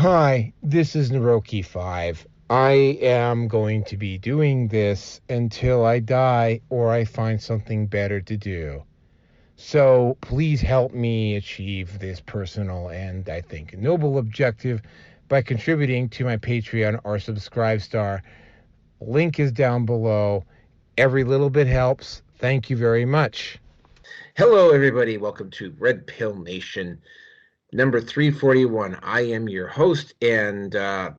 Hi, this is Naroki5. I am going to be doing this until I die or I find something better to do. So please help me achieve this personal and, I think, noble objective by contributing to my Patreon or Subscribe Star. Link is down below. Every little bit helps. Thank you very much. Hello, everybody. Welcome to Red Pill Nation, number 341. I am your host and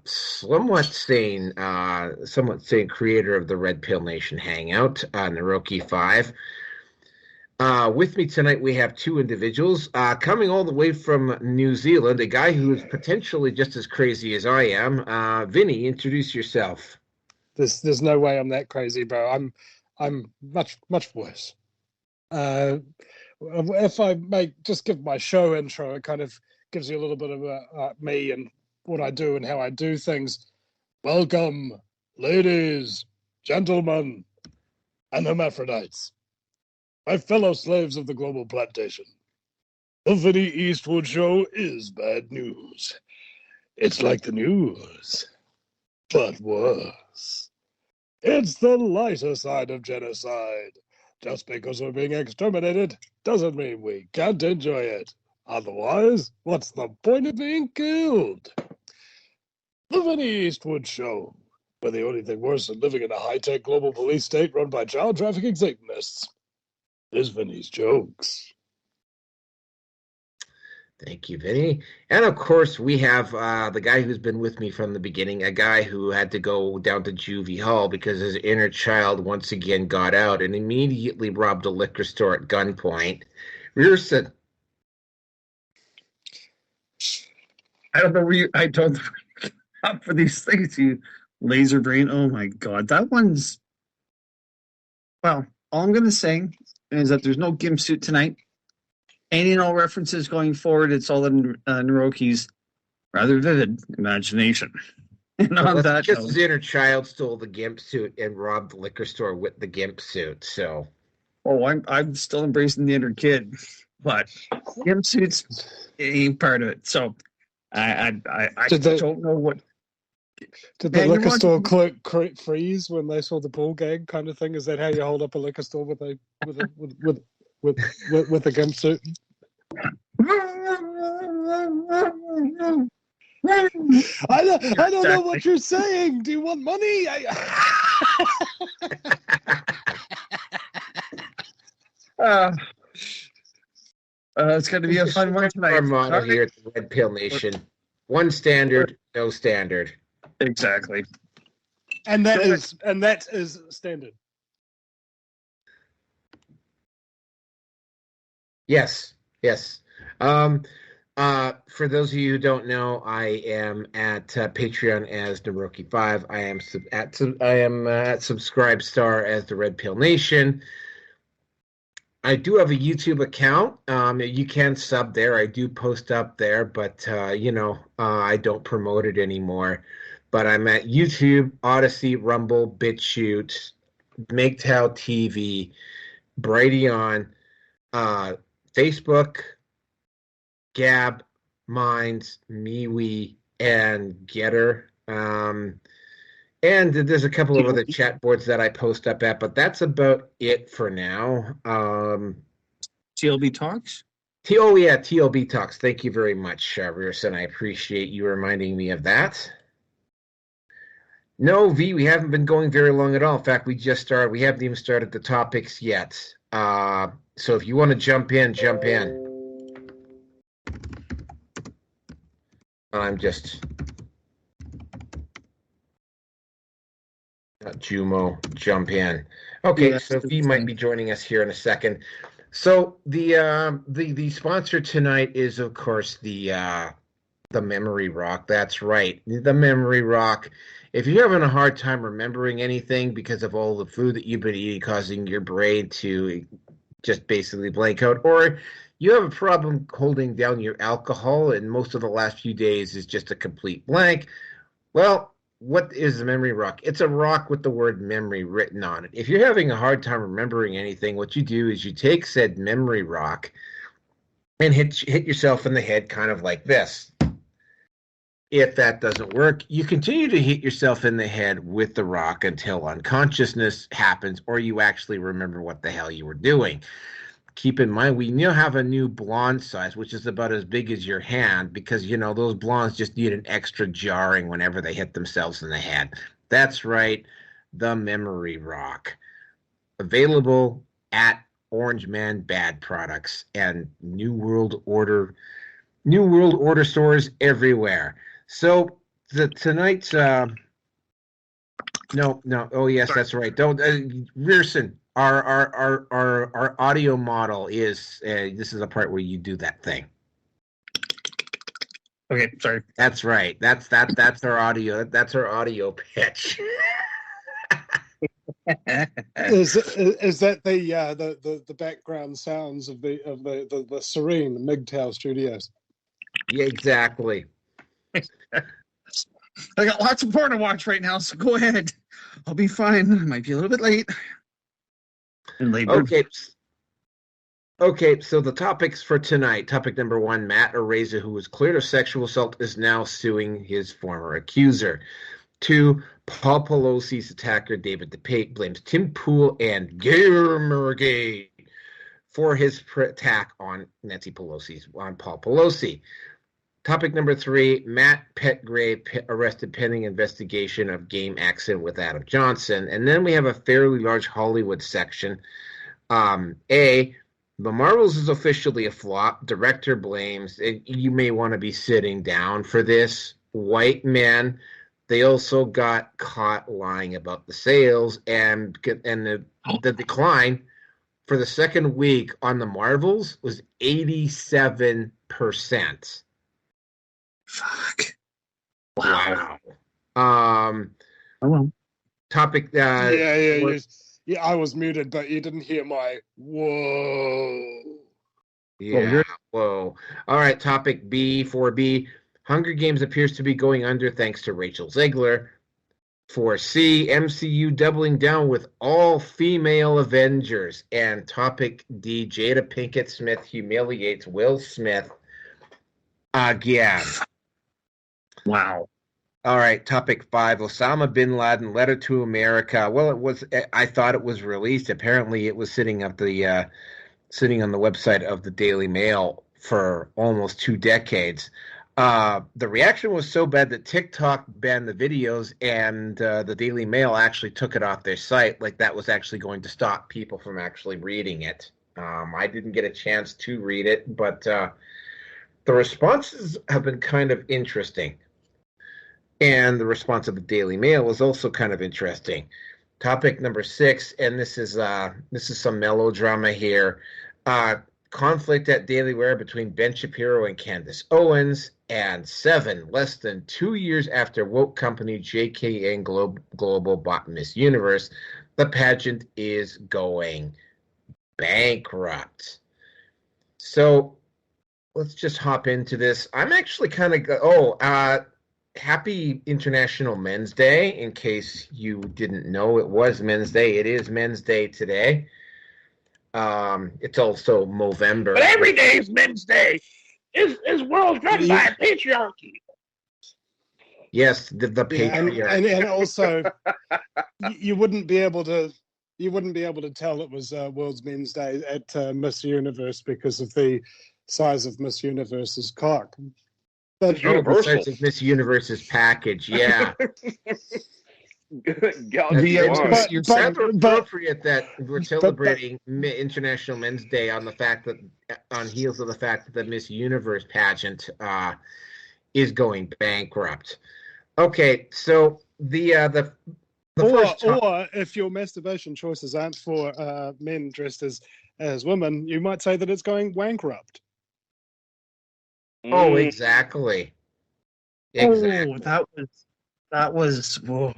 somewhat sane creator of the Red Pill Nation Hangout, Naroki5. With me tonight, we have two individuals coming all the way from New Zealand, a guy who is potentially just as crazy as I am. Vinny, introduce yourself. There's no way I'm that crazy, bro. I'm much worse. If I may just give my show intro, it kind of gives you a little bit of me and what I do and how I do things. Welcome, ladies, gentlemen, and hermaphrodites, my fellow slaves of the global plantation. The Vinny Eastwood Show is bad news. It's like the news, but worse. It's the lighter side of genocide. Just because we're being exterminated doesn't mean we can't enjoy it. Otherwise, what's the point of being killed? The Vinny Eastwood Show, where the only thing worse than living in a high-tech global police state run by child trafficking Satanists is Vinny's jokes. Thank you, Vinny. And of course, we have the guy who's been with me from the beginning, a guy who had to go down to juvie hall because his inner child once again got out and immediately robbed a liquor store at gunpoint. Rearson. I don't know where I don't up for these things, you laser brain. Oh my God. That one's, well, all I'm going to say is that there's no gimp suit tonight. Any and all references going forward, it's all in Naroki's rather vivid imagination. And on that note, his inner child stole the gimp suit and robbed the liquor store with the gimp suit. So, I'm still embracing the inner kid, but gimp suits ain't part of it. So, I don't know what. Did the liquor store clerk freeze when they saw the pool gang kind of thing? Is that how you hold up a liquor store with a gimp suit? I don't know what you're saying. Do you want money? It's going to be a fun one tonight. Our motto here at the Red Pill Nation: one standard, no standard. Exactly. And that is standard. Yes. For those of you who don't know, I am at Patreon as Naroki5. I am at Subscribe Star as the Red Pill Nation. I do have a YouTube account. You can sub there. I do post up there, but I don't promote it anymore. But I'm at YouTube, Odyssey, Rumble, BitChute, MGTOW TV, Brighteon, Facebook, Gab, Minds, MeWe, and Getter. And there's a couple of other chat boards that I post up at, but that's about it for now. TLB Talks? TLB Talks. Thank you very much, Rearson. I appreciate you reminding me of that. No, V, we haven't been going very long at all. In fact, we just started. We haven't even started the topics yet. So if you want to jump in, jump in. I'm just Jumo, jump in. Okay, yeah, so V might be joining us here in a second. So the sponsor tonight is, of course, the Memory Rock. That's right, the Memory Rock. If you're having a hard time remembering anything because of all the food that you've been eating, causing your brain to just basically blank out, or you have a problem holding down your alcohol and most of the last few days is just a complete blank, well, what is the Memory Rock? It's a rock with the word memory written on it. If you're having a hard time remembering anything, what you do is you take said Memory Rock and hit yourself in the head kind of like this. If that doesn't work, you continue to hit yourself in the head with the rock until unconsciousness happens or you actually remember what the hell you were doing. Keep in mind, we now have a new blonde size, which is about as big as your hand, because, those blondes just need an extra jarring whenever they hit themselves in the head. That's right, the memory rock. Available at Orange Man Bad Products and New World Order stores everywhere. So tonight's no, oh yes, that's right. Don't Rearson, our audio model is this is a part where you do that thing. Okay, sorry. That's right. That's our audio. That's our audio pitch. Is that the background sounds of the serene MGTOW studios? Yeah, exactly. I got lots of porn to watch right now, so go ahead. I'll be fine. I might be a little bit late. And labor. Okay, so the topics for tonight. Topic number 1, Matt Araiza, who was cleared of sexual assault, is now suing his former accuser. 2, Paul Pelosi's attacker, David DePape, blames Tim Pool and Gamergate for his attack on Paul Pelosi. Topic number 3, Matt Petgrave arrested pending investigation of game accident with Adam Johnson. And then we have a fairly large Hollywood section. A, The Marvels is officially a flop. Director blames. You may want to be sitting down for this. White men. They also got caught lying about the sales and the decline for the second week on the Marvels was 87%. Fuck. Wow. Oh well. Topic. Yeah. I was muted, but you didn't hear my whoa. Yeah. Whoa. All right. Topic B, 4B. Hunger Games appears to be going under thanks to Rachel Zegler. 4C, MCU doubling down with all female Avengers. And topic D, Jada Pinkett Smith humiliates Will Smith again. Wow. All right, topic 5, Osama bin Laden letter to America. Well, I thought it was released. Apparently it was sitting on the website of the Daily Mail for almost 2 decades. The reaction was so bad that TikTok banned the videos, and the Daily Mail actually took it off their site. Like that was actually going to stop people from actually reading it. I didn't get a chance to read it, but the responses have been kind of interesting. And the response of the Daily Mail was also kind of interesting. Topic number 6, and this is some melodrama here. Conflict at Daily Wire between Ben Shapiro and Candace Owens. And 7, less than 2 years after woke company JKN Global bought Miss Universe, the pageant is going bankrupt. So let's just hop into this. I'm actually kind of happy International Men's Day. In case you didn't know, it was Men's Day. It is Men's Day today. It's also Movember. But every day is Men's Day. This world's run by patriarchy. Yes, the patriarchy. And also, you wouldn't be able to tell it was World's Men's Day at Miss Universe because of the size of Miss Universe's cock. But the size of Miss Universe's package, yeah. It's rather appropriate that we're celebrating International Men's Day on heels of the fact that the Miss Universe pageant is going bankrupt. Okay, so or if your masturbation choices aren't for men dressed as women, you might say that it's going bankrupt. Oh, exactly. Oh, that was. Whoa.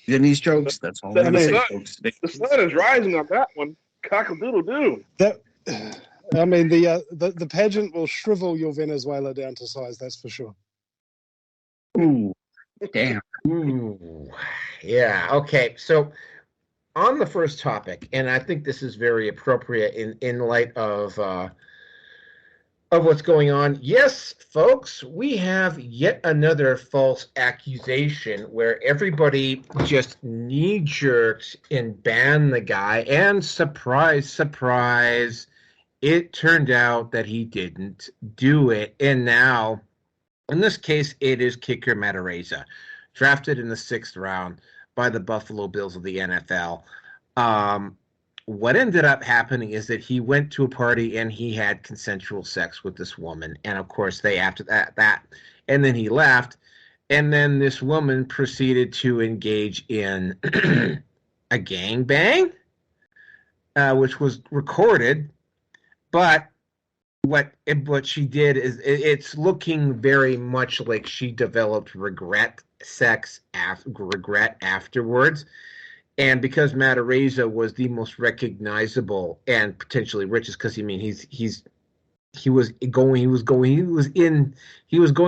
These jokes. That's all I'm saying, folks. The sun is rising on that one. Cock-a-doodle-doo. The pageant will shrivel your Venezuela down to size. That's for sure. Ooh, damn. Ooh, yeah. Okay, so on the first topic, and I think this is very appropriate in light of of what's going on. Yes, folks, we have yet another false accusation where everybody just knee-jerks and banned the guy, and surprise, surprise, it turned out that he didn't do it. And now, in this case, it is kicker Matt Araiza, drafted in the 6th round by the Buffalo Bills of the NFL. What ended up happening is that he went to a party and he had consensual sex with this woman. And of course, after that, and then he left. And then this woman proceeded to engage in a gangbang, which was recorded. But what she did is it's looking very much like she developed regret afterwards. And because Matt Araiza was the most recognizable and potentially richest, because he was going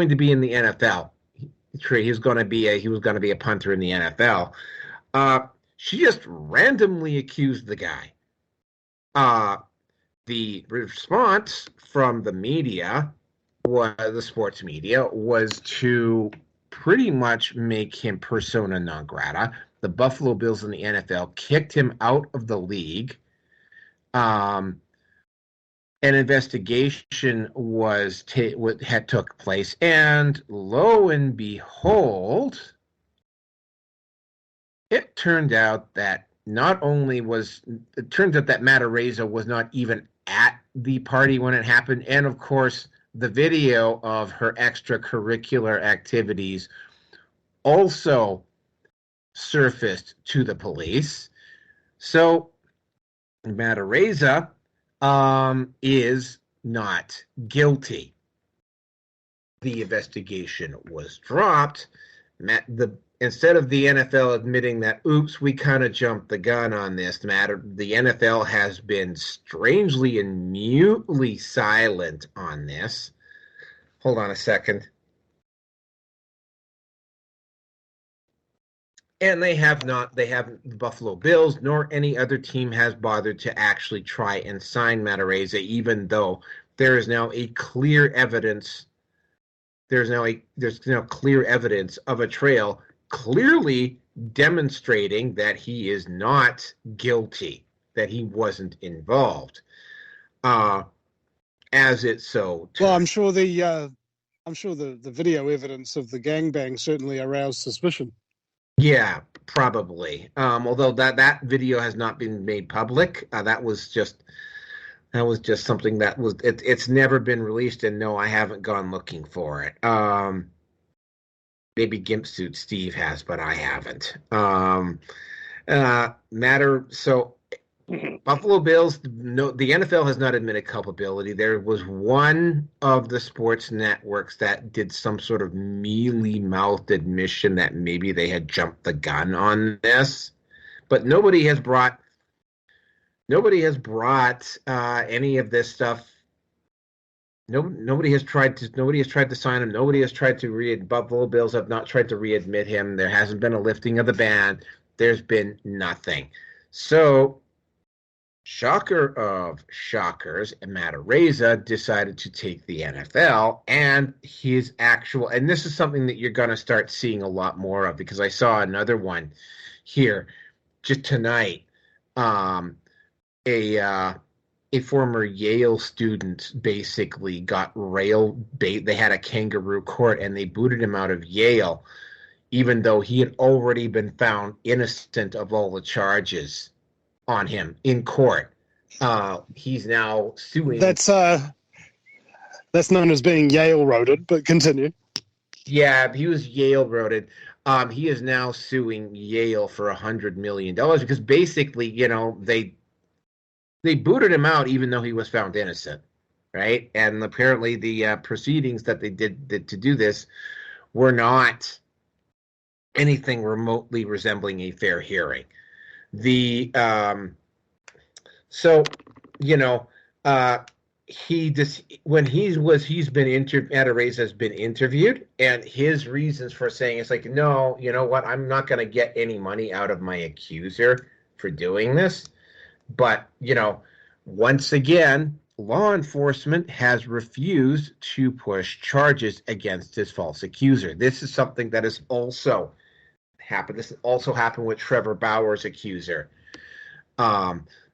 to be in the NFL. He was going to be a punter in the NFL. She just randomly accused the guy. The response from the media, the sports media, was to pretty much make him persona non grata. The Buffalo Bills in the NFL kicked him out of the league. An investigation had took place, and lo and behold, it turned out that Matt Araiza was not even at the party when it happened, and of course, the video of her extracurricular activities also surfaced to the police. So Matt Araiza is not guilty. The investigation was dropped. Instead of the NFL admitting that, oops, we kind of jumped the gun on this matter, the NFL has been strangely and mutely silent on this. Hold on a second. And the Buffalo Bills nor any other team has bothered to actually try and sign Matt Araiza, even though there is now clear evidence of a trail clearly demonstrating that he is not guilty, that he wasn't involved. As it so. Well, I'm sure the video evidence of the gangbang certainly aroused suspicion. Yeah, probably. Although that video has not been made public. That was just something that was it's never been released, and no, I haven't gone looking for it. Maybe Gimpsuit Steve has, but I haven't. Buffalo Bills, no, the NFL has not admitted culpability. There was one of the sports networks that did some sort of mealy-mouthed admission that maybe they had jumped the gun on this, but nobody has brought any of this stuff. Nobody has tried to sign him. Nobody has tried to Buffalo Bills have not tried to readmit him. There hasn't been a lifting of the ban. There's been nothing. So, shocker of shockers, Matt Araiza decided to take the NFL, and and this is something that you're going to start seeing a lot more of, because I saw another one here just tonight. A former Yale student basically got they had a kangaroo court, and they booted him out of Yale, even though he had already been found innocent of all the charges on him in court. He's now suing. That's known as being Yale-roaded, but continue. Yeah, he was Yale-roaded. He is now suing Yale for $100 million because basically, they booted him out even though he was found innocent, right? And apparently the proceedings that they did to do this were not anything remotely resembling a fair hearing. He's been interviewed. Matt Araiza has been interviewed, and his reasons for saying it's like, no, you know what? I'm not going to get any money out of my accuser for doing this. But, once again, law enforcement has refused to push charges against his false accuser. This is something that has also happened. This also happened with Trevor Bauer's accuser.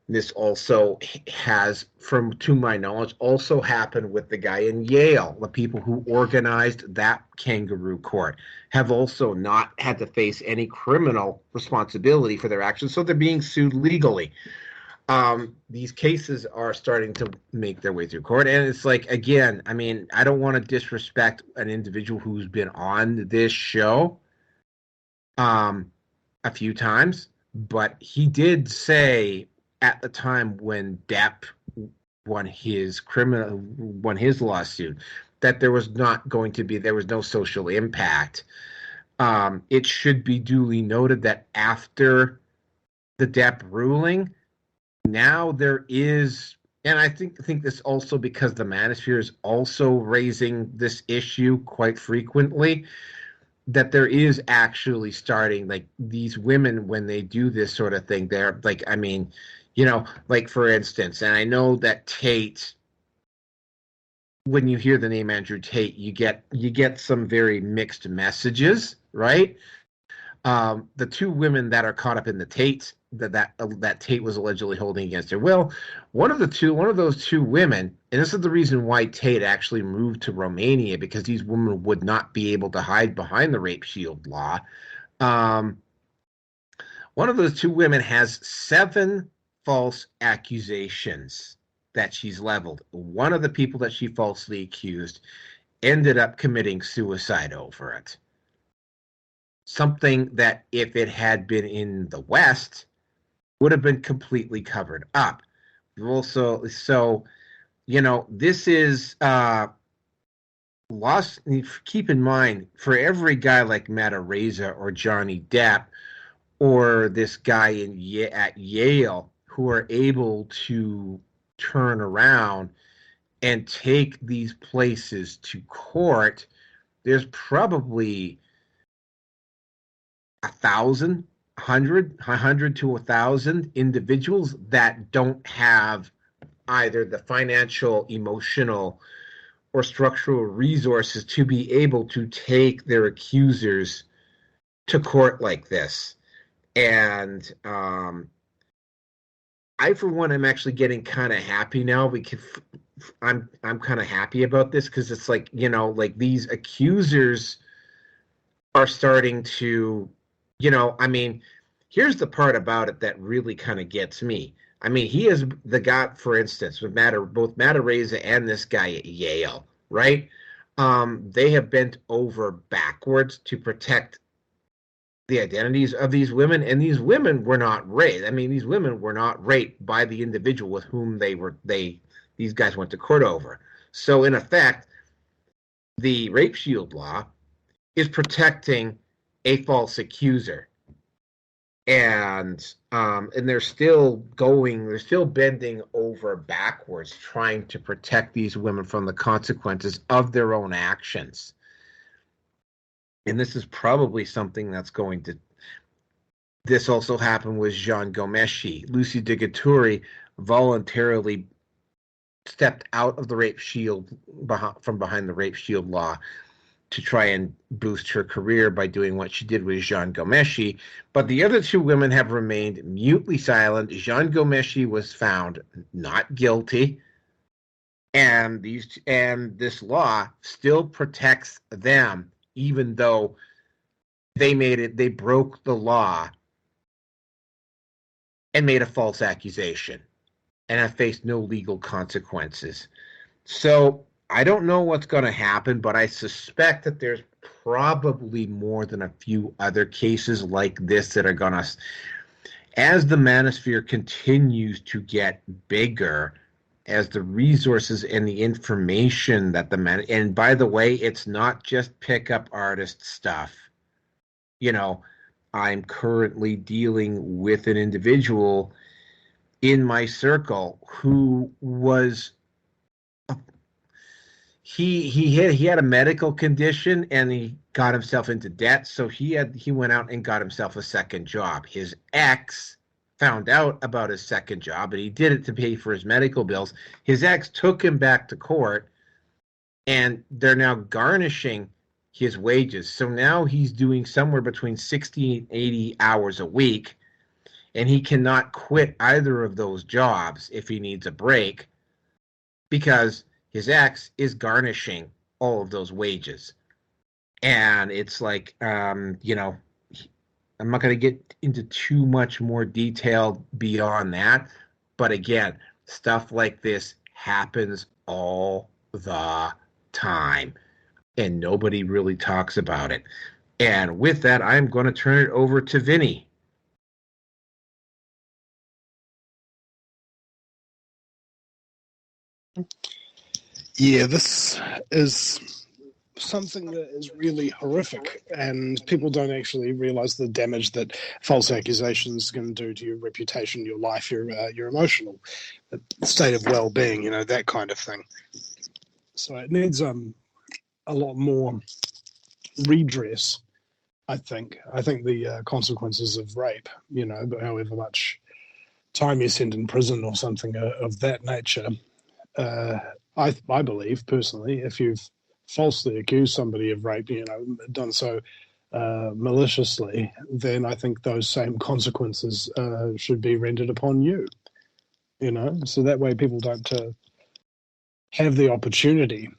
This also has, to my knowledge, also happened with the guy in Yale. The people who organized that kangaroo court have also not had to face any criminal responsibility for their actions, so they're being sued legally. These cases are starting to make their way through court, and it's like, again, I mean, I don't want to disrespect an individual who's been on this show a few times, but he did say at the time when Depp won his lawsuit that there was no social impact. It should be duly noted that after the Depp ruling, now there is, and I think this also because the manosphere is also raising this issue quite frequently, that there is actually starting, like, these women, when they do this sort of thing, they're like, I mean, you know, like, for instance, and I know that Tate, when you hear the name Andrew Tate, you get some very mixed messages, right? The two women that are caught up in the Tate that Tate was allegedly holding against her will, one of those two women, and this is the reason why Tate actually moved to Romania, because these women would not be able to hide behind the rape shield law. One of those two women has 7 false accusations that she's leveled. One of the people that she falsely accused ended up committing suicide over it. Something that, if it had been in the West, would have been completely covered up. Also, so, you know, this is lost. Keep in mind, for every guy like Matt Araiza or Johnny Depp or this guy at Yale who are able to turn around and take these places to court, there's probably 100 to 1,000 individuals that don't have either the financial, emotional, or structural resources to be able to take their accusers to court like this. And I, for one, am actually getting kind of happy now, because I'm kind of happy about this, because it's like, you know, like, these accusers are starting to, you know, I mean, here's the part about it that really kind of gets me. I mean, he is the guy, for instance, with both Matt Araiza and this guy at Yale, right? They have bent over backwards to protect the identities of these women, and these women were not raped. I mean, these women were not raped by the individual with whom these guys went to court over. So, in effect, the rape shield law is protecting a false accuser, and they're still bending over backwards trying to protect these women from the consequences of their own actions. And this is probably something that's going to. This also happened with Jean Gomeshi. Lucy Digaturi voluntarily stepped out of the rape shield, from behind the rape shield law, to try and boost her career by doing what she did with Jean Gomeshi. But the other two women have remained mutely silent. Jean Gomeshi was found not guilty, and this law still protects them, even though they broke the law and made a false accusation and have faced no legal consequences. So I don't know what's going to happen, but I suspect that there's probably more than a few other cases like this that are going to, as the manosphere continues to get bigger, as the resources and the information that and by the way, it's not just pickup artist stuff. You know, I'm currently dealing with an individual in my circle who was he had a medical condition, and he got himself into debt, so he went out and got himself a second job. His ex found out about his second job, and he did it to pay for his medical bills. His ex took him back to court, and they're now garnishing his wages. So now he's doing somewhere between 60 and 80 hours a week, and he cannot quit either of those jobs if he needs a break because his ex is garnishing all of those wages. And it's like, you know, I'm not going to get into too much more detail beyond that. But again, stuff like this happens all the time, and nobody really talks about it. And with that, I'm going to turn it over to Vinny. Yeah, this is something that is really horrific, and people don't actually realize the damage that false accusations can do to your reputation, your life, your emotional state of well-being, you know, that kind of thing. So it needs a lot more redress, I think. I think the consequences of rape, you know, however much time you spend in prison or something of that nature, I believe personally, if you've falsely accused somebody of rape, you know, done so maliciously, then I think those same consequences should be rendered upon you. You know, so that way people don't have the opportunity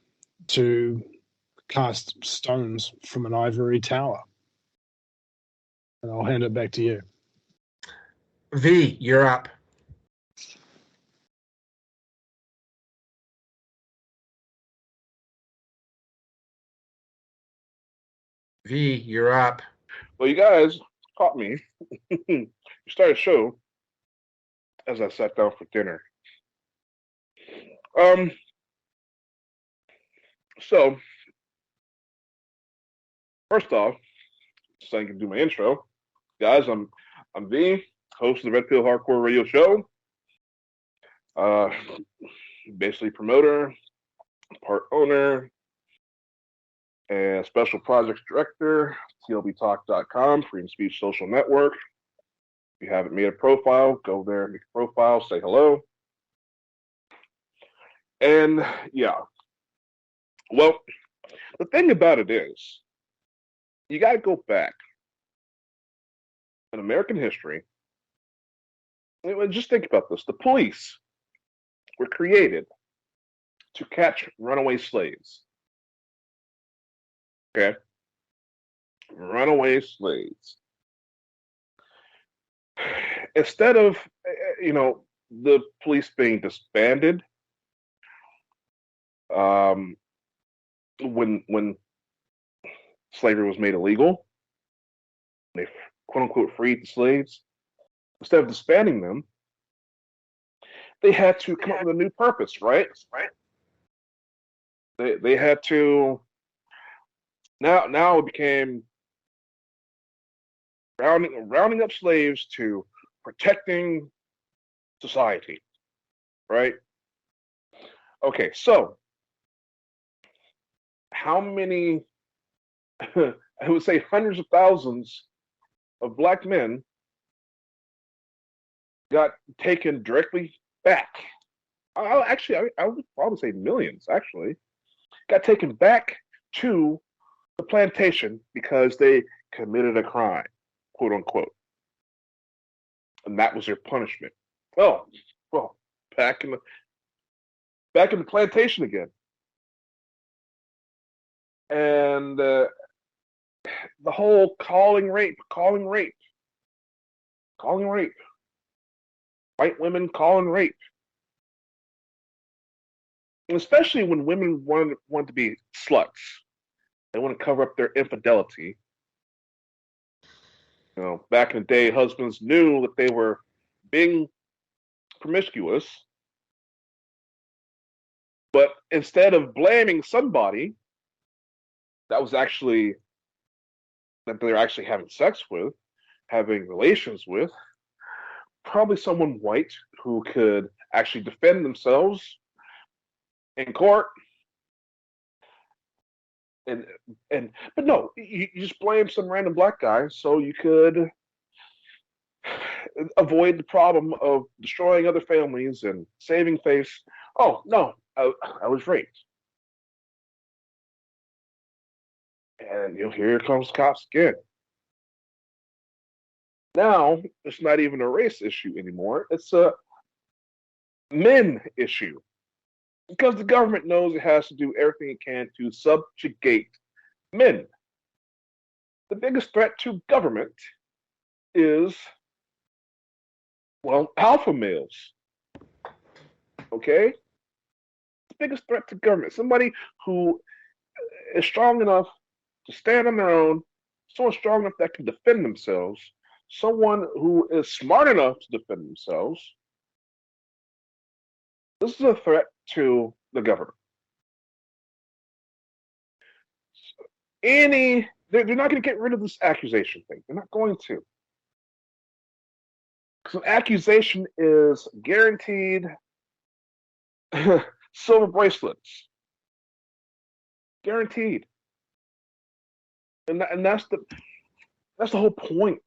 to cast stones from an ivory tower. And I'll hand it back to you. V, you're up. V, you're up. Well, you guys caught me. You started a show as I sat down for dinner. So first off, so I can do my intro, guys. I'm V, host of the Red Pill Hardcore Radio Show. Basically promoter, part owner, and special projects director, tlbtalk.com, Freedom Speech Social Network. If you haven't made a profile, go there, make a profile, say hello. And yeah, well, the thing about it is, you got to go back in American history. Just think about this. The police were created to catch runaway slaves. Okay? Runaway slaves. Instead of, you know, the police being disbanded, when slavery was made illegal, they quote unquote freed the slaves. Instead of disbanding them, they had to come up with a new purpose, right? They had to. Now it became rounding up slaves to protecting society, right? Okay, so how many? I would say hundreds of thousands of black men got taken directly back. I would probably say millions, actually, got taken back to the plantation because they committed a crime, quote unquote. And that was their punishment. Oh, well, back in the plantation again. And the whole calling rape. White women calling rape. And especially when women want to be sluts. They want to cover up their infidelity. You know, back in the day, husbands knew that they were being promiscuous. But instead of blaming somebody that they're actually having sex with, having relations with, probably someone white who could actually defend themselves in court. But no, you just blame some random black guy so you could avoid the problem of destroying other families and saving face. Oh, no, I was raped. And here comes cops again. Now, it's not even a race issue anymore. It's a men issue. Because the government knows it has to do everything it can to subjugate men. The biggest threat to government is, well, alpha males. Okay? The biggest threat to government. Somebody who is strong enough to stand on their own, someone strong enough that can defend themselves, someone who is smart enough to defend themselves. This is a threat to the government. They're not going to get rid of this accusation thing. They're not going to. Because an accusation is guaranteed silver bracelets. Guaranteed. And that's the whole point.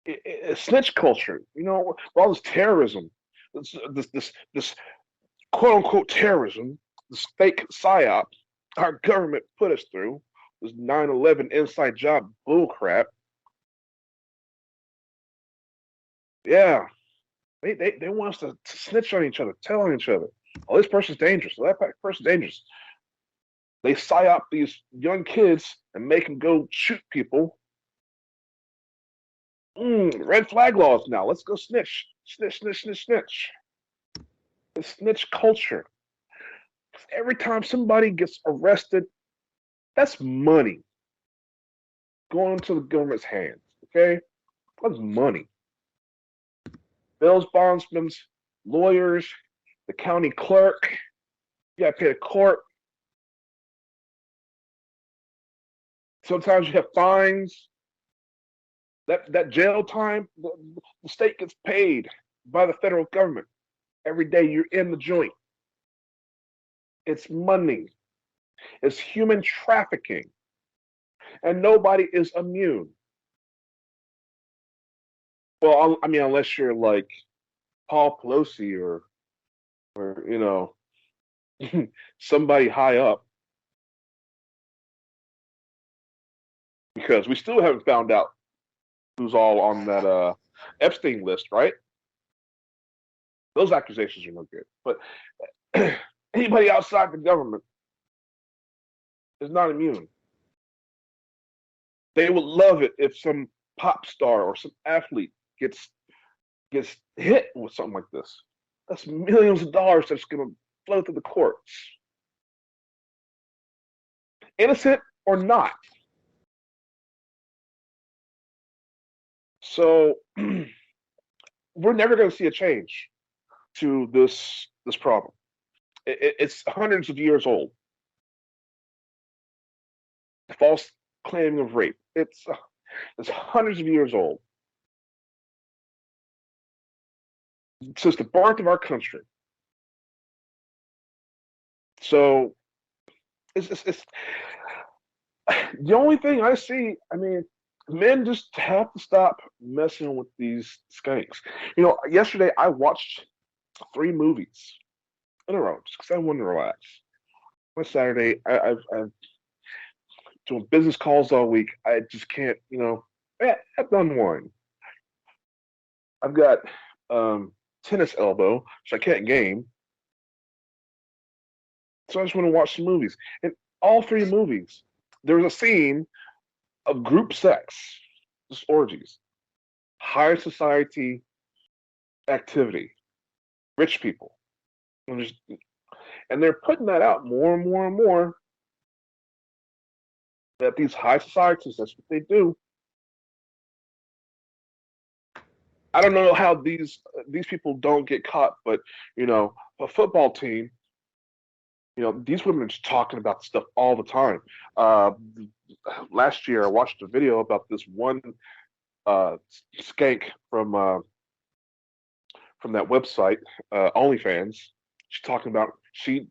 It's snitch culture, all this terrorism, this quote unquote terrorism, this fake psyop our government put us through, this 9/11 inside job bullcrap. Yeah, they want us to snitch on each other, tell on each other. Oh, this person's dangerous. Oh, that person's dangerous. They psyop these young kids and make them go shoot people. Red flag laws now. Let's go snitch. Snitch, snitch, snitch, snitch. It's snitch culture. Every time somebody gets arrested, that's money going into the government's hands. Okay? That's money. Bills, bondsmen, lawyers, the county clerk, you gotta pay the court. Sometimes you have fines. That jail time, the state gets paid by the federal government every day you're in the joint. It's money. It's human trafficking. And nobody is immune. Well, I mean, unless you're like Paul Pelosi or somebody high up. Because we still haven't found out who's all on that Epstein list, right? Those accusations are no good. But anybody outside the government is not immune. They would love it if some pop star or some athlete gets hit with something like this. That's millions of dollars that's going to flow through the courts. Innocent or not. So we're never going to see a change to this problem. It's hundreds of years old. The false claiming of rape. It's hundreds of years old. Since the birth of our country. So it's the only thing I see, I mean, men just have to stop messing with these skanks. Yesterday I watched 3 movies in a row just because I wanted to relax. On Saturday, I've doing business calls all week. I just can't, I've done one. I've got tennis elbow, so I can't game. So I just want to watch some movies. And all 3 movies, there was a scene of group sex, just orgies, high society activity, rich people. And they're putting that out more and more and more, that these high societies, that's what they do. I don't know how these people don't get caught, but a football team, these women are just talking about this stuff all the time. Last year, I watched a video about this one skank from that website, OnlyFans. She's talking about she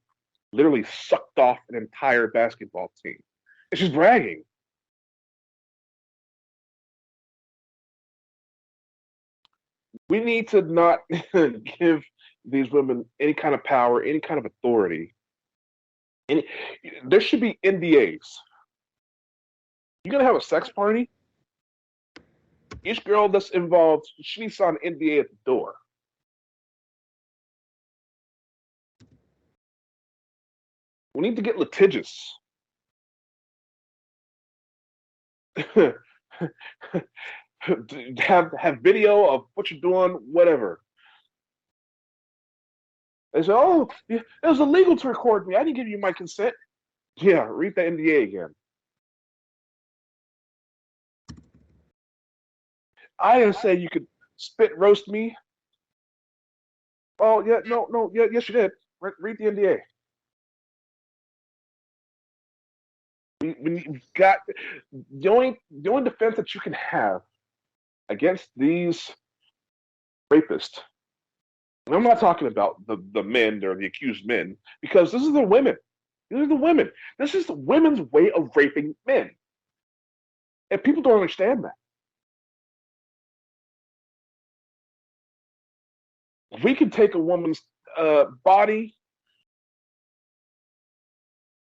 literally sucked off an entire basketball team, and she's bragging. We need to not give these women any kind of power, any kind of authority. There should be NDAs. You're gonna have a sex party. Each girl that's involved, she needs to sign an NDA at the door. We need to get litigious. have video of what you're doing, whatever. They say, "Oh, yeah, it was illegal to record me. I didn't give you my consent." Yeah, read the NDA again. I didn't say you could spit roast me. Oh yeah, no, yeah, yes you did. Read the NDA. We've got the only defense that you can have against these rapists. And I'm not talking about the men or the accused men, because this is the women. These are the women. This is the women's way of raping men. And people don't understand that. We can take a woman's body,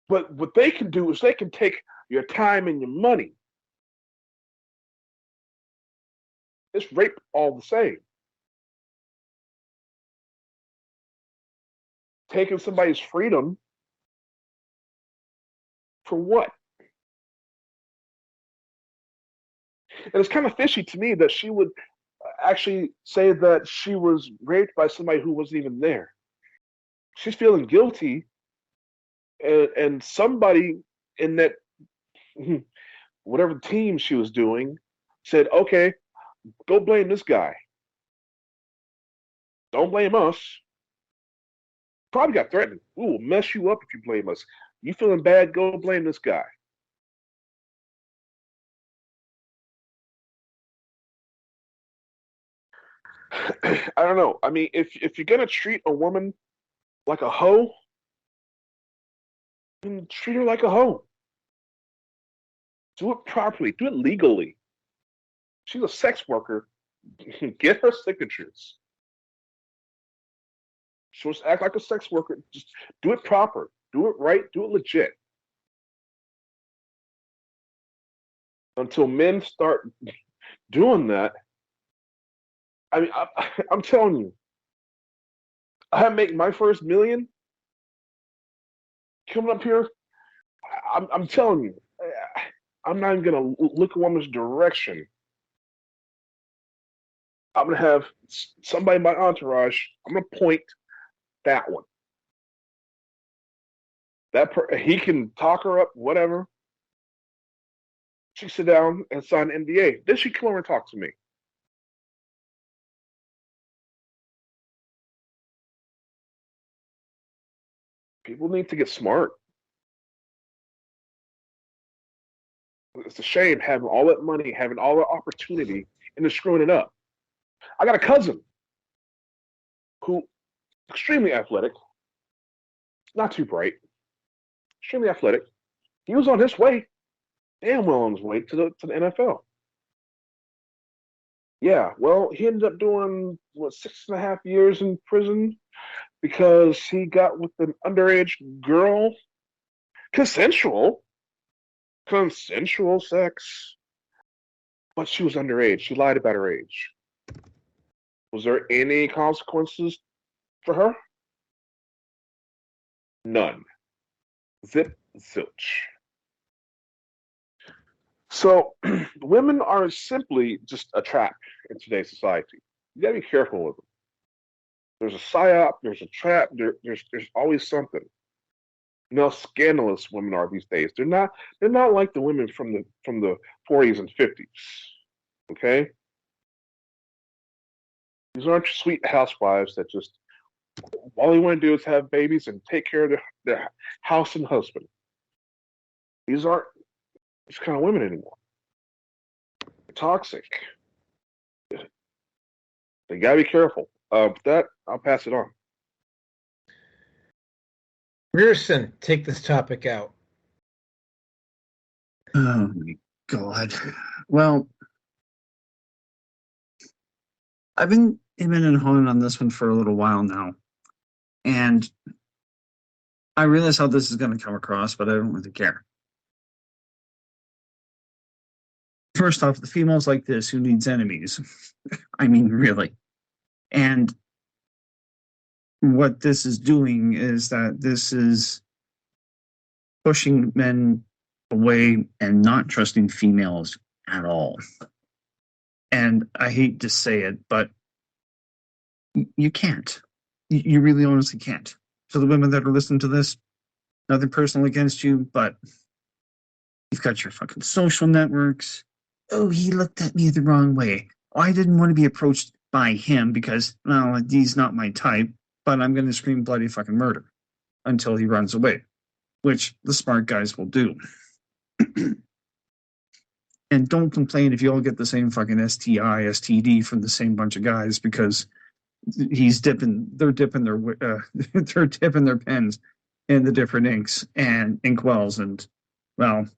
but what they can do is they can take your time and your money. It's rape all the same. Taking somebody's freedom for what? And it's kind of fishy to me that she would actually say that she was raped by somebody who wasn't even there. She's feeling guilty, and somebody in that whatever team she was doing said, "Okay, go blame this guy. Don't blame us." Probably got threatened. We will mess you up if you blame us. You feeling bad? Go blame this guy. I don't know. I mean, if you're gonna treat a woman like a hoe, then treat her like a hoe. Do it properly. Do it legally. She's a sex worker. Get her signatures. She wants to act like a sex worker. Just do it proper. Do it right. Do it legit. Until men start doing that, I mean, I'm telling you, I make my first million coming up here. I'm telling you, I'm not even gonna look a woman's direction. I'm gonna have somebody in my entourage. I'm gonna point that one. He can talk her up, whatever. She sit down and sign an NDA. Then she come over and talk to me. People need to get smart. It's a shame having all that money, having all that opportunity, and then screwing it up. I got a cousin who extremely athletic, not too bright, extremely athletic. He was on his way, damn well on his way to the NFL. Yeah, well, he ended up doing 6.5 years in prison because he got with an underage girl. Consensual sex, but she was underage. She lied about her age. Was there any consequences for her? None. Zip, zilch. So women are simply just a trap in today's society. You gotta be careful with them. There's a psyop, there's a trap, there's always something. You know how scandalous women are these days. They're not like the women from the 40s and 50s. Okay? These aren't sweet housewives that just all they want to do is have babies and take care of their house and husband. These aren't these kind of women anymore. They're toxic. They gotta be careful. With that, I'll pass it on. Rearson, take this topic out. Oh my God. Well, I've been hemming and hawing on this one for a little while now. And I realize how this is going to come across, but I don't really care. First off, the females like this, who needs enemies? I mean, really. And what this is doing is that this is pushing men away and not trusting females at all. And I hate to say it, but you can't. You really honestly can't. So the women that are listening to this, nothing personal against you, but you've got your fucking social networks. Oh, he looked at me the wrong way. Oh, I didn't want to be approached by him because, well, he's not my type, but I'm going to scream bloody fucking murder until he runs away, which the smart guys will do. And don't complain if you all get the same fucking STI, STD from the same bunch of guys because they're dipping their pens in the different inks and inkwells, and well,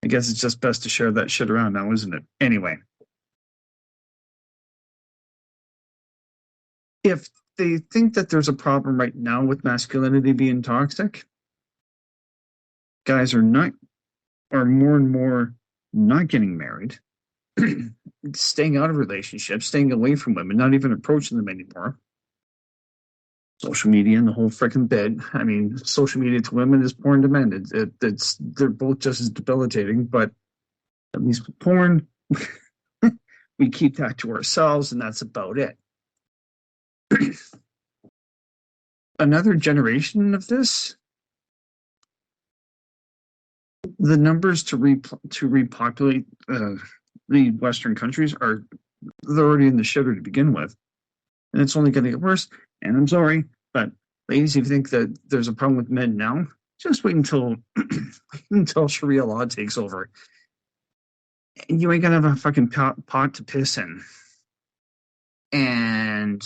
I guess it's just best to share that shit around now, isn't it? Anyway, if they think that there's a problem right now with masculinity being toxic, guys are more and more not getting married, staying out of relationships, staying away from women, not even approaching them anymore. Social media and the whole freaking bit. I mean, social media to women is porn to men. They're both just as debilitating, but at least with porn, we keep that to ourselves, and that's about it. Another generation of this, the numbers to repopulate the Western countries they're already in the shitter to begin with, and it's only going to get worse. And I'm sorry, but ladies, if you think that there's a problem with men now, just wait until Sharia law takes over. You ain't gonna have a fucking pot to piss in, and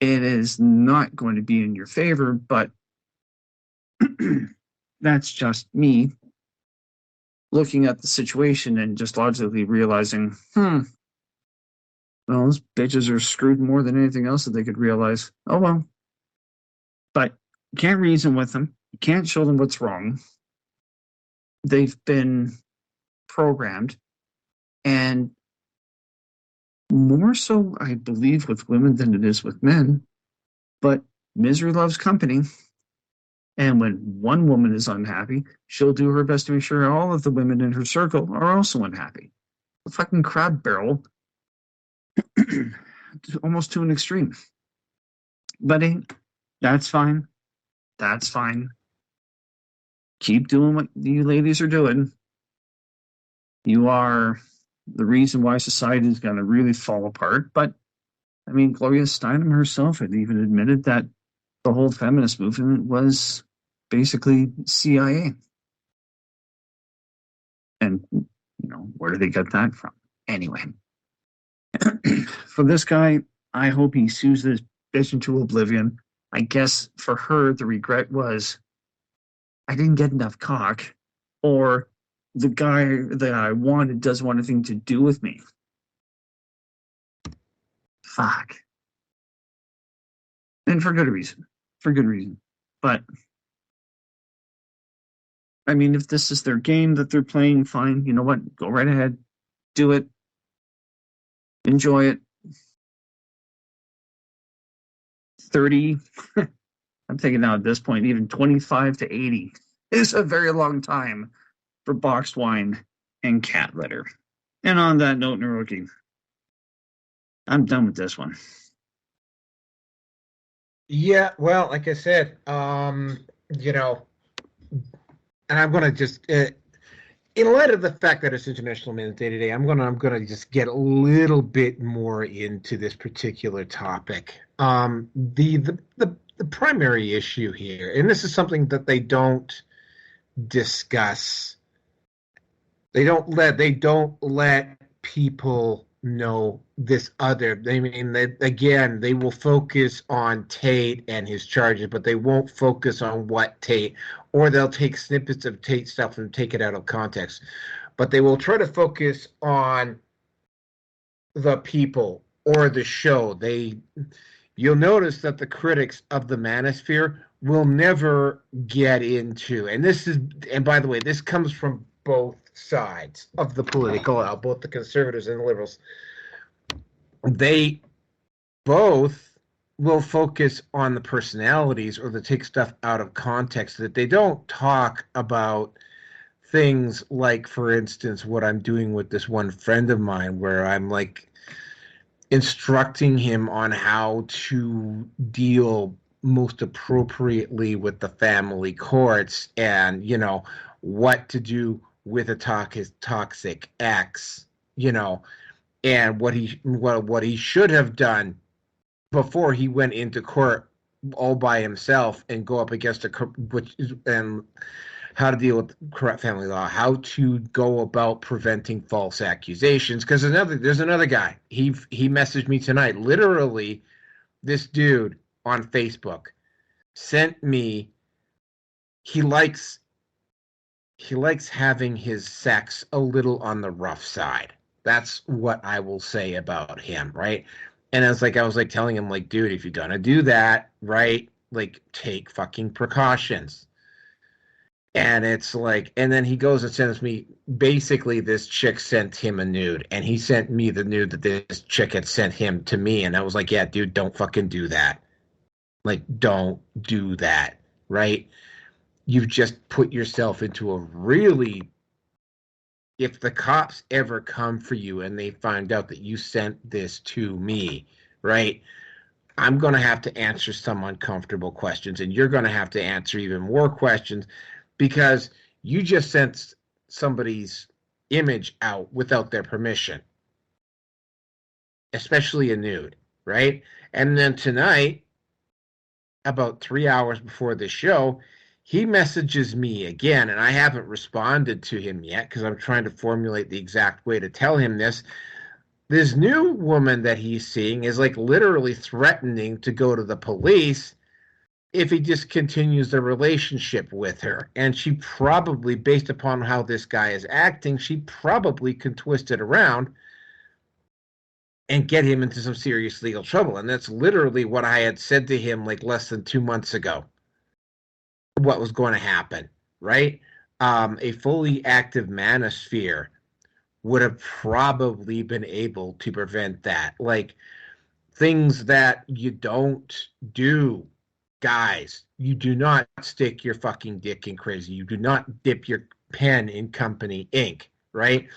it is not going to be in your favor. But that's just me looking at the situation and just logically realizing, well, those bitches are screwed more than anything else that they could realize. Oh, well. But you can't reason with them. You can't show them what's wrong. They've been programmed. And more so, I believe, with women than it is with men. But misery loves company. And when one woman is unhappy, she'll do her best to make sure all of the women in her circle are also unhappy. The fucking crab barrel. Almost to an extreme. But hey, that's fine. That's fine. Keep doing what you ladies are doing. You are the reason why society is going to really fall apart. But, I mean, Gloria Steinem herself had even admitted that the whole feminist movement was basically CIA. And, where did they get that from? Anyway. For this guy, I hope he sues this bitch into oblivion. I guess for her, the regret was, I didn't get enough cock, or the guy that I wanted doesn't want anything to do with me. Fuck. And for good reason. For good reason. But, I mean, if this is their game that they're playing, fine. You know what? Go right ahead. Do it. Enjoy it. 30, I'm thinking now at this point, even 25 to 80 is a very long time for boxed wine and cat litter. And on that note, Naroki, I'm done with this one. Yeah, well, like I said, and I'm going to just, in light of the fact that it's International Men's Day today, I'm gonna just get a little bit more into this particular topic. The primary issue here, and this is something that they don't discuss. They don't let people know this other. They will focus on Tate and his charges, but they won't focus on what Tate, or they'll take snippets of Tate stuff and take it out of context. But they will try to focus on the people or the show. You'll notice that the critics of the manosphere will never get into, and by the way, this comes from both sides of the political aisle, both the conservatives and the liberals. They both will focus on the personalities, or they take stuff out of context, that they don't talk about things like, for instance, what I'm doing with this one friend of mine, where I'm like instructing him on how to deal most appropriately with the family courts, and what to do with a toxic ex, and what he should have done before he went into court all by himself and go up against and how to deal with corrupt family law, how to go about preventing false accusations. Because there's another guy. He messaged me tonight. Literally, this dude on Facebook sent me. He likes having his sex a little on the rough side. That's what I will say about him, right? And I was like telling him, like, dude, if you're gonna do that, right, like, take fucking precautions. And it's like, and then he goes and sends me, basically, this chick sent him a nude, and he sent me the nude that this chick had sent him to me, and I was like, yeah, dude, don't fucking do that. Like, don't do that, right? You've just put yourself into a really, if the cops ever come for you and they find out that you sent this to me, right, I'm going to have to answer some uncomfortable questions, and you're going to have to answer even more questions, because you just sent somebody's image out without their permission, especially a nude, right? And then tonight, about 3 hours before the show, he messages me again, and I haven't responded to him yet because I'm trying to formulate the exact way to tell him this. This new woman that he's seeing is like literally threatening to go to the police if he just continues the relationship with her. And she probably, based upon how this guy is acting, she probably can twist it around and get him into some serious legal trouble. And that's literally what I had said to him like less than 2 months ago, what was going to happen, right? A fully active manosphere would have probably been able to prevent that. Like, things that you don't do, guys. You do not stick your fucking dick in crazy. You do not dip your pen in company ink, right?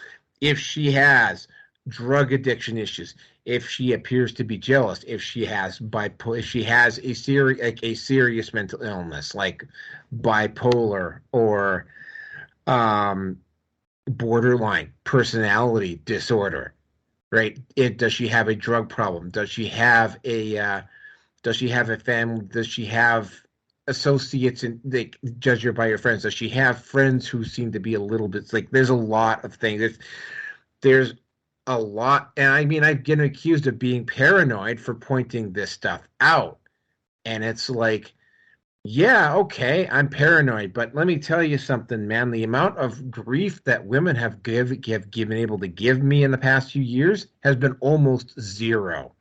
If she has drug addiction issues, if she appears to be jealous, if she has a serious mental illness like bipolar or borderline personality disorder, right? Does she have a drug problem? Does she have a family? Does she have associates, and they judge her by your friends? Does she have friends who seem to be a little bit like, there's a lot of things. There's a lot, and I mean, I've been accused of being paranoid for pointing this stuff out, and it's like, yeah, okay, I'm paranoid, but let me tell you something, man. The amount of grief that women have been able to give me in the past few years has been almost zero.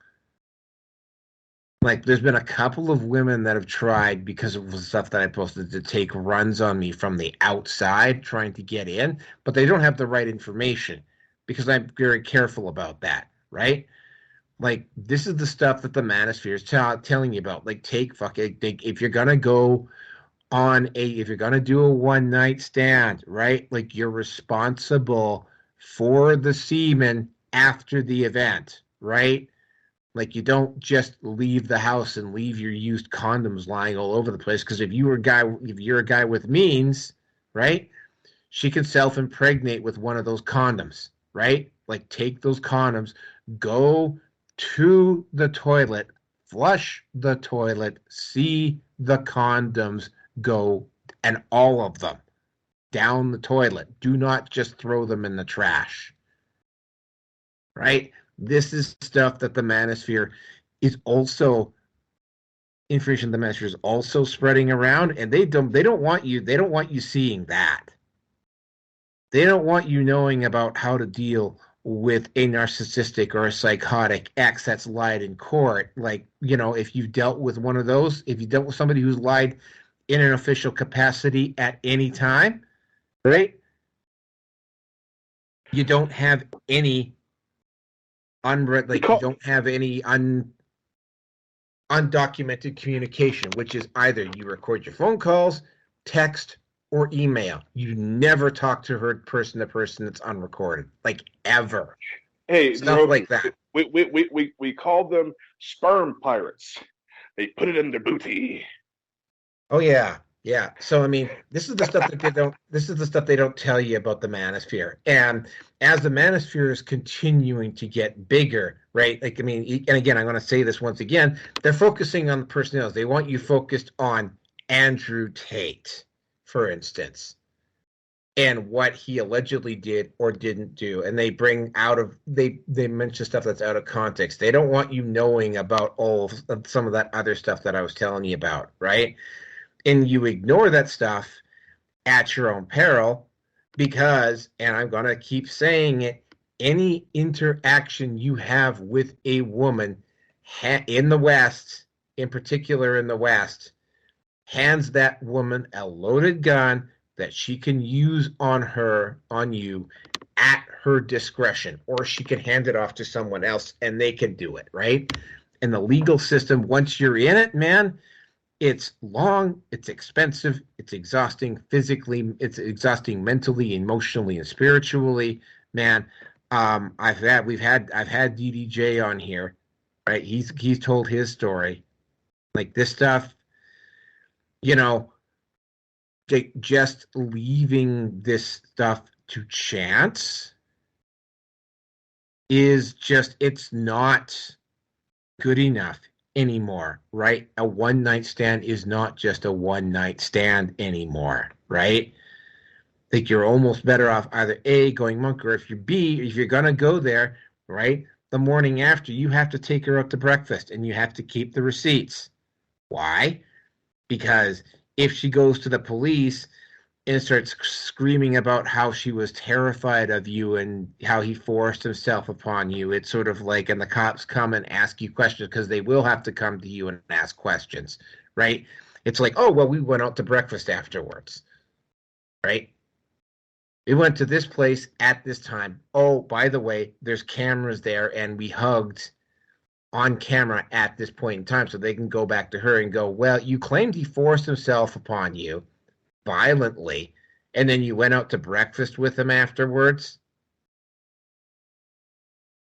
Like, there's been a couple of women that have tried, because of the stuff that I posted, to take runs on me from the outside trying to get in, but they don't have the right information, because I'm very careful about that, right? Like, this is the stuff that the manosphere is telling you about. Like, if you're gonna go if you're gonna do a one night stand, right? Like, you're responsible for the semen after the event, right? Like, you don't just leave the house and leave your used condoms lying all over the place. Because if you're a guy with means, right, she can self-impregnate with one of those condoms, right? Like, take those condoms, go to the toilet, flush the toilet, see the condoms go, and all of them down the toilet. Do not just throw them in the trash, right? This is stuff that the manosphere is also, information the manosphere is also spreading around, and they don't want you seeing that. They don't want you knowing about how to deal with a narcissistic or a psychotic ex that's lied in court. Like, you know, if you've dealt with one of those, if you dealt with somebody who's lied in an official capacity at any time, right? You don't have any you don't have any undocumented communication, which is either you record your phone calls, text, or email. You never talk to her person to person that's unrecorded, like ever. Hey, stuff like that. We call them sperm pirates. They put it in their booty. Oh yeah. Yeah. So I mean, this is the stuff that they don't this is the stuff they don't tell you about the manosphere. And as the manosphere is continuing to get bigger, right? Like, I mean, and again, I'm going to say this once again, they're focusing on the personnel. They want you focused on Andrew Tate, for instance, and what he allegedly did or didn't do. And they they mention stuff that's out of context. They don't want you knowing about all of some of that other stuff that I was telling you about, right? And you ignore that stuff at your own peril because, and I'm going to keep saying it, any interaction you have with a woman in the West, in particular in the West, hands that woman a loaded gun that she can use on you at her discretion, or she can hand it off to someone else and they can do it, right? In the legal system, once you're in it, man, it's long, it's expensive, it's exhausting physically, it's exhausting mentally, emotionally, and spiritually. Man, I've had DDJ on here, right? He's told his story. Like, this stuff, you know, just leaving this stuff to chance is just, it's not good enough anymore, right? A one-night stand is not just a one-night stand anymore, right? Like, you're almost better off either A, going monk, or if you're gonna go there, right, the morning after, you have to take her out to breakfast and you have to keep the receipts. Why? Because if she goes to the police and starts screaming about how she was terrified of you and how he forced himself upon you, it's sort of like, and the cops come and ask you questions, because they will have to come to you and ask questions, right? It's like, oh, well, we went out to breakfast afterwards, right? We went to this place at this time. Oh, by the way, there's cameras there, and we hugged on camera at this point in time, so they can go back to her and go, well, you claimed he forced himself upon you violently, and then you went out to breakfast with him afterwards.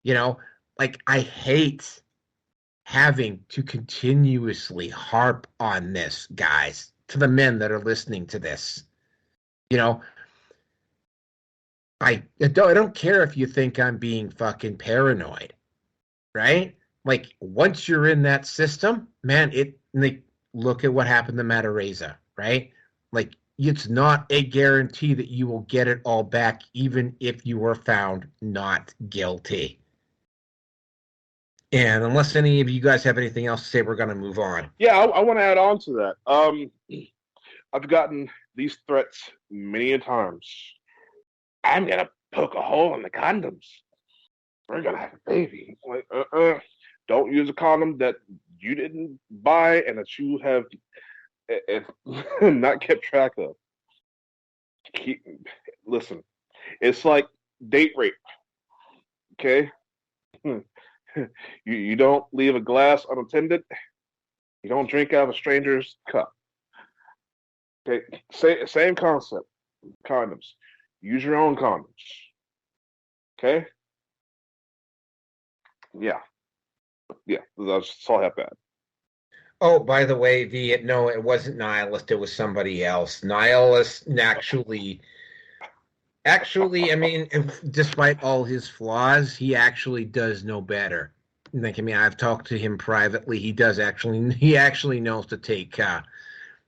You know, like, I hate having to continuously harp on this, guys, to the men that are listening to this. You know, I don't care if you think I'm being fucking paranoid, right? Like, once you're in that system, man, like, look at what happened to Araiza, right? Like, it's not a guarantee that you will get it all back, even if you were found not guilty. And unless any of you guys have anything else to say, we're going to move on. Yeah, I want to add on to that. I've gotten these threats many a times. I'm going to poke a hole in the condoms. We're going to have a baby. Like, don't use a condom that you didn't buy and that you have not kept track of. Listen, it's like date rape. Okay? You don't leave a glass unattended. You don't drink out of a stranger's cup. Okay? Same concept. Condoms. Use your own condoms. Okay? Yeah. That's all I have to add. Oh, by the way, no, it wasn't Nihilist. It was somebody else. Nihilist actually, I mean, despite all his flaws, he actually does know better. Like, I mean, I've talked to him privately. He actually knows to take.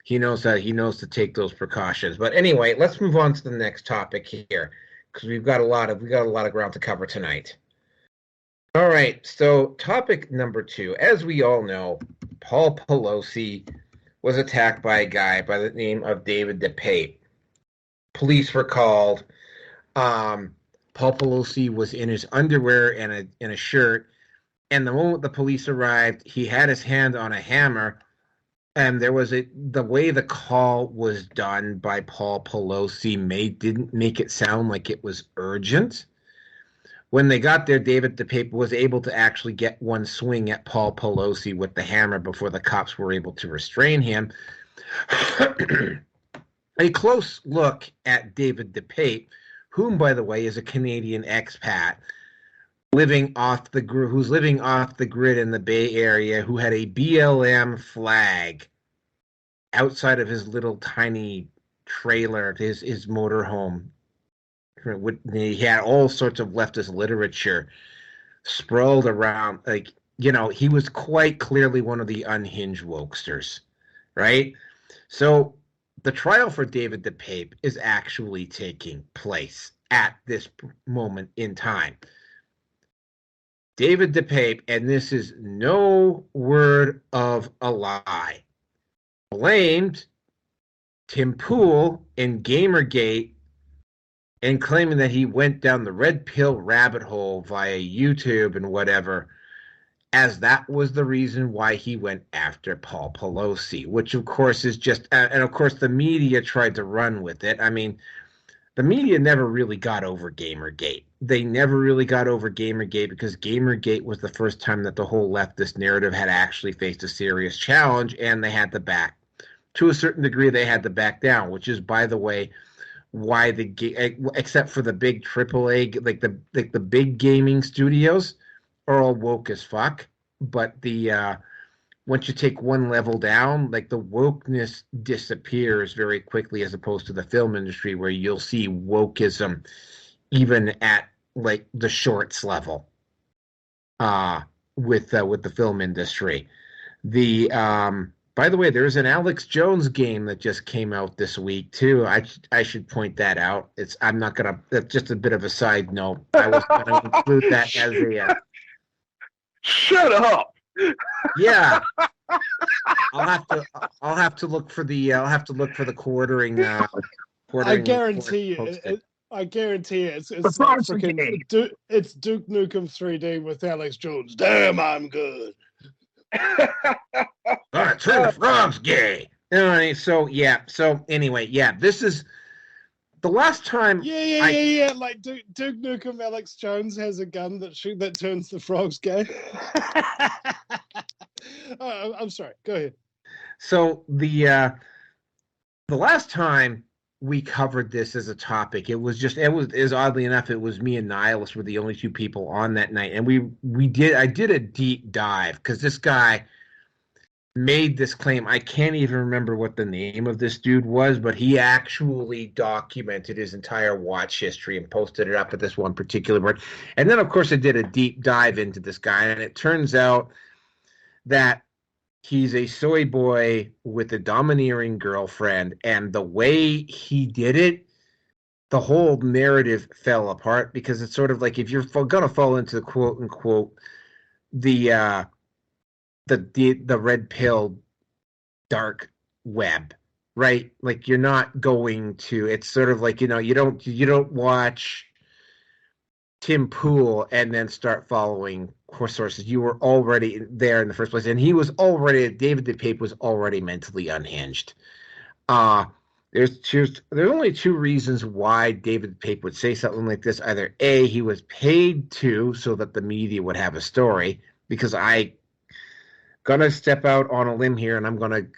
He knows to take those precautions. But anyway, let's move on to the next topic here, because we've got a lot of ground to cover tonight. All right, so topic number 2. As we all know, Paul Pelosi was attacked by a guy by the name of David DePape. Police were called. Paul Pelosi was in his underwear and a shirt, and the moment the police arrived, he had his hand on a hammer, and there was the way the call was done by Paul Pelosi didn't make it sound like it was urgent. When they got there, David DePape was able to actually get one swing at Paul Pelosi with the hammer before the cops were able to restrain him. A close look at David DePape, whom, by the way, is a Canadian expat who's living off the grid in the Bay Area, who had a BLM flag outside of his little tiny trailer, his motorhome. He had all sorts of leftist literature sprawled around. He was quite clearly one of the unhinged wokesters, right? So the trial for David DePape is actually taking place at this moment in time. David DePape, and this is no word of a lie, blamed Tim Pool and Gamergate and claiming that he went down the red pill rabbit hole via YouTube and whatever, as that was the reason why he went after Paul Pelosi, which of course is just, and of course the media tried to run with it. I mean, the media never really got over Gamergate. They never really got over Gamergate because Gamergate was the first time that the whole leftist narrative had actually faced a serious challenge, and they had to back, to a certain degree, they had to back down, which is, by the way, why except for the big AAA, like the big gaming studios are all woke as fuck. But once you take one level down, like the wokeness disappears very quickly, as opposed to the film industry, where you'll see wokeism even at like the shorts level. With the film industry, by the way, there's an Alex Jones game that just came out this week too. I should point that out. That's just a bit of a side note. I was gonna include that as a shut up. Yeah. I'll have to look for the quartering. I guarantee you. It's freaking it's Duke Nukem 3D with Alex Jones. Damn, I'm good. Turn the frogs gay. So anyway, this is the last time. Yeah. Like Duke Nukem, Alex Jones has a gun that turns the frogs gay. I'm sorry. Go ahead. So the last time we covered this as a topic, oddly enough, it was me and Nihilus were the only two people on that night, and I did a deep dive because this guy made this claim. I can't even remember what the name of this dude was, but he actually documented his entire watch history and posted it up at this one particular board. And then, of course, I did a deep dive into this guy, and it turns out that he's a soy boy with a domineering girlfriend, and the way he did it, the whole narrative fell apart, because it's sort of like, if you're going to fall into the quote unquote the red pill dark web, right? Like, you're not going to, it's sort of like, you don't watch Tim Pool and then start following core sources. You were already there in the first place, and David DePape was already mentally unhinged. There's only two reasons why David DePape would say something like this. Either A, he was paid to so that the media would have a story, because I gonna step out on a limb here, and I'm gonna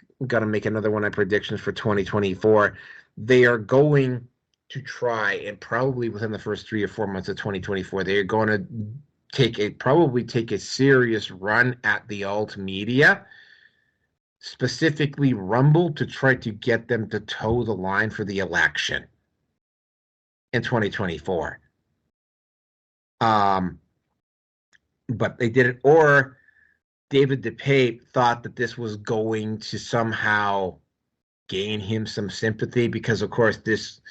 make another one of my predictions for 2024. They are going to try, and probably within the first 3 or 4 months of 2024, they are going to probably take a serious run at the alt media, specifically Rumble, to try to get them to toe the line for the election in 2024. But they did it, or David DePape thought that this was going to somehow gain him some sympathy, because of course this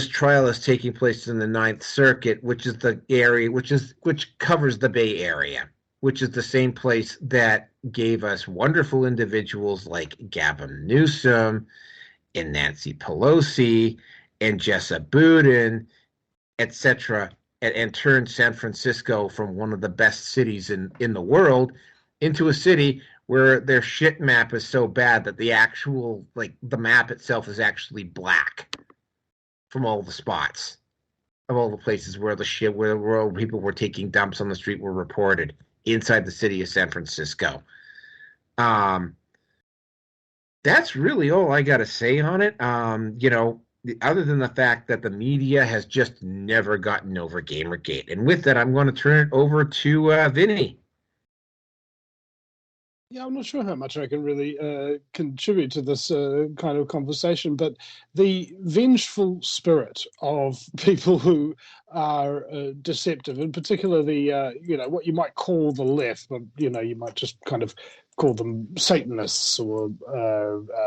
trial is taking place in the Ninth Circuit, which is the area which covers the Bay Area, which is the same place that gave us wonderful individuals like Gavin Newsom and Nancy Pelosi and Jessa Budin etc., and turned San Francisco from one of the best cities in the world into a city where their shit map is so bad that the actual, like, the map itself is actually black from all the spots of all the places where where people were taking dumps on the street were reported inside the city of San Francisco. That's really all I got to say on it. Other than the fact that the media has just never gotten over Gamergate. And with that, I'm going to turn it over to Vinny. Yeah, I'm not sure how much I can really contribute to this kind of conversation, but the vengeful spirit of people who are deceptive, in particular what you might call the left, but you might just kind of call them Satanists or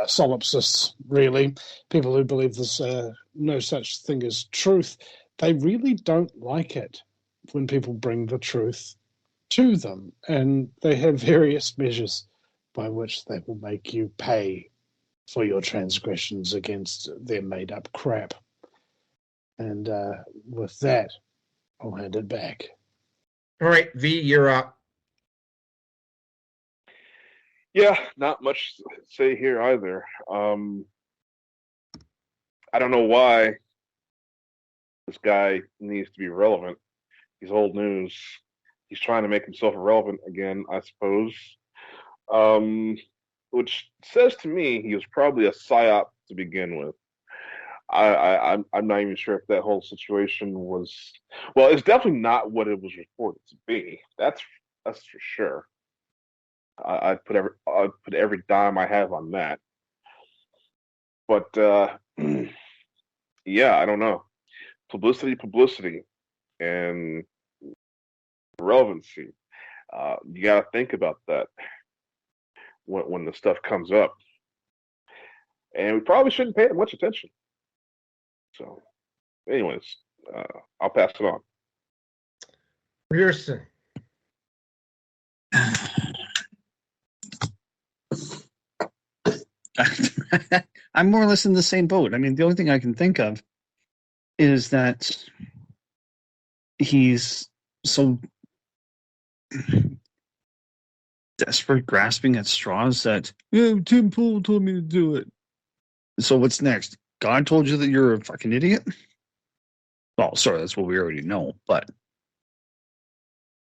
solipsists, really, people who believe there's no such thing as truth. They really don't like it when people bring the truth to them, and they have various measures by which they will make you pay for your transgressions against their made-up crap. And with that, I'll hand it back. All right, V, you're up. Yeah, not much to say here either. I don't know why this guy needs to be relevant. He's old news. He's trying to make himself irrelevant again, I suppose. Which says to me he was probably a psyop to begin with. I'm not even sure if that whole situation was. Well, it's definitely not what it was reported to be. That's for sure. I'd put every dime I have on that. But yeah, I don't know. Publicity, and relevancy. You got to think about that when the stuff comes up, and we probably shouldn't pay it much attention. So, anyways, I'll pass it on. Pearson. I'm more or less in the same boat. I mean, the only thing I can think of is that he's so desperate, grasping at straws that, Tim Pool told me to do it. So what's next? God told you that you're a fucking idiot? Well, sorry, that's what we already know, but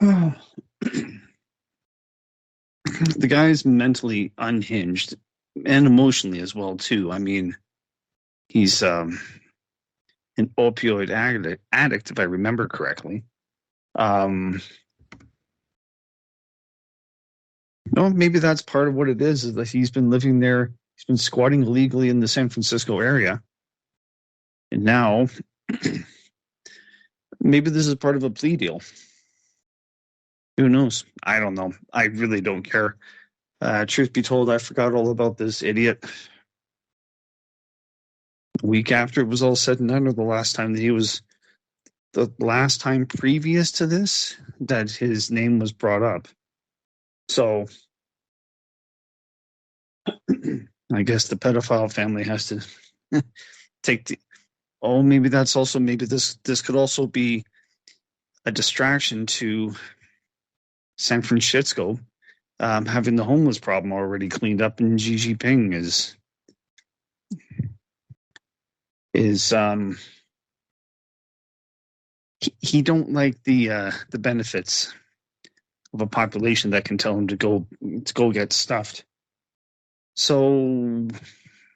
the guy's mentally unhinged and emotionally as well, too. I mean, he's an opioid addict, if I remember correctly. No, maybe that's part of what it is that he's been living there. He's been squatting illegally in the San Francisco area. And now, maybe this is part of a plea deal. Who knows? I don't know. I really don't care. Truth be told, I forgot all about this idiot. A week after it was all said and done, or the last time previous to this that his name was brought up. So I guess the pedophile family has to take maybe this could also be a distraction to San Francisco having the homeless problem already cleaned up, and Xi Jinping is he don't like the benefits of a population that can tell him to go get stuffed. So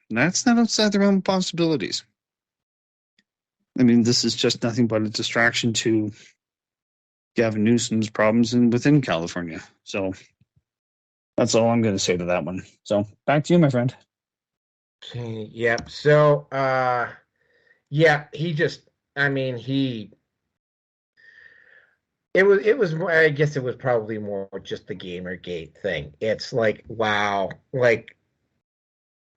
that's not outside the realm of possibilities. I mean, this is just nothing but a distraction to Gavin Newsom's problems within California. So that's all I'm going to say to that one. So back to you, my friend. Yeah. So, It was I guess it was probably more just the Gamergate thing. It's like, wow, like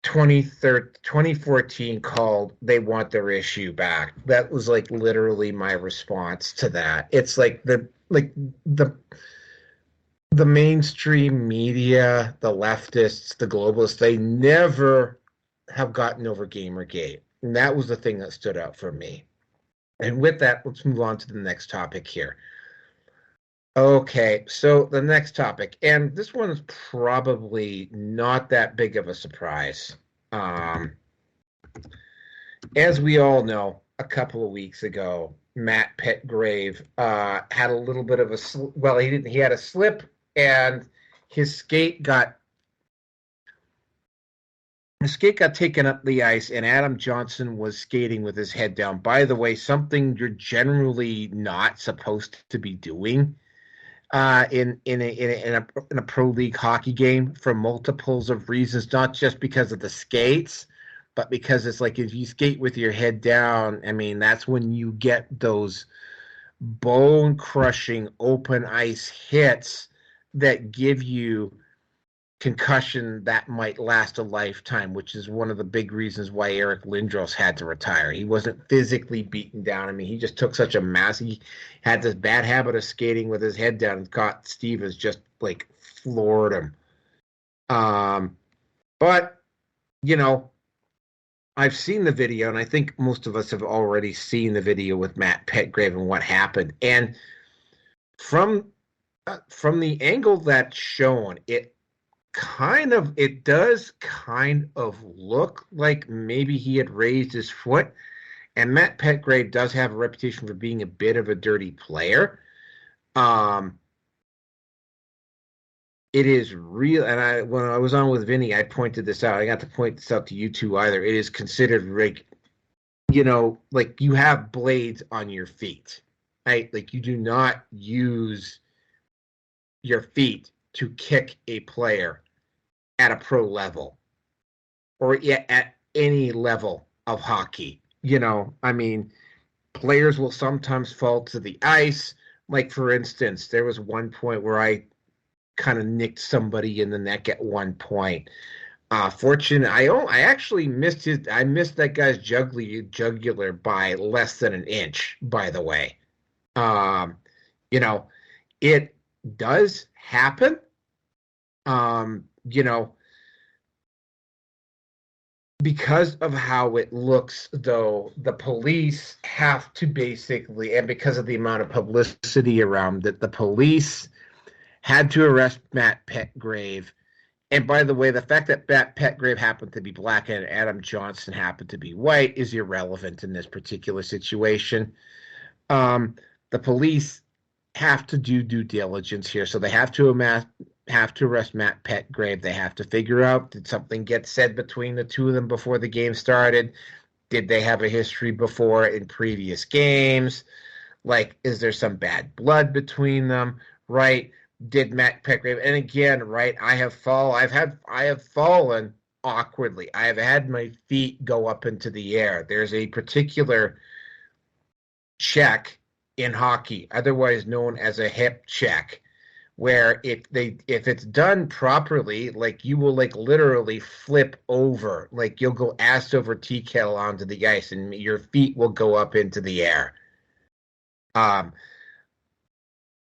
2014 called, they want their issue back. That was like literally my response to that. It's like the mainstream media, the leftists, the globalists, they never have gotten over Gamergate. And that was the thing that stood out for me. And with that, let's move on to the next topic here. Okay, so the next topic, and this one is probably not that big of a surprise. As we all know, a couple of weeks ago, Matt Petgrave had a little bit of a he had a slip, and his skate got taken up the ice, and Adam Johnson was skating with his head down. By the way, something you're generally not supposed to be doing in a pro league hockey game for multiples of reasons, not just because of the skates, but because it's like if you skate with your head down, I mean, that's when you get those bone-crushing open ice hits that give you concussion that might last a lifetime, which is one of the big reasons why Eric Lindros had to retire. He wasn't physically beaten down. I mean, he just took such a mass. He had this bad habit of skating with his head down, and Scott Stevens just like floored him. But, you know, I've seen the video, and I think most of us have already seen the video with Matt Petgrave and what happened. And from the angle that's shown, it does kind of look like maybe he had raised his foot. And Matt Petgrave does have a reputation for being a bit of a dirty player. It is real, and when I was on with Vinny, I pointed this out. I got to point this out to you two either. It is considered like, you know, like you have blades on your feet, right? Like you do not use your feet to kick a player at a pro level or at any level of hockey. You know, I mean, players will sometimes fall to the ice. Like, for instance, there was one point where I kind of nicked somebody in the neck at one point. Fortunate, I actually missed that guy's jugular by less than an inch, by the way. You know, it does happen. You know, because of how it looks, though, the police have to basically, and because of the amount of publicity around it, the police had to arrest Matt Petgrave. And by the way, the fact that Matt Petgrave happened to be black and Adam Johnson happened to be white is irrelevant in this particular situation. The police have to do due diligence here, so they have to arrest Matt Petgrave. They have to figure out, did something get said between the two of them before the game started? Did they have a history before in previous games? Like, is there some bad blood between them? Right? Did Matt Petgrave, and again, right, I have fallen awkwardly. I have had my feet go up into the air. There's a particular check in hockey, otherwise known as a hip check, where if it's done properly, like you will like literally flip over, like you'll go ass over tea kettle onto the ice and your feet will go up into the air.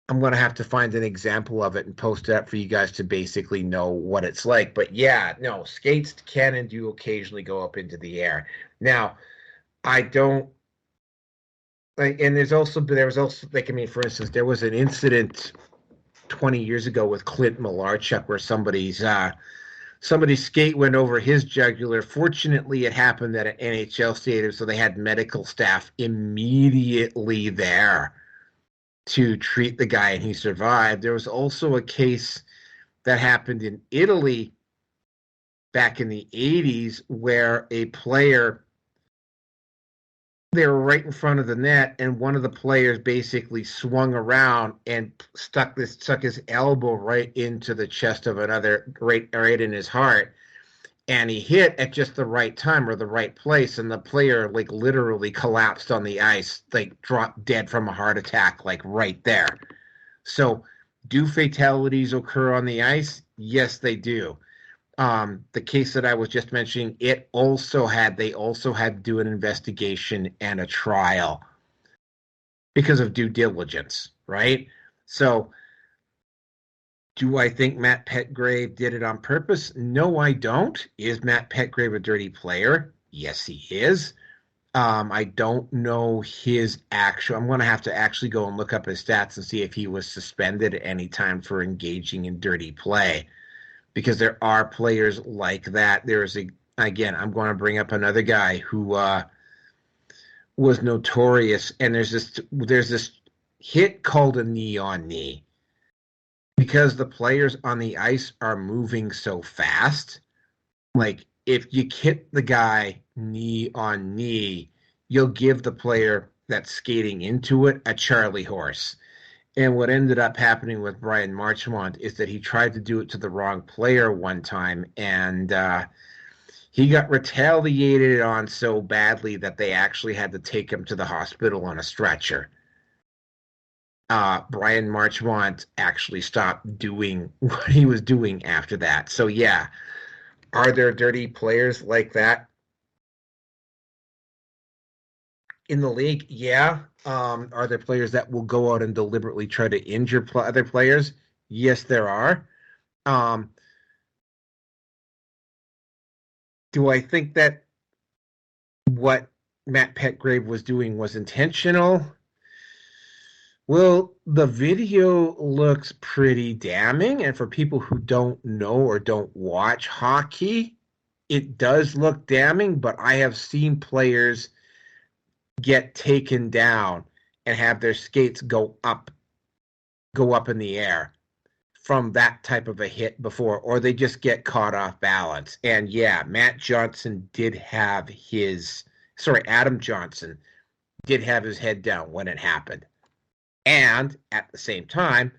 I'm going to have to find an example of it and post it up for you guys to basically know what it's like. But yeah, no, skates can and do occasionally go up into the air. Now, I don't like, and there was also like, I mean, for instance, there was an incident 20 years ago with Clint Malarchuk where somebody's skate went over his jugular. Fortunately, it happened at an NHL stadium, so they had medical staff immediately there to treat the guy, and he survived. There was also a case that happened in Italy back in the 80s where a player, they were right in front of the net, and one of the players basically swung around and stuck his elbow right into the chest of another, right in his heart, and he hit at just the right time or the right place, and the player like literally collapsed on the ice, like dropped dead from a heart attack, like right there. So, do fatalities occur on the ice? Yes, they do. The case that I was just mentioning, they also had to do an investigation and a trial because of due diligence, right? So, do I think Matt Petgrave did it on purpose? No, I don't. Is Matt Petgrave a dirty player? Yes, he is. I don't know his actual. I'm going to have to actually go and look up his stats and see if he was suspended at any time for engaging in dirty play, because there are players like that. Again, I'm going to bring up another guy who was notorious, and there's this hit called a knee on knee, because the players on the ice are moving so fast. Like, if you hit the guy knee on knee, you'll give the player that's skating into it a Charlie horse. And what ended up happening with Brian Marchmont is that he tried to do it to the wrong player one time, and he got retaliated on so badly that they actually had to take him to the hospital on a stretcher. Brian Marchmont actually stopped doing what he was doing after that. So, yeah. Are there dirty players like that in the league? Yeah. Are there players that will go out and deliberately try to injure other players? Yes, there are. Do I think that what Matt Petgrave was doing was intentional? Well, the video looks pretty damning, and for people who don't know or don't watch hockey, it does look damning, but I have seen players get taken down and have their skates go up in the air from that type of a hit before, or they just get caught off balance. And yeah, Adam Johnson did have his head down when it happened. And at the same time,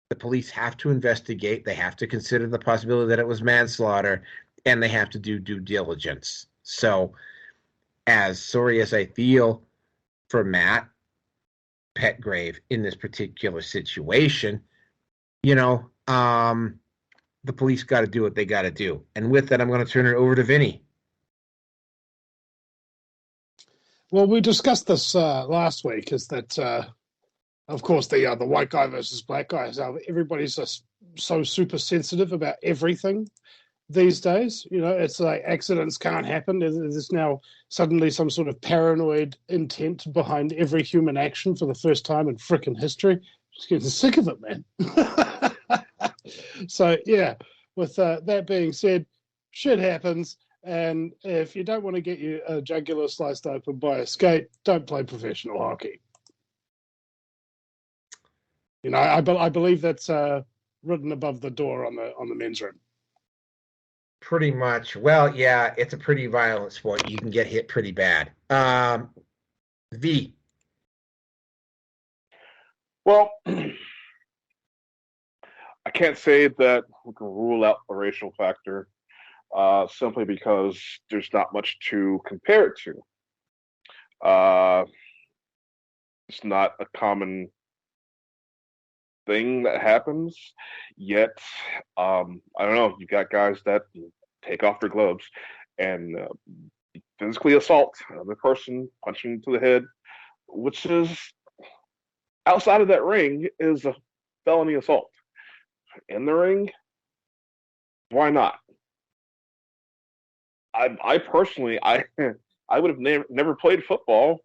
the police have to investigate. They have to consider the possibility that it was manslaughter, and they have to do due diligence. So, as sorry as I feel for Matt Petgrave in this particular situation, the police got to do what they got to do. And with that, I'm going to turn it over to Vinny. Well, we discussed this last week, is that, of course, the white guy versus black guy. So everybody's just so super sensitive about everything these days. It's like accidents can't happen. There's now suddenly some sort of paranoid intent behind every human action for the first time in frickin' history. Just getting sick of it, man. So, yeah, with that being said, shit happens. And if you don't want to get your jugular sliced open by a skate, don't play professional hockey. I believe that's written above the door on the men's room. Pretty much. Well, yeah, it's a pretty violent sport. You can get hit pretty bad. V. Well, I can't say that we can rule out the racial factor simply because there's not much to compare it to. It's not a common thing that happens, yet I don't know, you got guys that take off their gloves and physically assault another person, punching to the head, which is outside of that ring is a felony assault. In the ring, why not? I personally I would have never played football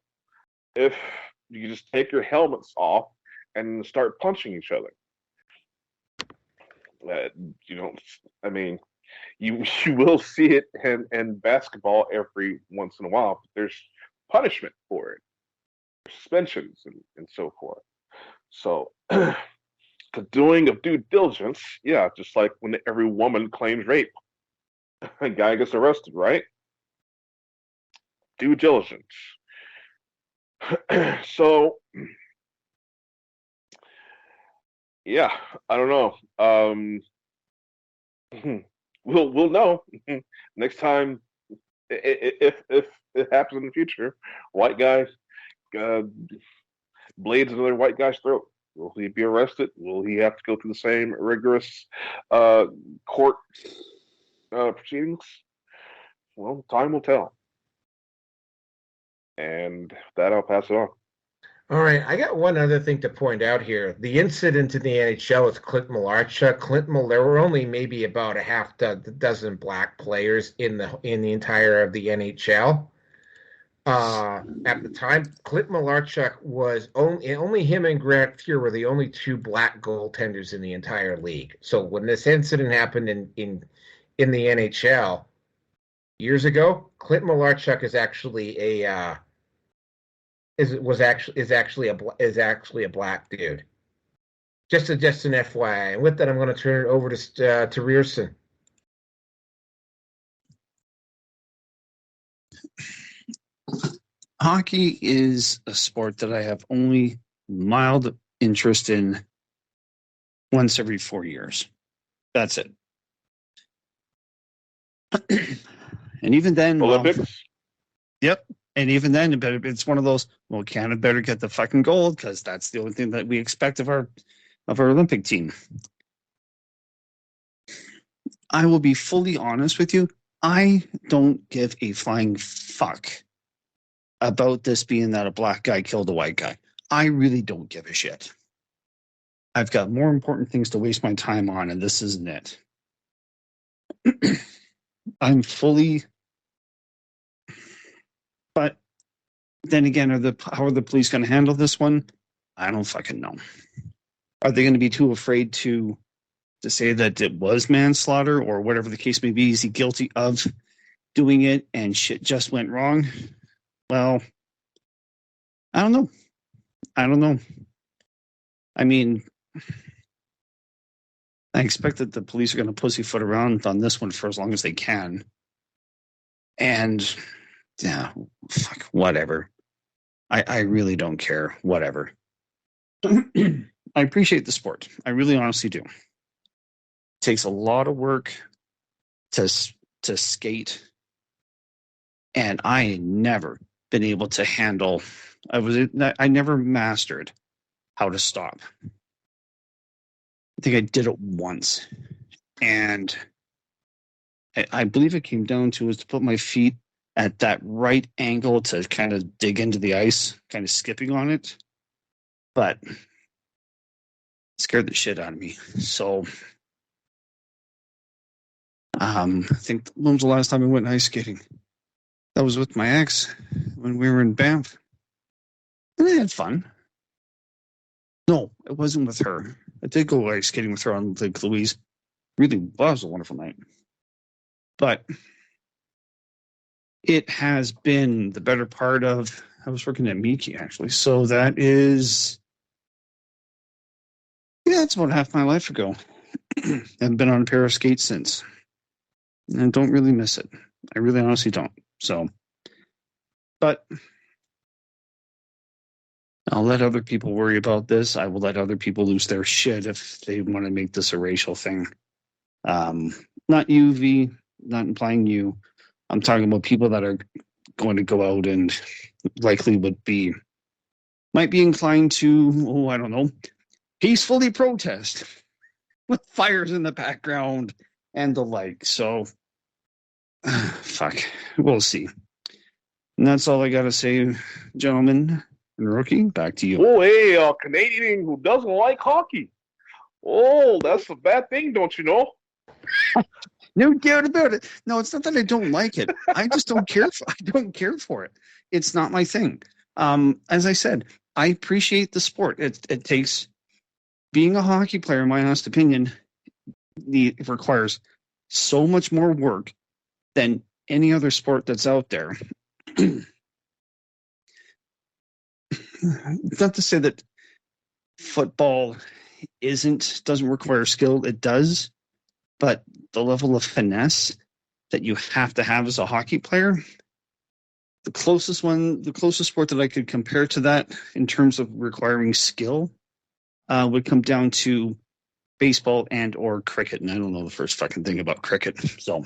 if you just take your helmets off and start punching each other. You will see it in basketball every once in a while, but there's punishment for it, suspensions and so forth. So the doing of due diligence, yeah, just like when every woman claims rape, a guy gets arrested, right? Due diligence. So yeah, I don't know. We'll know next time if it happens in the future. White guy blades another white guy's throat. Will he be arrested? Will he have to go through the same rigorous court proceedings? Well, time will tell. And that I'll pass it on. All right, I got one other thing to point out here. The incident in the NHL with Clint Malarchuk. There were only maybe about a half dozen black players in the entire of the NHL. At the time, Clint Malarchuk was only him and Grant Fuhr were the only two black goaltenders in the entire league. So when this incident happened in the NHL years ago, Clint Malarchuk is actually a black dude. Just an FYI. And with that, I'm going to turn it over to Rierson. Hockey is a sport that I have only mild interest in once every 4 years. That's it. And even then, Olympics. Yep. And even then, it's one of those. Well, Canada better get the fucking gold because that's the only thing that we expect of our Olympic team. I will be fully honest with you. I don't give a flying fuck about this being that a black guy killed a white guy. I really don't give a shit. I've got more important things to waste my time on, and this isn't it. I'm fully... But then again, how are the police going to handle this one? I don't fucking know. Are they going to be too afraid to say that it was manslaughter or whatever the case may be? Is he guilty of doing it and shit just went wrong? Well, I don't know. I mean, I expect that the police are going to pussyfoot around on this one for as long as they can. And, yeah, fuck, whatever. I really don't care. Whatever. I appreciate the sport. I really honestly do. It takes a lot of work to skate. And I never been able to handle. I never mastered how to stop. I think I did it once, and I believe it came down to was to put my feet at that right angle to kind of dig into the ice, kind of skipping on it, but it scared the shit out of me. So I think when was the last time I went ice skating? That was with my ex when we were in Banff. And I had fun. No, it wasn't with her. I did go ice skating with her on Lake Louise. Really was a wonderful night. But it has been the better part of, I was working at Miki actually. So that is, yeah, it's about half my life ago. I haven't been on a pair of skates since. And I don't really miss it. I really honestly don't. So, but I'll let other people worry about this. I will let other people lose their shit if they want to make this a racial thing. Not you, V, not implying you. I'm talking about people that are going to go out and likely might be inclined to, I don't know, peacefully protest with fires in the background and the like. So, fuck, we'll see. And that's all I got to say, gentlemen. And Rookie, back to you. Oh, hey, a Canadian who doesn't like hockey. Oh, that's a bad thing, don't you know? No doubt about it. No, it's not that I don't like it. I just don't care. I don't care for it. It's not my thing. As I said, I appreciate the sport. It takes being a hockey player. In my honest opinion, it requires so much more work than any other sport that's out there. Not to say that football doesn't require skill. It does, but the level of finesse that you have to have as a hockey player, the closest sport that I could compare to that in terms of requiring skill would come down to baseball and or cricket. And I don't know the first fucking thing about cricket. So,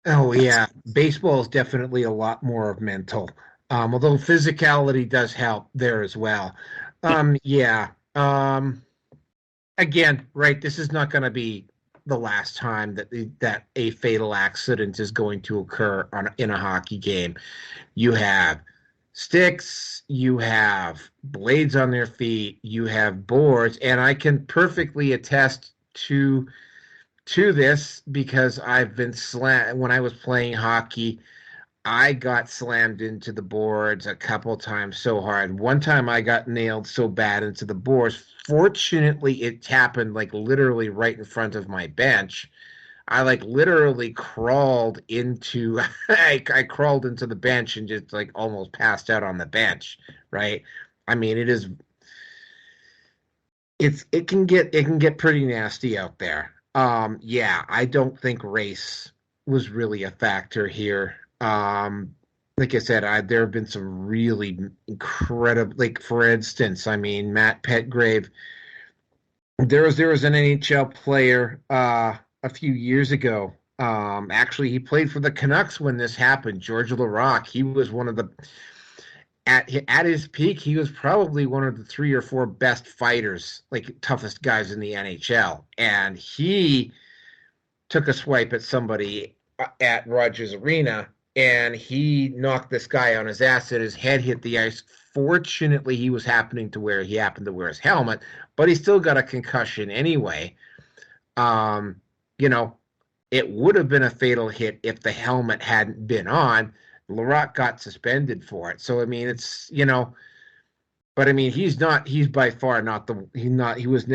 oh yeah, baseball is definitely a lot more of mental. Although physicality does help there as well. Yeah. Again, right, this is not going to be the last time that a fatal accident is going to occur in a hockey game. You have sticks, you have blades on their feet, you have boards, and I can perfectly attest to this because I've been when I was playing hockey. I got slammed into the boards a couple times so hard. One time I got nailed so bad into the boards. Fortunately, it happened like literally right in front of my bench. I like literally crawled into I crawled into the bench and just like almost passed out on the bench, right? I mean, it can get pretty nasty out there. Yeah, I don't think race was really a factor here. Like I said, there have been some really incredible, like for instance, I mean, Matt Petgrave. There was an NHL player a few years ago. Actually, he played for the Canucks when this happened. George Laraque. He was one of the at his peak. He was probably one of the 3 or 4 best fighters, like toughest guys in the NHL. And he took a swipe at somebody at Rogers Arena, and he knocked this guy on his ass, and his head hit the ice. Fortunately, he happened to wear his helmet, but he still got a concussion anyway. You know, it would have been a fatal hit if the helmet hadn't been on. Laraque got suspended for it. So I mean, it's but I mean, he's by far not he was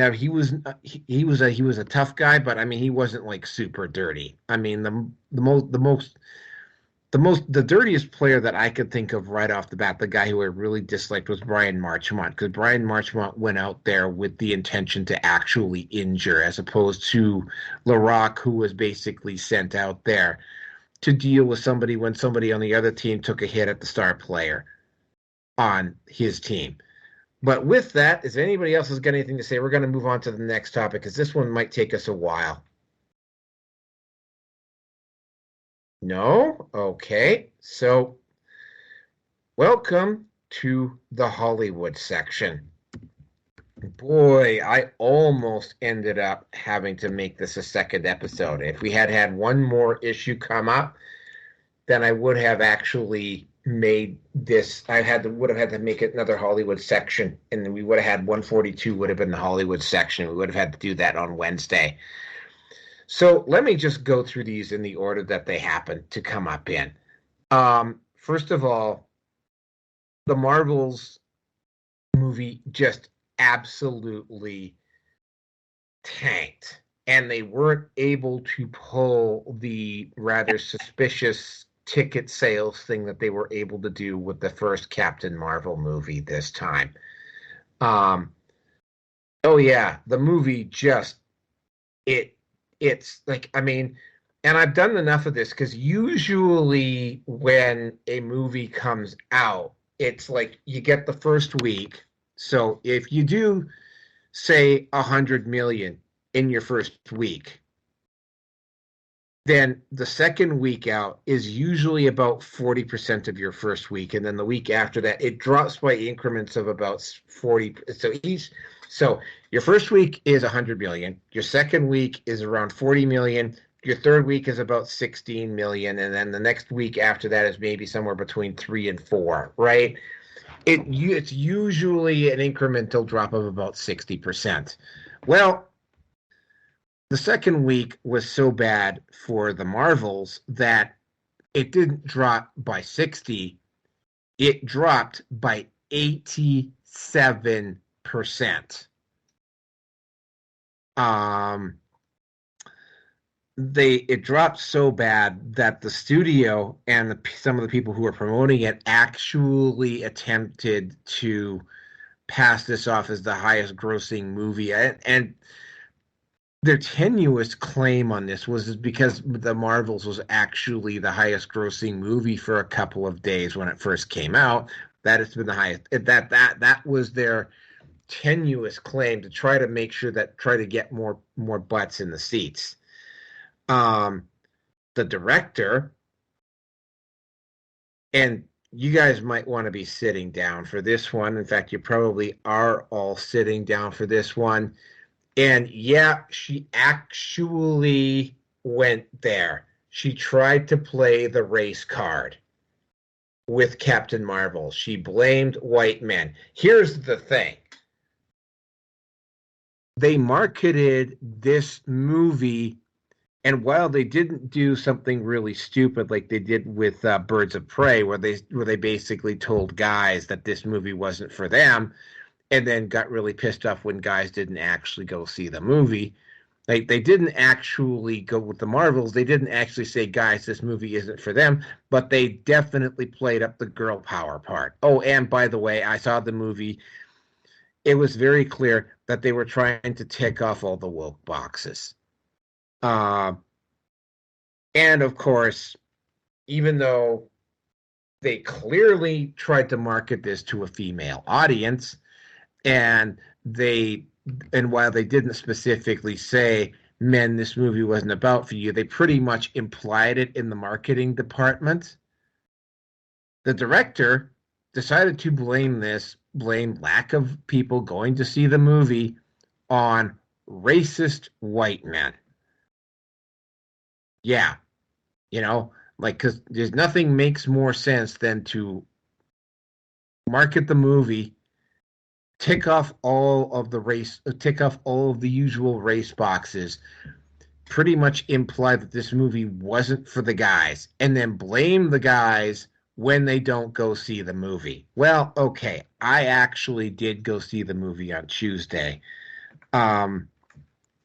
a tough guy, but I mean, he wasn't like super dirty. I mean, the dirtiest player that I could think of right off the bat, the guy who I really disliked, was Brian Marchmont, because Brian Marchmont went out there with the intention to actually injure, as opposed to Laraque, who was basically sent out there to deal with somebody when somebody on the other team took a hit at the star player on his team. But with that, is anybody else has got anything to say? We're going to move on to the next topic, because this one might take us a while. No? Okay. So, welcome to the Hollywood section. Boy, I almost ended up having to make this a second episode. If we had one more issue come up, then I would have actually made this. Would have had to make it another Hollywood section, and then we would have had 142 would have been the Hollywood section. We would have had to do that on Wednesday. So let me just go through these in the order that they happen to come up in. First of all, the Marvels movie just absolutely tanked, and they weren't able to pull the rather suspicious ticket sales thing that they were able to do with the first Captain Marvel movie this time. Oh yeah, the movie just it's like, I mean, and I've done enough of this, because usually when a movie comes out, it's like you get the first week. So if you do, say, 100 million in your first week, then the second week out is usually about 40% of your first week. And then the week after that, it drops by increments of about 40. So your first week is 100 million. Your second week is around 40 million. Your third week is about 16 million. And then the next week after that is maybe somewhere between 3 and 4, right? It's usually an incremental drop of about 60%. Well, the second week was so bad for the Marvels that it didn't drop by 60. It dropped by 87%. It dropped so bad that the studio and some of the people who were promoting it actually attempted to pass this off as the highest grossing movie. And their tenuous claim on this was because the Marvels was actually the highest grossing movie for a couple of days when it first came out. That has been the highest. That was their tenuous claim to try to get more butts in the seats. The director, and you guys might want to be sitting down for this one. In fact, you probably are all sitting down for this one. And yeah, she actually went there. She tried to play the race card with Captain Marvel. She blamed white men. Here's the thing. They marketed this movie And while they didn't do something really stupid like they did with Birds of Prey, where they basically told guys that this movie wasn't for them, and then got really pissed off when guys didn't actually go see the movie. Like, they didn't actually go with the Marvels. They didn't actually say, guys, this movie isn't for them, but they definitely played up the girl power part. Oh, and by the way, I saw the movie. It was very clear that they were trying to tick off all the woke boxes. And of course, even though they clearly tried to market this to a female audience, and while they didn't specifically say, men, this movie wasn't about for you, they pretty much implied it in the marketing department. The director decided to blame lack of people going to see the movie on racist white men. Yeah, because there's nothing makes more sense than to market the movie, tick off all of the usual race boxes, pretty much imply that this movie wasn't for the guys, and then blame the guys when they don't go see the movie. Well, okay, I actually did go see the movie on Tuesday.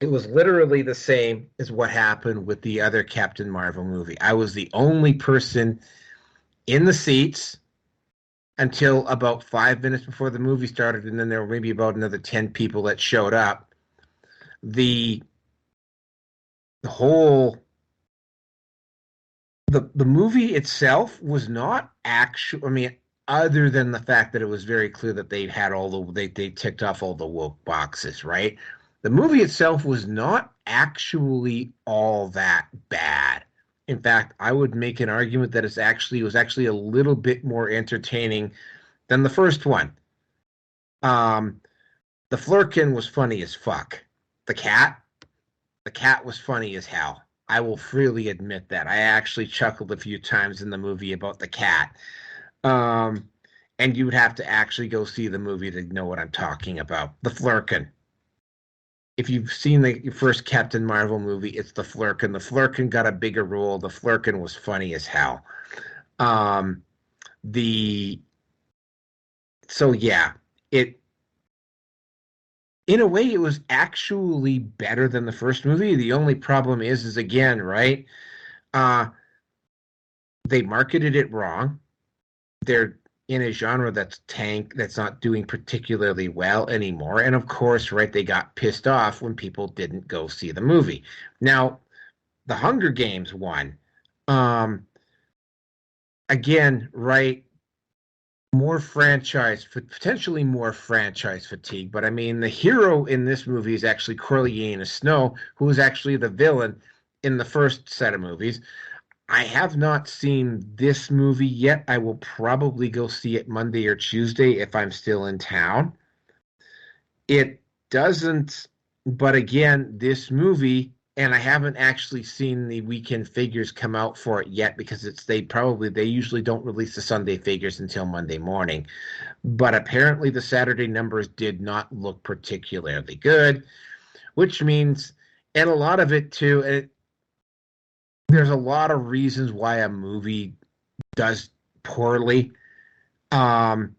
It was literally the same as what happened with the other Captain Marvel movie. I was the only person in the seats until about 5 minutes before the movie started, and then there were maybe about another 10 people that showed up. The movie itself was not actual. I mean, other than the fact that it was very clear that they ticked off all the woke boxes, right? The movie itself was not actually all that bad. In fact, I would make an argument that it was actually a little bit more entertaining than the first one. The Flurkin was funny as fuck. The cat was funny as hell. I will freely admit that. I actually chuckled a few times in the movie about the cat. And you would have to actually go see the movie to know what I'm talking about. The Flurkin. If you've seen the first Captain Marvel movie, it's the Flurkin. The Flurkin got a bigger role. The Flurkin was funny as hell. In a way, it was actually better than the first movie. The only problem is again, right? They marketed it wrong. They're in a genre that's not doing particularly well anymore. And of course, right, they got pissed off when people didn't go see the movie. Now, the Hunger Games one, again, right, potentially more franchise fatigue. But I mean, the hero in this movie is actually Coriolanus Snow, who was actually the villain in the first set of movies. I have not seen this movie yet. I will probably go see it Monday or Tuesday if I'm still in town. It doesn't, but again, this movie, and I haven't actually seen the weekend figures come out for it yet because they usually don't release the Sunday figures until Monday morning. But apparently the Saturday numbers did not look particularly good, which means, and a lot of it too, there's a lot of reasons why a movie does poorly. They're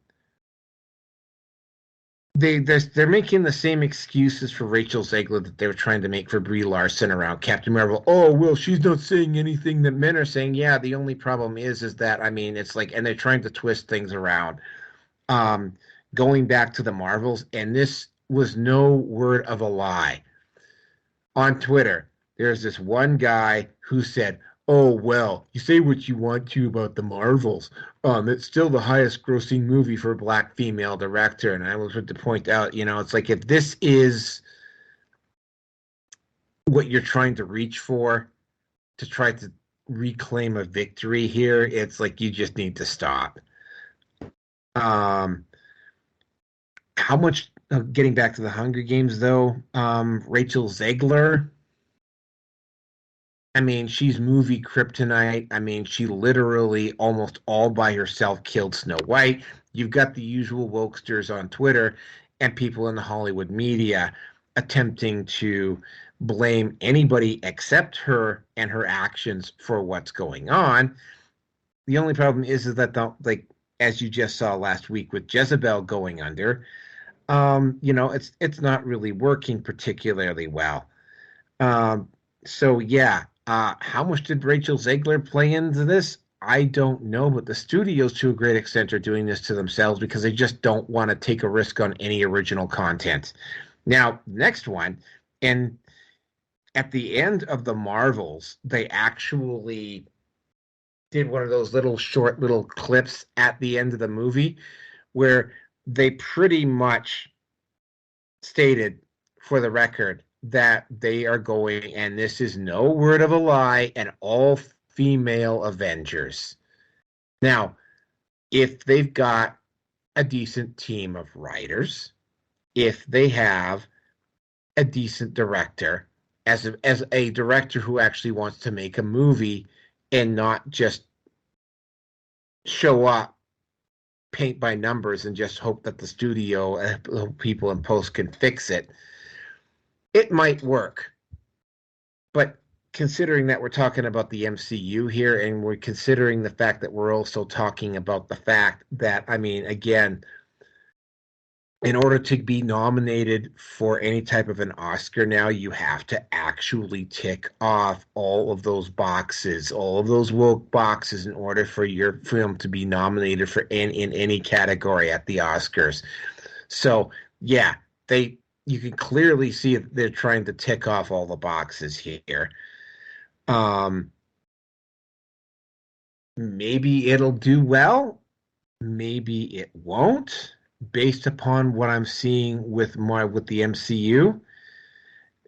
making the same excuses for Rachel Zegler that they were trying to make for Brie Larson around Captain Marvel. Oh, well, she's not saying anything that men are saying. Yeah, the only problem is that, I mean, it's like, and they're trying to twist things around. Going back to the Marvels, and this was no word of a lie. On Twitter, there's this one guy who said, oh, well, you say what you want to about the Marvels. It's still the highest grossing movie for a black female director. And I was going to point out, it's like, if this is what you're trying to reach for, to try to reclaim a victory here, it's like, you just need to stop. How much, getting back to the Hunger Games, though, Rachel Zegler, I mean, she's movie kryptonite. I mean, she literally almost all by herself killed Snow White. You've got the usual wokesters on Twitter and people in the Hollywood media attempting to blame anybody except her and her actions for what's going on. The only problem is that as you just saw last week with Jezebel going under, it's not really working particularly well. So yeah, how much did Rachel Zegler play into this? I don't know, but the studios to a great extent are doing this to themselves because they just don't want to take a risk on any original content. Now, next one, and at the end of the Marvels, they actually did one of those short little clips at the end of the movie where they pretty much stated, for the record, that they are going, and this is no word of a lie, and all female Avengers. Now, if they've got a decent team of writers, if they have a decent director, as a director who actually wants to make a movie and not just show up, paint by numbers, and just hope that the studio people in post can fix it, it might work. But considering that we're talking about the MCU here, and we're considering the fact that we're also talking about the fact that, I mean, again, in order to be nominated for any type of an Oscar now, you have to actually tick off all of those boxes, all of those woke boxes, in order for your film to be nominated for in any category at the Oscars. So, yeah, you can clearly see they're trying to tick off all the boxes here. Maybe it'll do well. Maybe it won't, based upon what I'm seeing with the MCU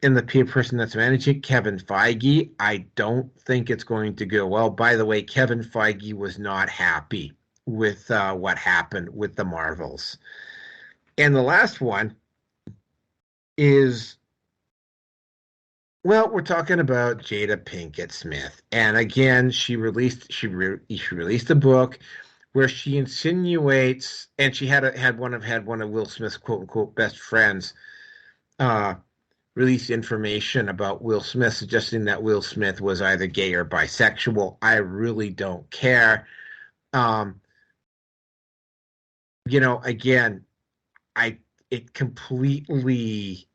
and the person that's managing, Kevin Feige. I don't think it's going to go well. By the way, Kevin Feige was not happy with what happened with the Marvels. And the last one is, well, we're talking about Jada Pinkett Smith, and again, she released a book where she insinuates, and she had one of Will Smith's quote unquote best friends release information about Will Smith, suggesting that Will Smith was either gay or bisexual. I really don't care. Again, it completely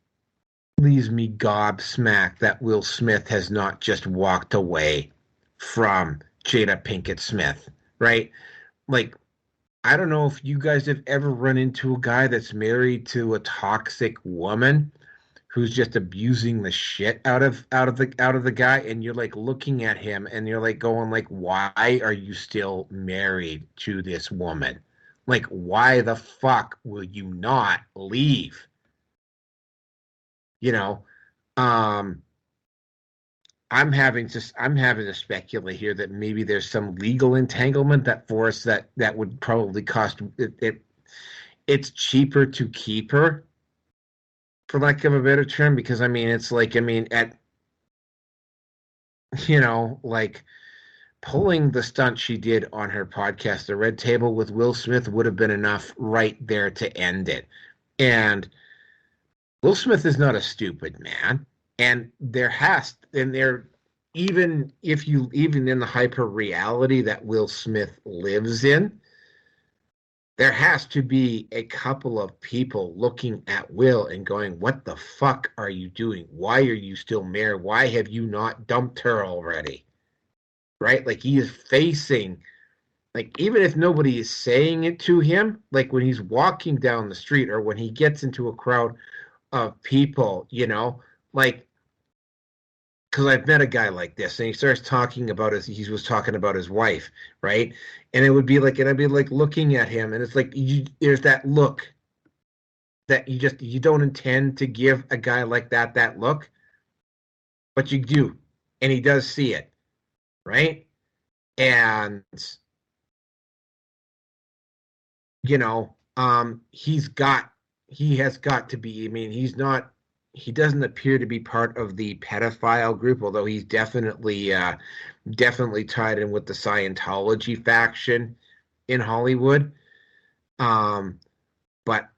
leaves me gobsmacked that Will Smith has not just walked away from Jada Pinkett Smith, right? Like, I don't know if you guys have ever run into a guy that's married to a toxic woman who's just abusing the shit out of the guy, and you're like looking at him and you're like going like, why are you still married to this woman? Like, why the fuck will you not leave? I'm having to speculate here that maybe there's some legal entanglement that would probably cost it. It's cheaper to keep her, for lack of a better term, because pulling the stunt she did on her podcast, The Red Table with Will Smith, would have been enough right there to end it. And Will Smith is not a stupid man, and even in the hyper reality that Will Smith lives in, there has to be a couple of people looking at Will and going, what the fuck are you doing? Why are you still married? Why have you not dumped her already? Right? Like, he is facing, like, even if nobody is saying it to him, like when he's walking down the street or when he gets into a crowd of people, like, because I've met a guy like this, and he starts talking about he was talking about his wife, right? And it would be like, and I'd be like looking at him, and it's like, there's that look that you don't intend to give a guy like that look, but you do, and he does see it, right? And he has got to be, I mean, he doesn't appear to be part of the pedophile group, although he's definitely tied in with the Scientology faction in Hollywood. But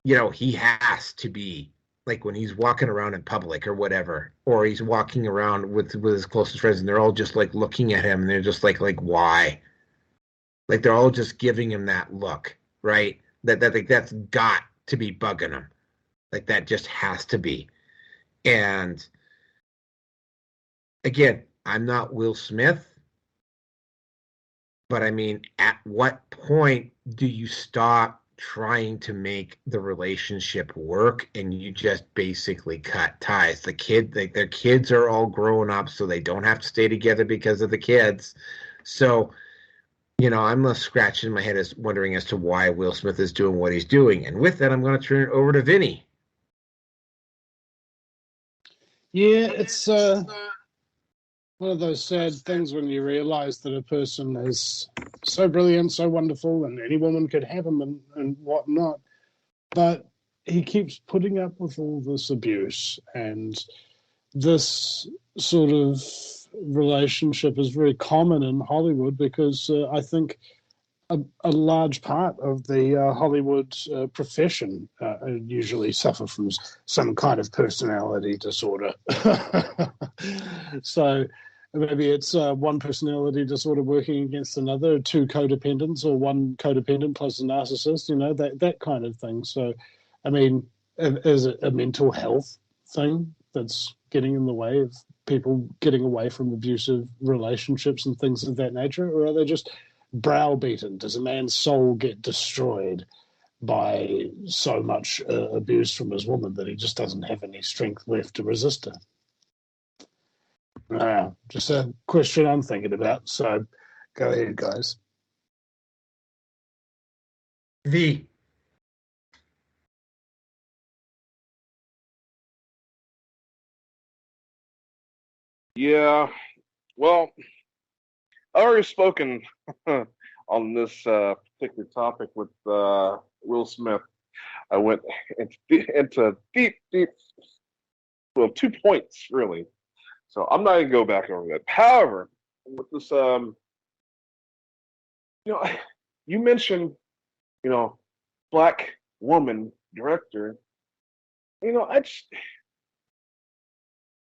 he has to be like when he's walking around in public or whatever, or he's walking around with his closest friends, and they're all just like looking at him, and they're just like why? Like they're all just giving him that look, right? Like that's got to be bugging him. Like that just has to be. And again, I'm not Will Smith, but I mean, at what point do you stop trying to make the relationship work and you just basically cut ties? Their kids are all grown up, so they don't have to stay together because of the kids. So, I'm left scratching my head as wondering as to why Will Smith is doing what he's doing. And with that, I'm going to turn it over to Vinny. Yeah, it's one of those sad things when you realize that a person is so brilliant, so wonderful, and any woman could have him and whatnot. But he keeps putting up with all this abuse, and this sort of relationship is very common in Hollywood because I think a large part of the Hollywood profession usually suffer from some kind of personality disorder. So maybe it's one personality disorder working against another, two codependents, or one codependent plus a narcissist, that kind of thing. So, I mean, is it a mental health thing that's getting in the way of people getting away from abusive relationships and things of that nature? Or are they just browbeaten? Does a man's soul get destroyed by so much abuse from his woman that he just doesn't have any strength left to resist her? Just a question I'm thinking about. So go ahead, guys. V. Yeah, well, I already spoken on this particular topic with Will Smith. I went into deep, well, 2 points really. So I'm not gonna go back over that. However, with this, you mentioned, black woman director. I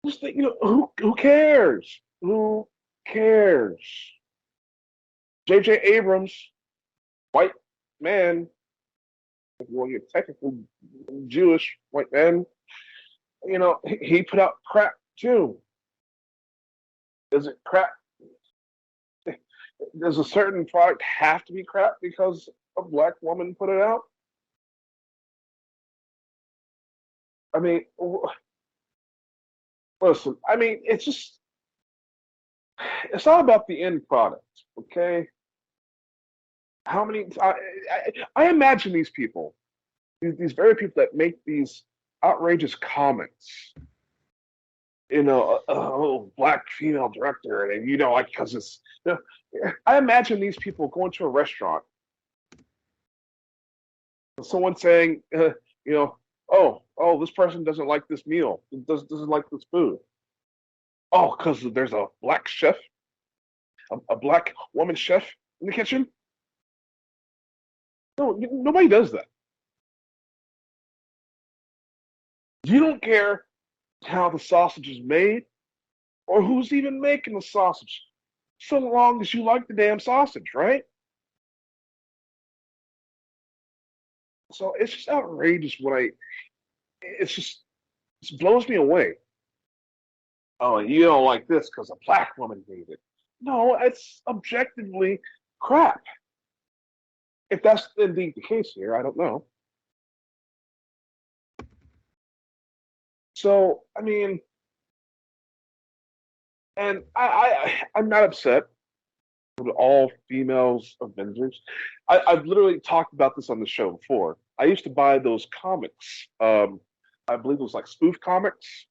just think, who cares? Who cares? J.J. Abrams, white man, well, you're technically Jewish white man. He put out crap too. Is it crap? Does a certain product have to be crap because a black woman put it out? I mean, listen, it's not about the end product, okay? How many? I imagine these people, these very people that make these outrageous comments, black female director, and because it's, I imagine these people going to a restaurant, someone saying, oh, this person doesn't like this meal, doesn't like this food. Oh, because there's a black chef, a black woman chef in the kitchen. No, nobody does that. You don't care how the sausage is made or who's even making the sausage, so long as you like the damn sausage, right? So it's just outrageous it blows me away. Oh, you don't like this because a black woman made it. No, it's objectively crap. If that's indeed the case here, I don't know. So, and I'm not upset with all females Avengers. I've literally talked about this on the show before. I used to buy those comics. I believe it was like spoof comics,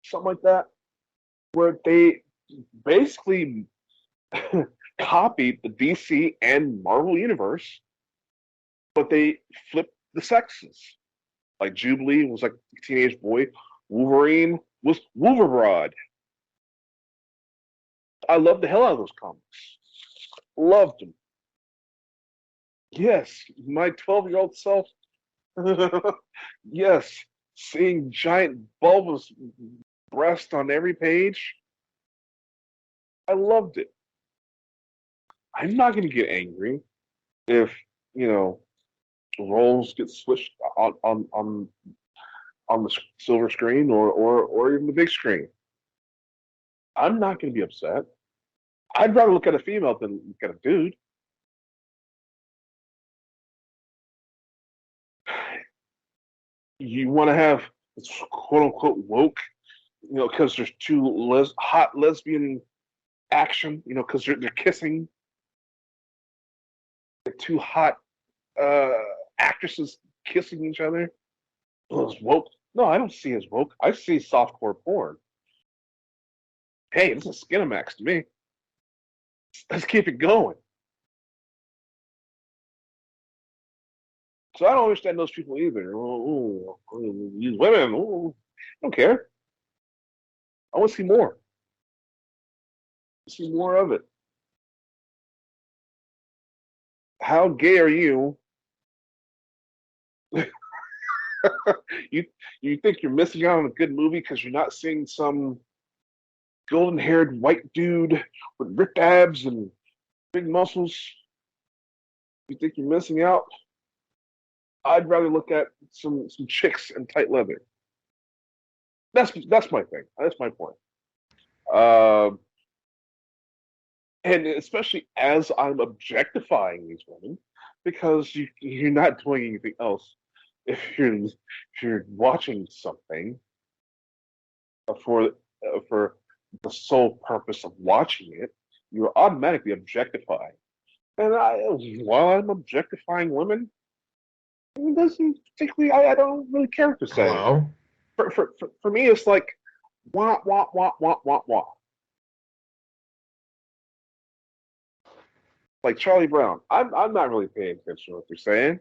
something like that, where they basically copied the DC and Marvel universe, but they flipped the sexes. Like Jubilee was like a teenage boy, Wolverine was Wolverine. I loved the hell out of those comics. Loved them. Yes, my 12-year-old self. Yes, seeing giant bulbous breast on every page. I loved it. I'm not going to get angry if, roles get switched on the silver screen or even the big screen. I'm not going to be upset. I'd rather look at a female than look at a dude. You want to have this quote unquote woke, because there's two hot lesbian action, because they're kissing. The two hot actresses kissing each other. Oh, it's woke. No, I don't see it as woke. I see softcore porn. Hey, this is Skinamax to me. Let's keep it going. So I don't understand those people either. These women, I don't care. I want to see more. See more of it. How gay are you? You think you're missing out on a good movie because you're not seeing some golden-haired white dude with ripped abs and big muscles? You think you're missing out? I'd rather look at some chicks in tight leather. That's my thing. That's my point. And especially as I'm objectifying these women, because you're not doing anything else. If you're watching something for the sole purpose of watching it, you're automatically objectifying. And while I'm objectifying women, it doesn't particularly. I don't really care to say. Hello? For me, it's like wah wah wah wah wah wah. Like Charlie Brown. I'm not really paying attention to what they're saying.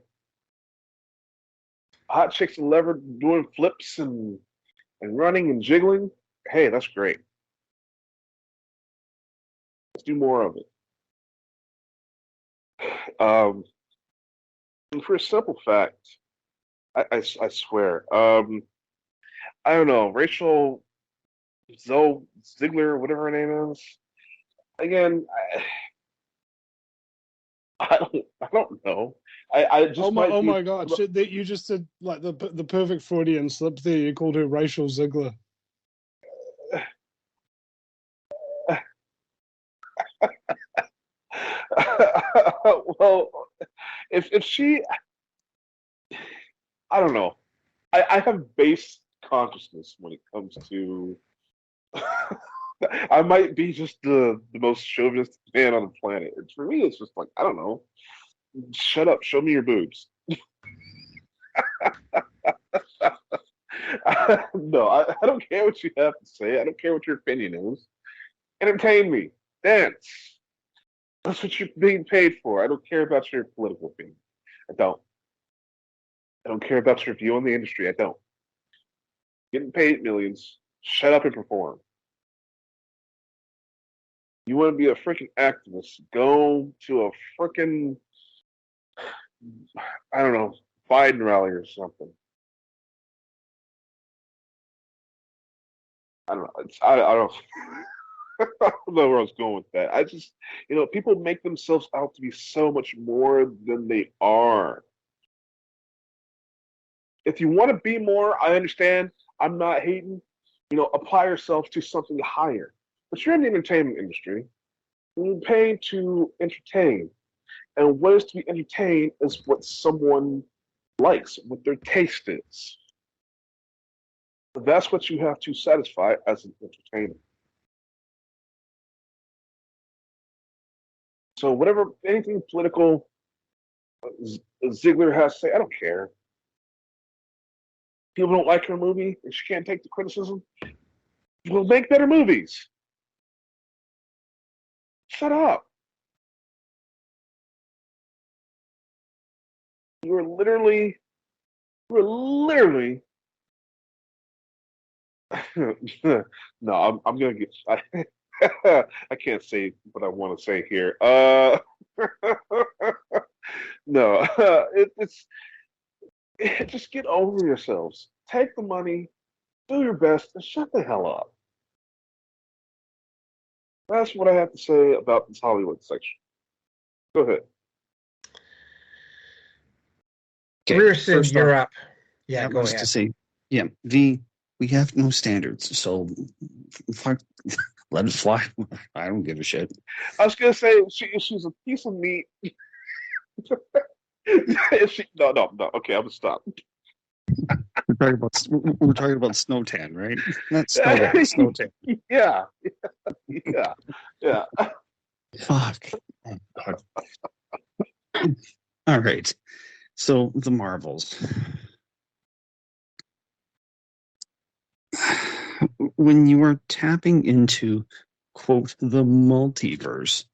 Hot chicks in leather doing flips and running and jiggling. Hey, that's great. Let's do more of it. And for a simple fact, I swear, I don't know, Rachel Zegler, whatever her name is. Again, I don't know. I just oh my God! You just did like the perfect Freudian slip there. You called her Rachel Zegler. Well, if she, I don't know. I have base consciousness when it comes to. I might be just the most chauvinistic man on the planet. For me, it's just like, I don't know. Shut up. Show me your boobs. No, I don't care what you have to say. I don't care what your opinion is. Entertain me. Dance. That's what you're being paid for. I don't care about your political opinion. I don't. I don't care about your view on the industry. I don't. Getting paid millions. Shut up and perform. You want to be a freaking activist? Go to a freaking, I don't know, Biden rally or something. I don't know. I don't. I don't know where I was going with that. I just, people make themselves out to be so much more than they are. If you want to be more, I understand. I'm not hating. Apply yourself to something higher. But you're in the entertainment industry. You're paid to entertain. And what is to be entertained is what someone likes, what their taste is. That's what you have to satisfy as an entertainer. So anything political Ziegler has to say, I don't care. People don't like her movie and she can't take the criticism. We'll make better movies. Shut up. You're literally no, I'm gonna get I can't say what I want to say here. No, it's just get over yourselves. take the money, do your best, and shut the hell up. That's what I have to say about this Hollywood section. Go ahead. Okay, Rearson, first you're off, up. Yeah, I go was ahead. to say, yeah, we have no standards, so fuck, let it fly. I don't give a shit. I was gonna say she's a piece of meat. No. Okay, I'm gonna stop. We're talking about Snowtan, right? Not Snowtan. Yeah. Fuck. Oh, God. All right. So the Marvels. When you are tapping into, quote, the multiverse,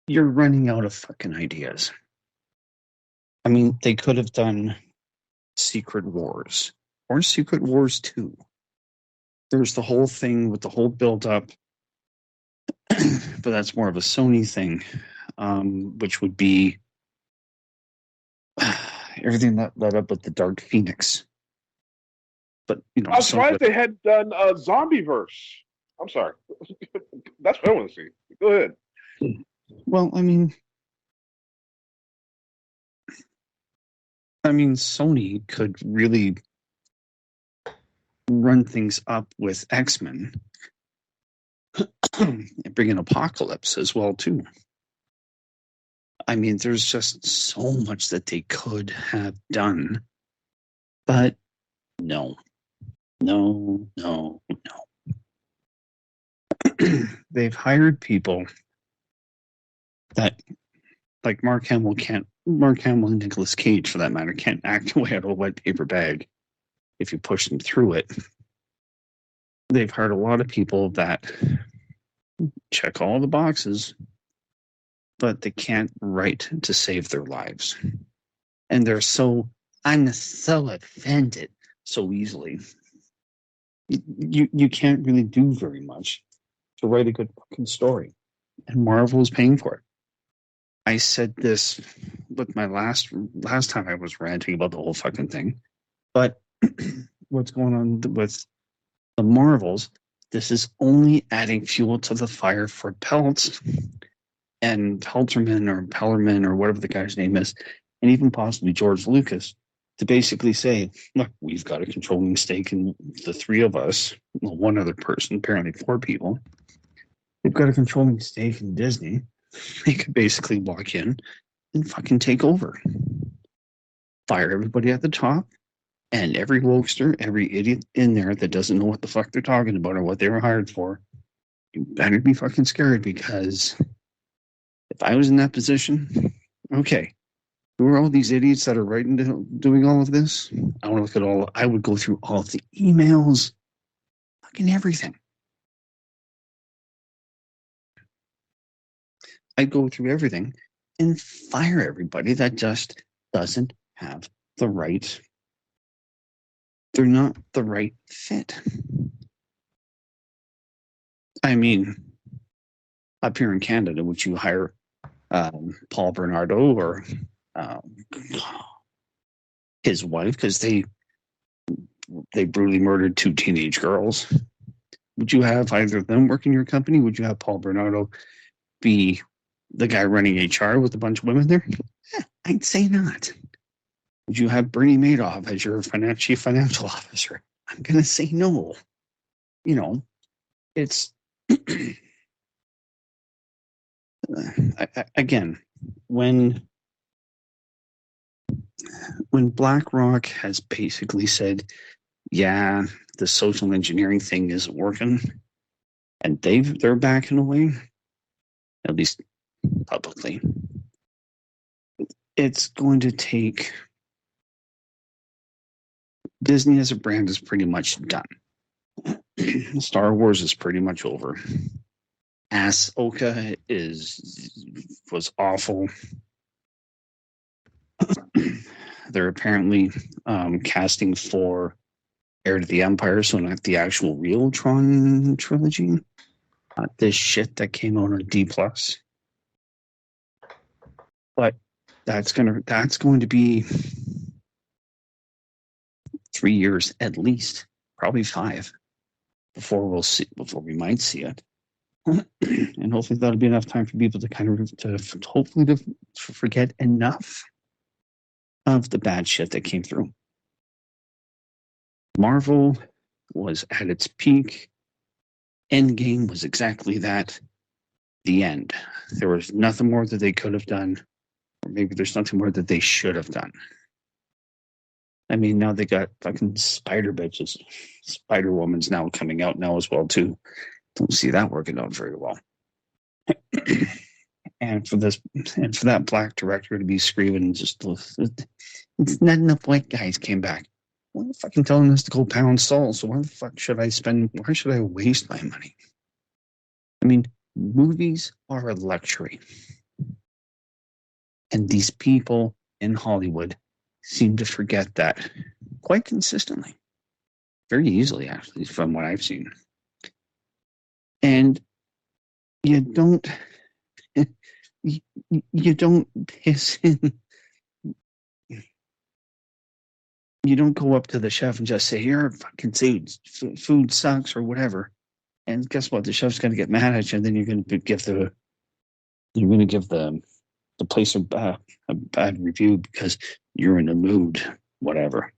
you're running out of fucking ideas. I mean, they could have done Secret Wars or Secret Wars 2. There's the whole thing with the whole build-up, but that's more of a Sony thing, which would be everything that led up with the Dark Phoenix. But, you know, I was surprised they hadn't done a Zombieverse. I'm sorry. That's what I want to see. Go ahead. Well, I mean, Sony could really run things up with X-Men and bring in Apocalypse as well, too. I mean, there's just so much that they could have done. But no. They've hired people that, like Mark Hamill and Nicolas Cage, for that matter, can't act away out of a wet paper bag if you push them through it. They've hired a lot of people that check all the boxes, but they can't write to save their lives. And I'm so offended so easily. You can't really do very much to write a good fucking story. And Marvel is paying for it. I said this with my last time I was ranting about the whole fucking thing. But what's going on with the Marvels, this is only adding fuel to the fire for Peltz and Pellerman or whatever the guy's name is, and even possibly George Lucas, to basically say, look, we've got a controlling stake in the three of us, well, one other person, apparently 4 people. They've got a controlling stake in Disney. They could basically walk in and fucking take over. Fire everybody at the top, and every wokester, every idiot in there that doesn't know what the fuck they're talking about or what they were hired for. You better be fucking scared, because if I was in that position, okay, who are all these idiots that are doing all of this? I want to look at I would go through all of the emails, fucking everything. I'd go through everything and fire everybody that just doesn't have the right. They're not the right fit. I mean, up here in Canada, would you hire Paul Bernardo or his wife, because they brutally murdered 2 teenage girls? Would you have either of them work in your company? Would you have Paul Bernardo be the guy running HR with a bunch of women there? Yeah, I'd say not. Would you have Bernie Madoff as your chief financial officer? I'm going to say no. You know, it's again, when BlackRock has basically said, yeah, the social engineering thing isn't working, and they're backing away, at least publicly, it's going to take. Disney as a brand is pretty much done. Star Wars is pretty much over. Ahsoka was awful. They're apparently casting for Heir to the Empire, so not the actual real Tron trilogy. This shit that came out on D+. But that's going to be. It's 3 years at least, probably 5, before we might see it. And hopefully that'll be enough time for people to kind of to forget enough of the bad shit that came through. Marvel was at its peak. Endgame was exactly that. The end. There was nothing more that they could have done, or maybe there's nothing more that they should have done. I mean, now they got fucking spider bitches. Spider Woman's now coming out now as well too. Don't see that working out very well. and for that black director to be screaming, just it's not enough white guys came back. Why are you fucking telling us to go pound salt? So why the fuck should I spend? Why should I waste my money? I mean, movies are a luxury, and these people in Hollywood seem to forget that quite consistently, very easily, actually, from what I've seen. And you don't piss in. You don't go up to the chef and just say, "Here, fucking food sucks" or whatever. And guess what? The chef's going to get mad at you, and then you're going to give the place a bad review because you're in a mood. Whatever.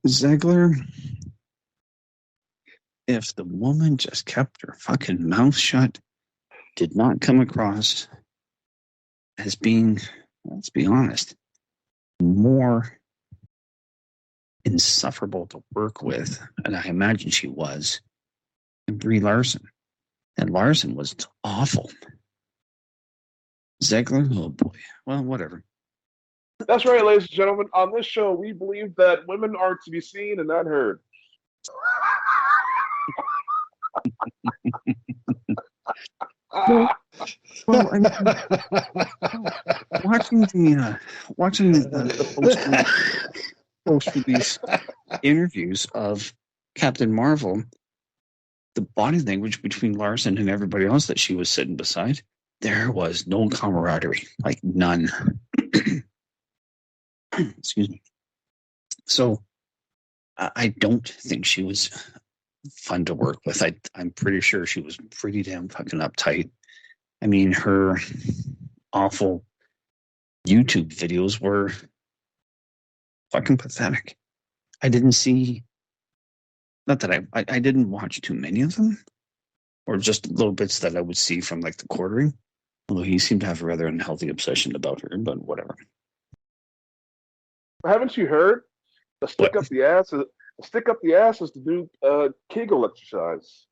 Zegler, if the woman just kept her fucking mouth shut, did not come across as being, let's be honest, more insufferable to work with, and I imagine she was, than Brie Larson. And Larson was awful. Zegler, oh boy. Well, whatever. That's right, ladies and gentlemen. On this show, we believe that women are to be seen and not heard. Well, I mean, watching the post-release interviews of Captain Marvel, the body language between Larson and everybody else that she was sitting beside, there was no camaraderie, like none. Excuse me. So I don't think she was fun to work with. I'm pretty sure she was pretty damn fucking uptight. I mean, her awful YouTube videos were fucking pathetic. I didn't see, not that I didn't watch too many of them, or just little bits that I would see from like the quartering, although he seemed to have a rather unhealthy obsession about her, but whatever. Haven't you heard? The stick up the ass is to do Kegel exercise.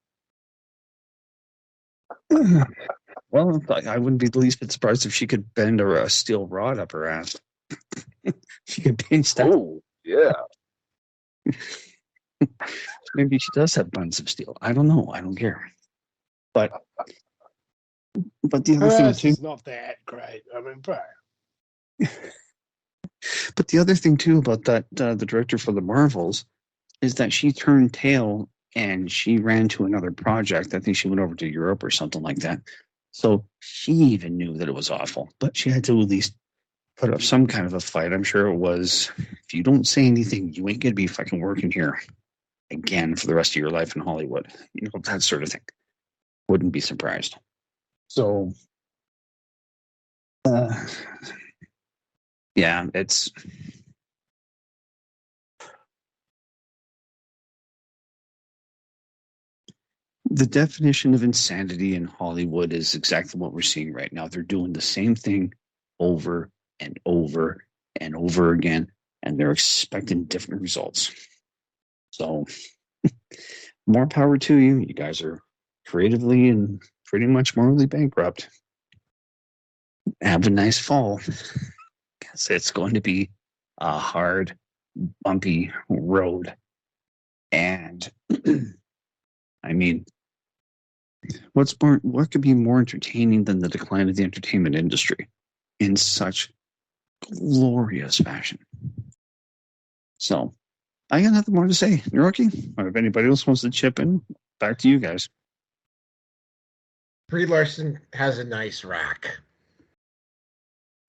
Well, I wouldn't be the least bit surprised if she could bend a steel rod up her ass. She could pinch that. Oh, yeah. Maybe she does have buns of steel. I don't know. I don't care. But the other thing too, is not that great. I mean, bro. But the other thing too about that, the director for the Marvels, is that she turned tail and she ran to another project. I think she went over to Europe or something like that. So she even knew that it was awful, but she had to at least put up some kind of a fight. I'm sure it was, if you don't say anything, you ain't going to be fucking working here again for the rest of your life in Hollywood. You know, that sort of thing. Wouldn't be surprised. So, yeah, it's... The definition of insanity in Hollywood is exactly what we're seeing right now. They're doing the same thing over and over and over again, and they're expecting different results. So, more power to you. You guys are creatively and pretty much morally bankrupt. Have a nice fall, because it's going to be a hard, bumpy road. And, I mean, what could be more entertaining than the decline of the entertainment industry in such glorious fashion? So, I got nothing more to say. Hiroki, or if anybody else wants to chip in, back to you guys. Brie Larson has a nice rack.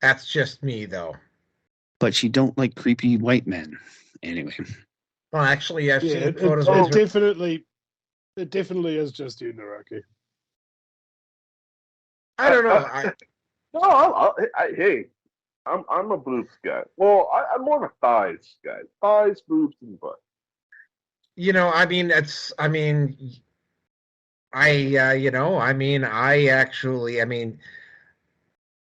That's just me, though. But she don't like creepy white men. Anyway. Well, actually, I've Yeah, seen photos of her. it definitely is just you, Naroki. I don't know. No, hey, I'm a boobs guy. Well, I'm more of a thighs guy. Thighs, boobs, and butt. I mean,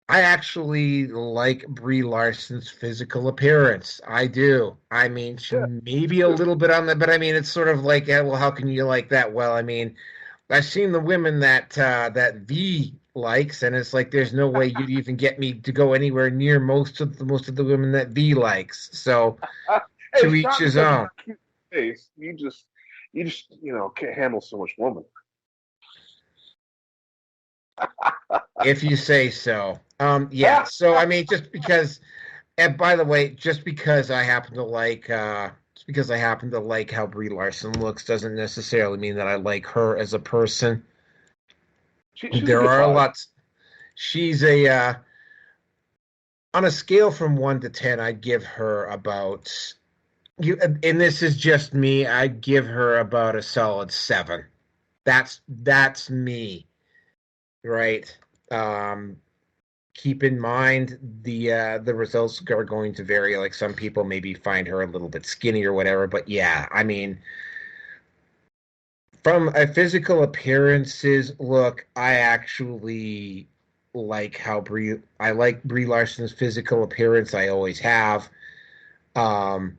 I actually like Brie Larson's physical appearance. I do. I mean, she Yeah, maybe a little bit on the, but I mean, it's sort of like, well, how can you like that? Well, I mean, I've seen the women that V likes, and it's like there's no way you'd even get me to go anywhere near most of the women that V likes. So hey, to it's each not his because you own. got a cute face. You just can't handle so much woman. If you say so. Yeah. So I mean, just because, and by the way, just because I happen to like, how Brie Larson looks, doesn't necessarily mean that I like her as a person. She's a There good are vibe. lots. She's on a scale from 1 to 10, I'd give her about and this is just me. I'd give her about a solid 7. That's me, right? Um, Keep in mind the results are going to vary. Like some people maybe find her a little bit skinny or whatever, but yeah, I mean, from a physical appearances look, I actually like I like Brie Larson's physical appearance. I always have. Um,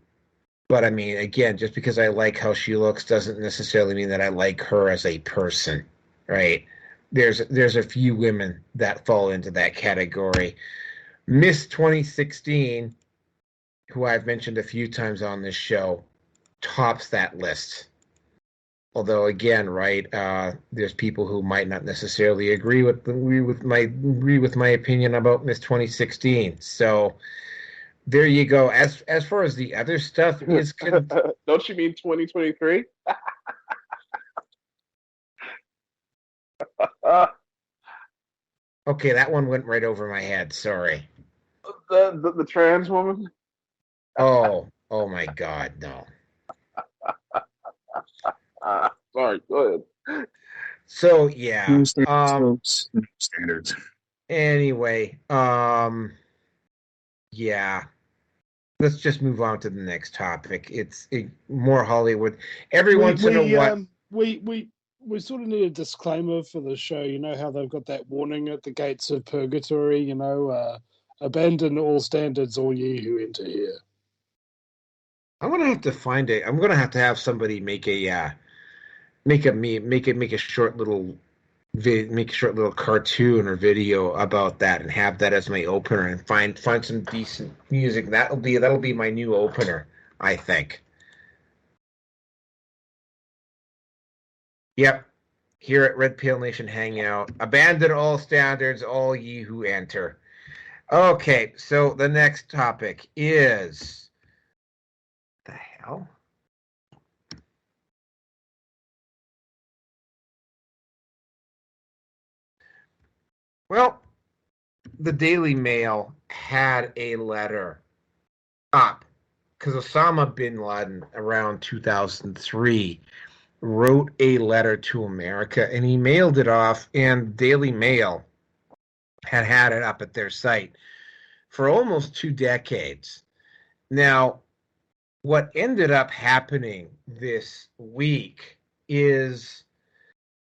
but I mean, again, just because I like how she looks doesn't necessarily mean that I like her as a person, right? There's a few women that fall into that category. Miss 2016, who I've mentioned a few times on this show, tops that list. Although again, right, there's people who might not necessarily agree with my opinion about Miss 2016. So there you go. As far as the other stuff is Don't you mean 2023? okay, that one went right over my head. Sorry. The trans woman? Oh my God, no. Sorry, go ahead. So yeah. No standards, folks. No standards. Anyway, yeah. Let's just move on to the next topic. It's more Hollywood. Every We once in a we while. we sort of need a disclaimer for the show. You know how they've got that warning at the gates of purgatory. Abandon all standards, all ye who enter here. I'm gonna have to find it. I'm gonna have to have somebody make a short little make a short little cartoon or video about that and have that as my opener and find some decent music. That'll be my new opener, I think. Yep. Here at Red Pale Nation Hangout. Abandon all standards, all ye who enter. Okay, so the next topic is the hell? Well, the Daily Mail had a letter up because Osama bin Laden around 2003 wrote a letter to America and he mailed it off, and Daily Mail had it up at their site for almost 2 decades. Now, what ended up happening this week is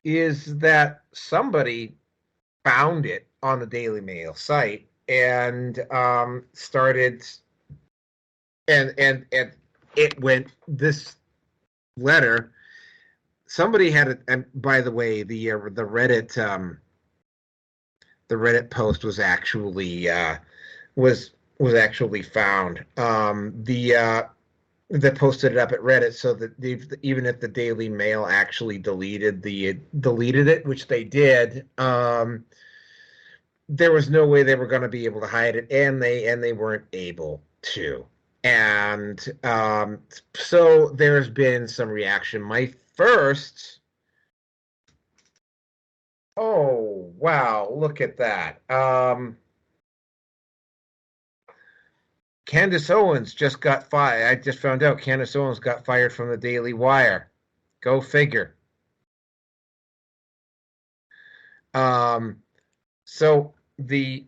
that somebody found it on the Daily Mail site and started and it went this letter. Somebody had it, and by the way, the Reddit post was actually was actually found. That posted it up at Reddit, so that even if the Daily Mail actually deleted it, which they did, there was no way they were going to be able to hide it, and they weren't able to. And so there's been some reaction. My first, oh wow, look at that. Candace Owens just got fired. I just found out Candace Owens got fired from the Daily Wire. Go figure. So the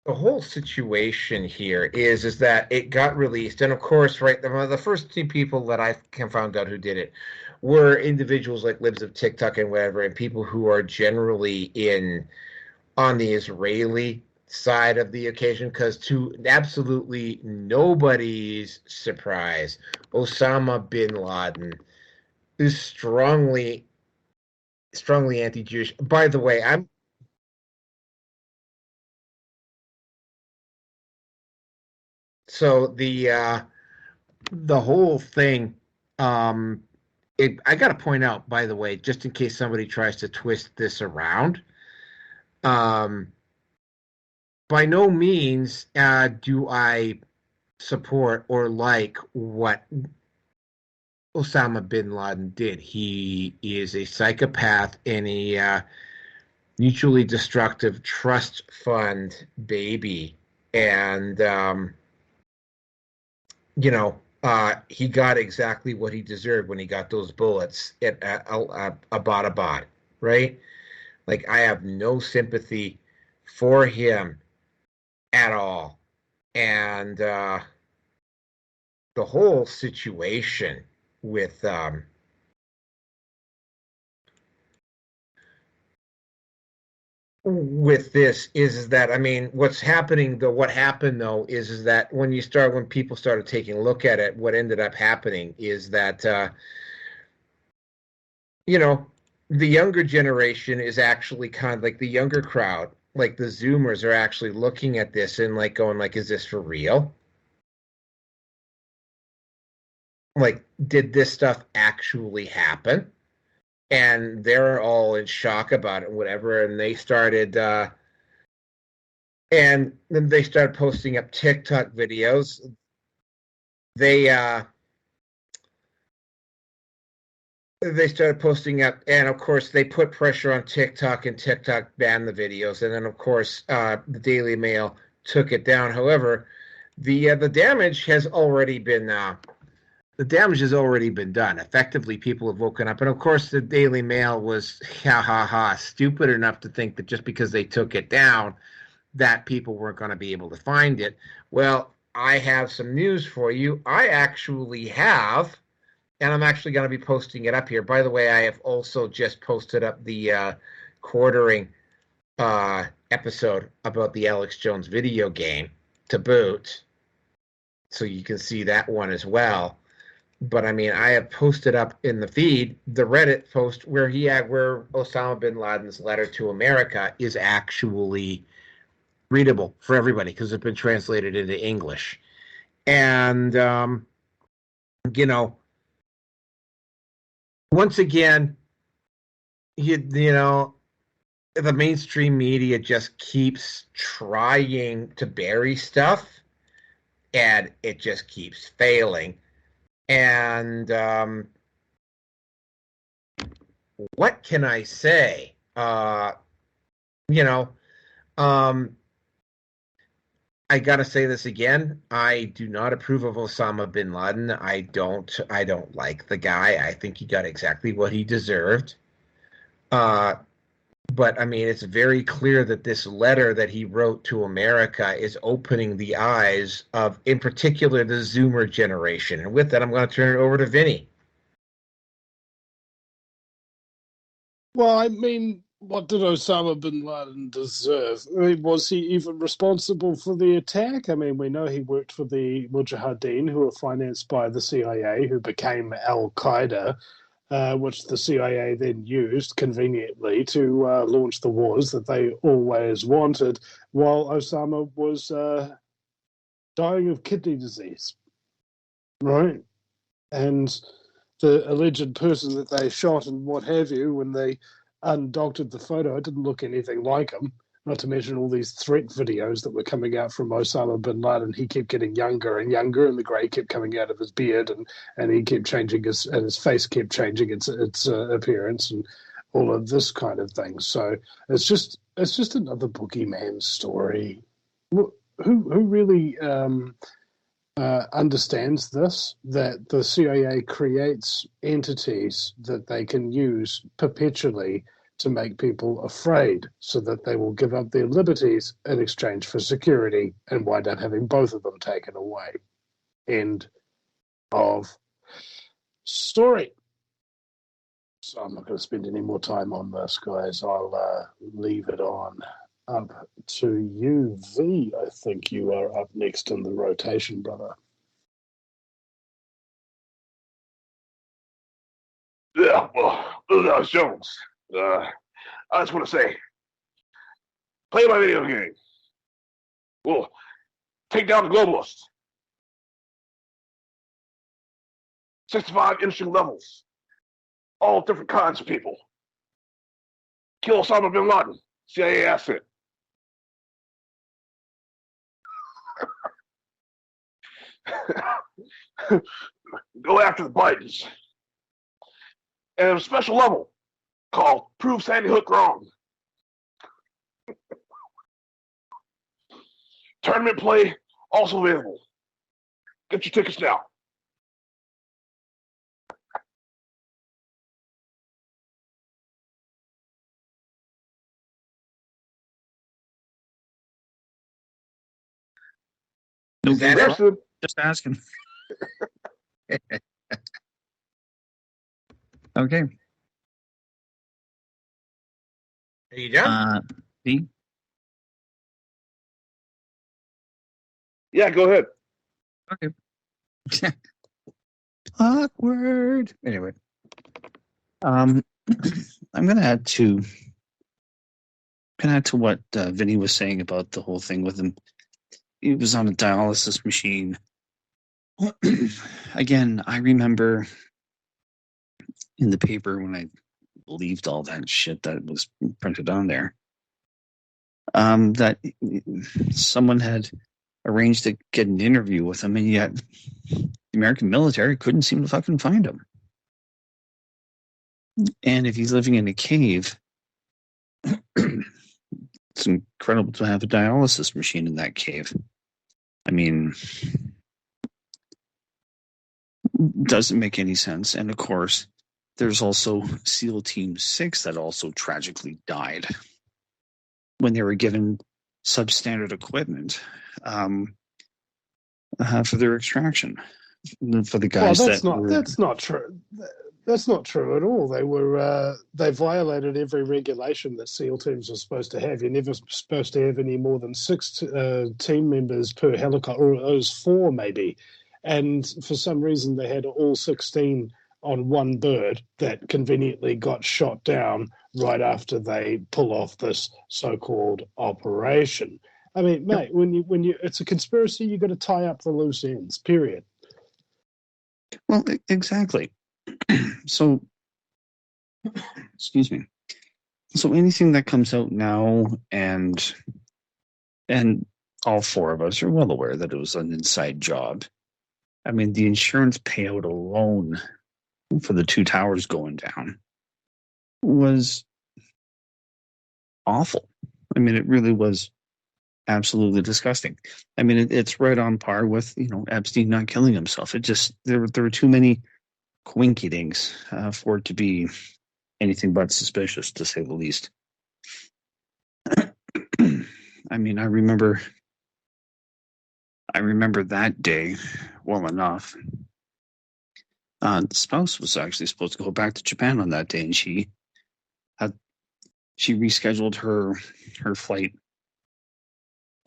whole situation here is that it got released, and of course, right, the first two people that I found out who did it were individuals like libs of TikTok and whatever, and people who are generally on the Israeli side of the occasion, because to absolutely nobody's surprise, Osama bin Laden is strongly anti-Jewish. By the way, so the whole thing, I got to point out, by the way, just in case somebody tries to twist this around, by no means do I support or like what Osama bin Laden did. He is a psychopath and a mutually destructive trust fund baby. And, he got exactly what he deserved when he got those bullets at Abbottabad, right? Like, I have no sympathy for him at all. And the whole situation with this is that, I mean, what happened though is that when people started taking a look at it, what ended up happening is that the younger generation is actually kind of like the younger crowd, like the Zoomers, are actually looking at this and like going like, is this for real? Like, did this stuff actually happen? And they're all in shock about it, whatever. And they started, and then they started posting up TikTok videos. They started posting up, and of course they put pressure on TikTok, and TikTok banned the videos. And then of course the Daily Mail took it down. However, the damage has already been done. Effectively, people have woken up. And of course, the Daily Mail was stupid enough to think that just because they took it down, that people weren't going to be able to find it. Well, I have some news for you. I actually have, and I'm actually going to be posting it up here. By the way, I have also just posted up the quartering episode about the Alex Jones video game to boot. So you can see that one as well. But I mean, I have posted up in the feed the Reddit post where Osama bin Laden's letter to America is actually readable for everybody because it's been translated into English. And, once again, the mainstream media just keeps trying to bury stuff, and it just keeps failing. And what can I say? I gotta say this again. I do not approve of Osama bin Laden. I don't like the guy. I think he got exactly what he deserved. But I mean, it's very clear that this letter that he wrote to America is opening the eyes of, in particular, the Zoomer generation. And with that, I'm going to turn it over to Vinny. Well, I mean, what did Osama bin Laden deserve? I mean, was he even responsible for the attack? I mean, we know he worked for the Mujahideen, who were financed by the CIA, who became Al-Qaeda, which the CIA then used conveniently to launch the wars that they always wanted, while Osama was dying of kidney disease, right? And the alleged person that they shot and what have you, when they undoctored the photo, it didn't look anything like him. Not to mention all these threat videos that were coming out from Osama bin Laden. He kept getting younger and younger, and the grey kept coming out of his beard, and he kept changing his face kept changing its appearance, and all of this kind of thing. So it's just another boogeyman story. who really understands this, that the CIA creates entities that they can use perpetually to make people afraid so that they will give up their liberties in exchange for security and wind up having both of them taken away. End of story. So I'm not going to spend any more time on this, guys. I'll leave it on up to you. V, I think you are up next in the rotation, brother. Yeah, well, this is Jones. I just want to say, play my video game. We'll take down the globalists. 65 interesting levels. All different kinds of people. Kill Osama bin Laden, CIA asset. Go after the Bidens. And a special level called Prove Sandy Hook Wrong. Tournament play also available. Get your tickets now. No, Is that it? just asking. Okay. Are you done? V? Yeah, go ahead. Okay. Awkward. Anyway, I'm gonna add to what Vinny was saying about the whole thing with him. He was on a dialysis machine. Again, I remember in the paper when I believed all that shit that was printed on there, that someone had arranged to get an interview with him, and yet the American military couldn't seem to fucking find him. And if he's living in a cave, it's incredible to have a dialysis machine in that cave. I mean, doesn't make any sense. And of course, there's also SEAL Team 6 that also tragically died when they were given substandard equipment for their extraction. For the guys that's not true. That's not true at all. They violated every regulation that SEAL teams are supposed to have. You're never supposed to have any more than 6 team members per helicopter, or it was 4 maybe. And for some reason, they had all 16 on one bird that conveniently got shot down right after they pull off this so-called operation. I mean, mate, when you it's a conspiracy, you got to tie up the loose ends. Period. Well, exactly. So, excuse me. So anything that comes out now, and all 4 of us are well aware that it was an inside job. I mean, the insurance payout alone for the 2 towers going down was awful. I mean, it really was absolutely disgusting. I mean, it's right on par with, Epstein not killing himself. It just, there were too many coinkydinks for it to be anything but suspicious, to say the least. I mean, I remember that day well enough. The spouse was actually supposed to go back to Japan on that day, and she rescheduled her flight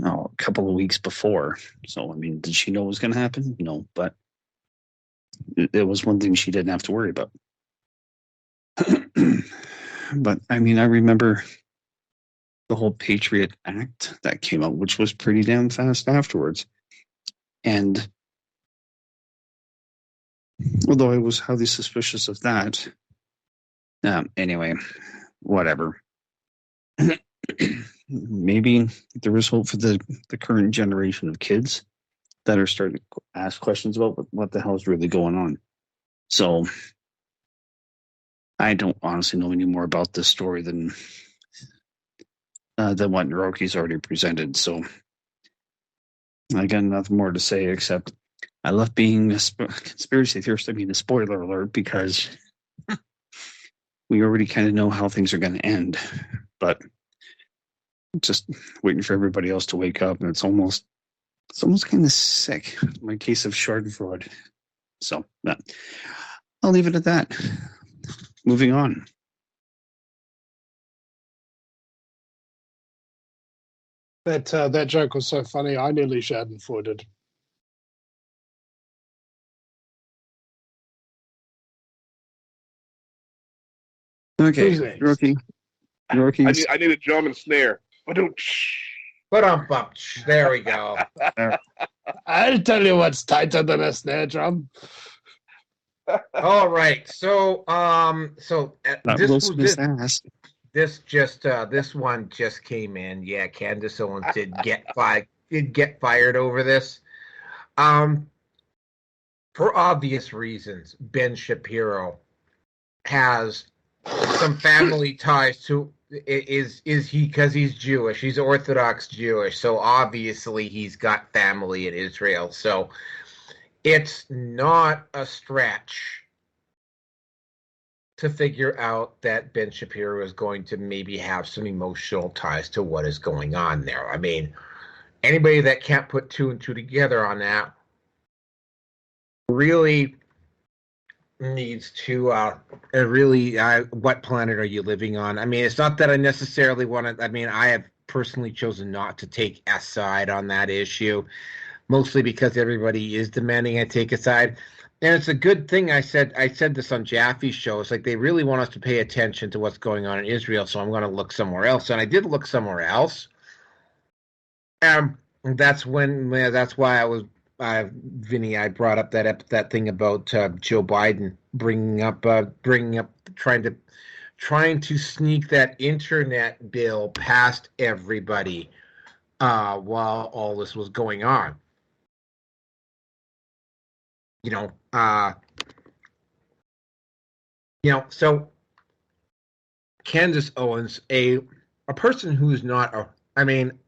a couple of weeks before. So, I mean, did she know it was going to happen? No, but it was one thing she didn't have to worry about. But, I mean, I remember the whole Patriot Act that came out, which was pretty damn fast afterwards. And although I was highly suspicious of that, anyway, whatever. Maybe there is hope for the current generation of kids that are starting to ask questions about what the hell is really going on. So I don't honestly know any more about this story than what Naroki's already presented. So I got nothing more to say except I love being a conspiracy theorist. I mean, a spoiler alert, because we already kind of know how things are going to end. But just waiting for everybody else to wake up, and it's almost kind of sick. My case of Schadenfreude. So I'll leave it at that. Moving on. That joke was so funny, I nearly Schadenfreude. Okay, rookie. Rookies. I need a drum and snare. There we go. I'll tell you what's tighter than a snare drum. All right. So this one just came in. Yeah, Candace Owens did get fired over this. For obvious reasons, Ben Shapiro has some family ties to is he, because he's Jewish, he's Orthodox Jewish, so obviously he's got family in Israel. So it's not a stretch to figure out that Ben Shapiro is going to maybe have some emotional ties to what is going on there. I mean, anybody that can't put two and two together on that really needs to what planet are you living on? I mean, it's not that I necessarily want to, I mean, I have personally chosen not to take a side on that issue, mostly because everybody is demanding I take a side. And it's a good thing. I said this on Jaffe's show. It's like they really want us to pay attention to what's going on in Israel, so I'm going to look somewhere else. And I did look somewhere else. That's why Vinny, I brought up that thing about Joe Biden bringing up trying to sneak that internet bill past everybody while all this was going on. So Candace Owens, a person who is not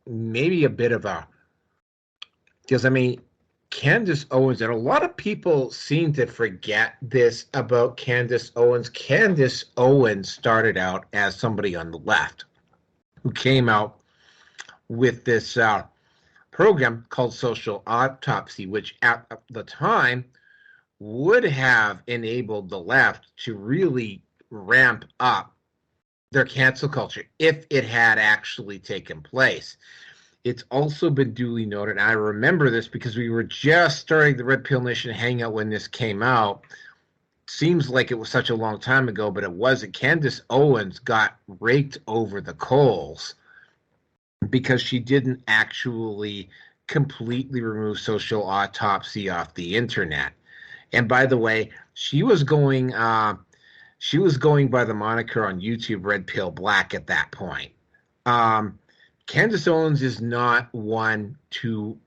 maybe a bit of a, because Candace Owens, and a lot of people seem to forget this about Candace Owens. Candace Owens started out as somebody on the left who came out with this program called Social Autopsy, which at the time would have enabled the left to really ramp up their cancel culture if it had actually taken place. It's also been duly noted, and I remember this because we were just starting the Red Pill Nation Hangout when this came out. Seems like it was such a long time ago, but it wasn't. Candace Owens got raked over the coals because she didn't actually completely remove Social Autopsy off the internet. And by the way, she was going by the moniker on YouTube Red Pill Black at that point. Candace Owens is not one to,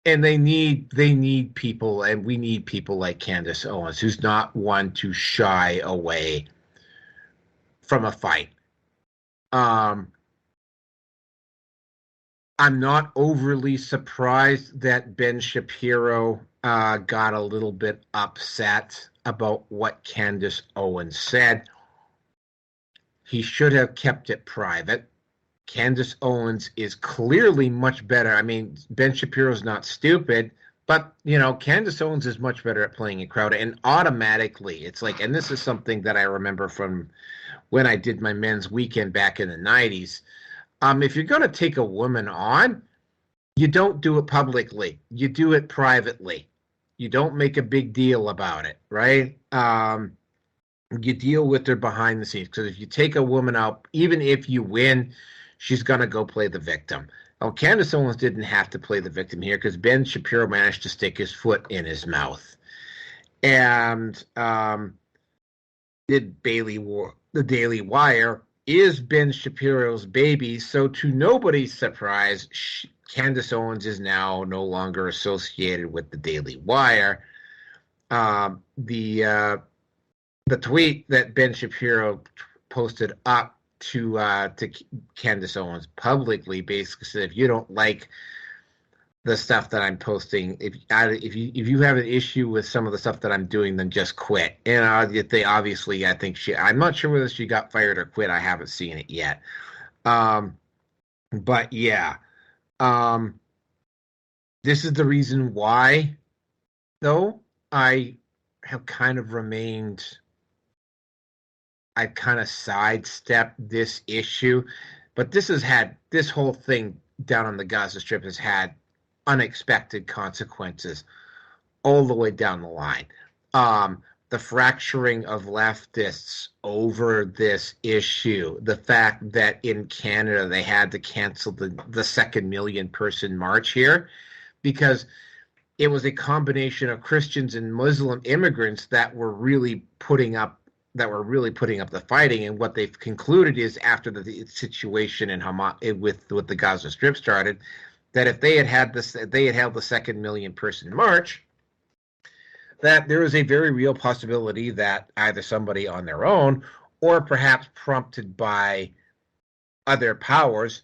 and they need people, and we need people like Candace Owens, who's not one to shy away from a fight. I'm not overly surprised that Ben Shapiro got a little bit upset about what Candace Owens said. He should have kept it private. Candace Owens is clearly much better. I mean, Ben Shapiro's not stupid, but, Candace Owens is much better at playing a crowd. And automatically, it's like, and this is something that I remember from when I did my men's weekend back in the 90s. If you're going to take a woman on, you don't do it publicly. You do it privately. You don't make a big deal about it, right? You deal with her behind the scenes. Because if you take a woman out, even if you win, she's going to go play the victim. Well, Candace Owens didn't have to play the victim here because Ben Shapiro managed to stick his foot in his mouth. And the Daily Wire is Ben Shapiro's baby. So to nobody's surprise, Candace Owens is now no longer associated with the Daily Wire. The tweet that Ben Shapiro posted up to Candace Owens publicly basically said, if you don't like the stuff that I'm posting. If you have an issue with some of the stuff that I'm doing, then just quit. And they obviously, I think I'm not sure whether she got fired or quit. I haven't seen it yet. But yeah, this is the reason why, though, I have kind of remained. I've kind of sidestepped this issue, but this whole thing down on the Gaza Strip has had unexpected consequences all the way down the line. The fracturing of leftists over this issue, the fact that in Canada they had to cancel the second million-person march here because it was a combination of Christians and Muslim immigrants that were really putting up the fighting. And what they've concluded is, after the situation in Hamas with the Gaza Strip started, that if they had held the second million-person march, that there is a very real possibility that either somebody on their own or perhaps prompted by other powers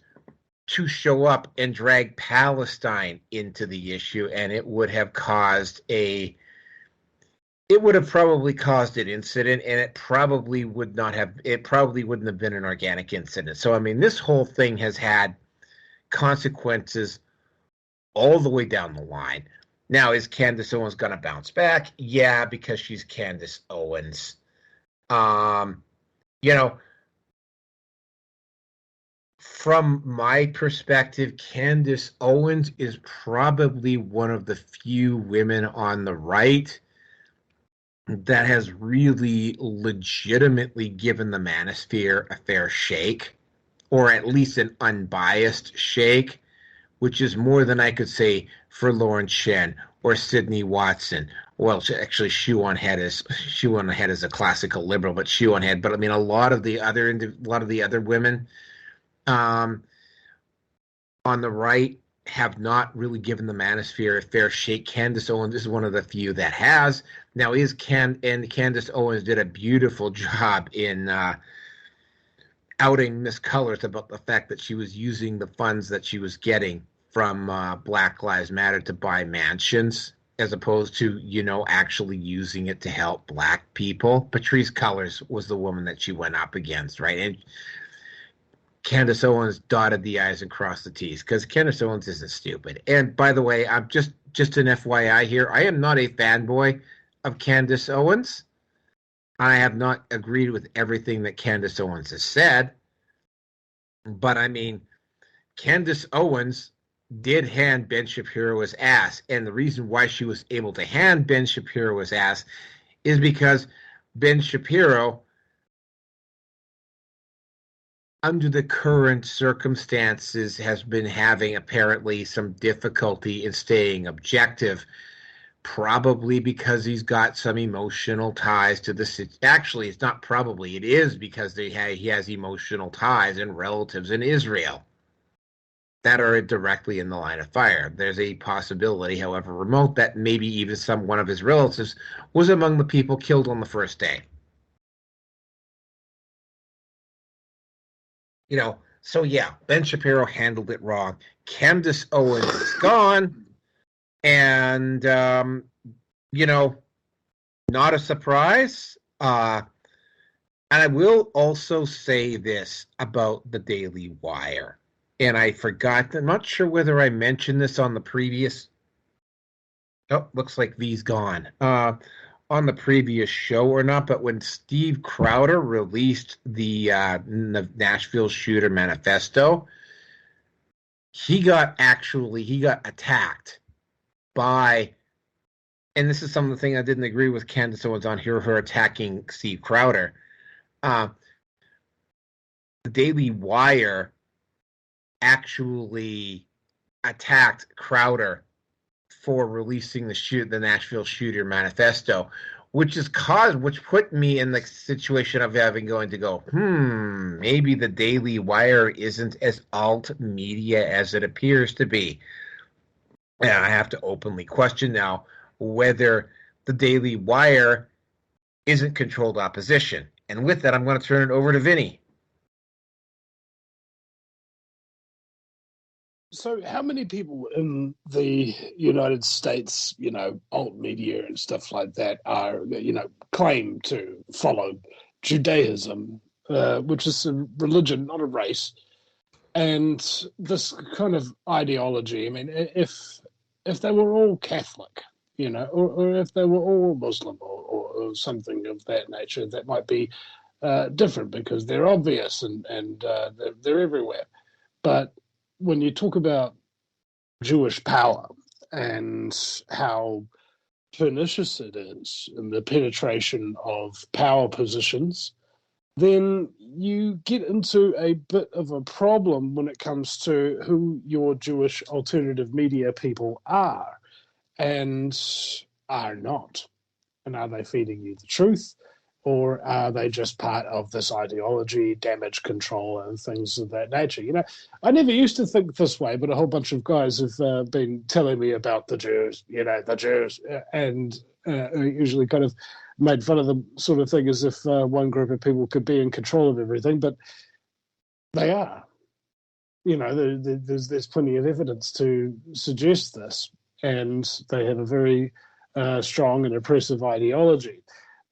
to show up and drag Palestine into the issue, and it would have probably caused an incident, and it probably wouldn't have been an organic incident. So, I mean, this whole thing has had consequences all the way down the line. Now, is Candace Owens going to bounce back? Yeah, because she's Candace Owens. From my perspective, Candace Owens is probably one of the few women on the right that has really legitimately given the manosphere a fair shake, or at least an unbiased shake, which is more than I could say for Lauren Shen or Sydney Watson. Well, actually, Shoe on Head is a classical liberal, but Shoe on Head. But I mean, a lot of the other women on the right have not really given the manosphere a fair shake. Candace Owens is one of the few that has. Now, Candace Owens did a beautiful job in outing Miss Colors about the fact that she was using the funds that she was getting from Black Lives Matter to buy mansions, as opposed to, actually using it to help black people. Patrisse Cullors was the woman that she went up against, right? And Candace Owens dotted the I's and crossed the T's, because Candace Owens isn't stupid. And by the way, I'm just an FYI here, I am not a fanboy of Candace Owens. I have not agreed with everything that Candace Owens has said. But I mean, Candace Owens did hand Ben Shapiro his ass. And the reason why she was able to hand Ben Shapiro his ass is because Ben Shapiro, under the current circumstances, has been having apparently some difficulty in staying objective, probably because he's got some emotional ties to the. Actually, it's not probably. It is because he has emotional ties and relatives in Israel that are directly in the line of fire. There's a possibility, however remote, that maybe even one of his relatives was among the people killed on the first day. So yeah, Ben Shapiro handled it wrong. Candace Owens is gone. And, not a surprise. And I will also say this about the Daily Wire. And I forgot, I'm not sure whether I mentioned this on the previous. Oh, looks like V's gone. On the previous show or not, but when Steve Crowder released the Nashville Shooter Manifesto, he got attacked by, and this is some of the things I didn't agree with Candace Owens on here, her attacking Steve Crowder. The Daily Wire actually attacked Crowder for releasing the Nashville Shooter Manifesto, which put me in the situation of going to go, maybe the Daily Wire isn't as alt media as it appears to be. And I have to openly question now whether the Daily Wire isn't controlled opposition. And with that, I'm going to turn it over to Vinny. So, how many people in the United States, alt media and stuff like that, are, claim to follow Judaism, which is a religion, not a race, and this kind of ideology? I mean, if they were all Catholic, or if they were all Muslim or something of that nature, that might be different because they're obvious and they're everywhere. But when you talk about Jewish power and how pernicious it is in the penetration of power positions, then you get into a bit of a problem when it comes to who your Jewish alternative media people are and are not. And are they feeding you the truth? Or are they just part of this ideology, damage control, and things of that nature? I never used to think this way, but a whole bunch of guys have been telling me about the Jews, the Jews, and usually kind of made fun of them, sort of thing, as if one group of people could be in control of everything, but they are. There's plenty of evidence to suggest this, and they have a very strong and oppressive ideology.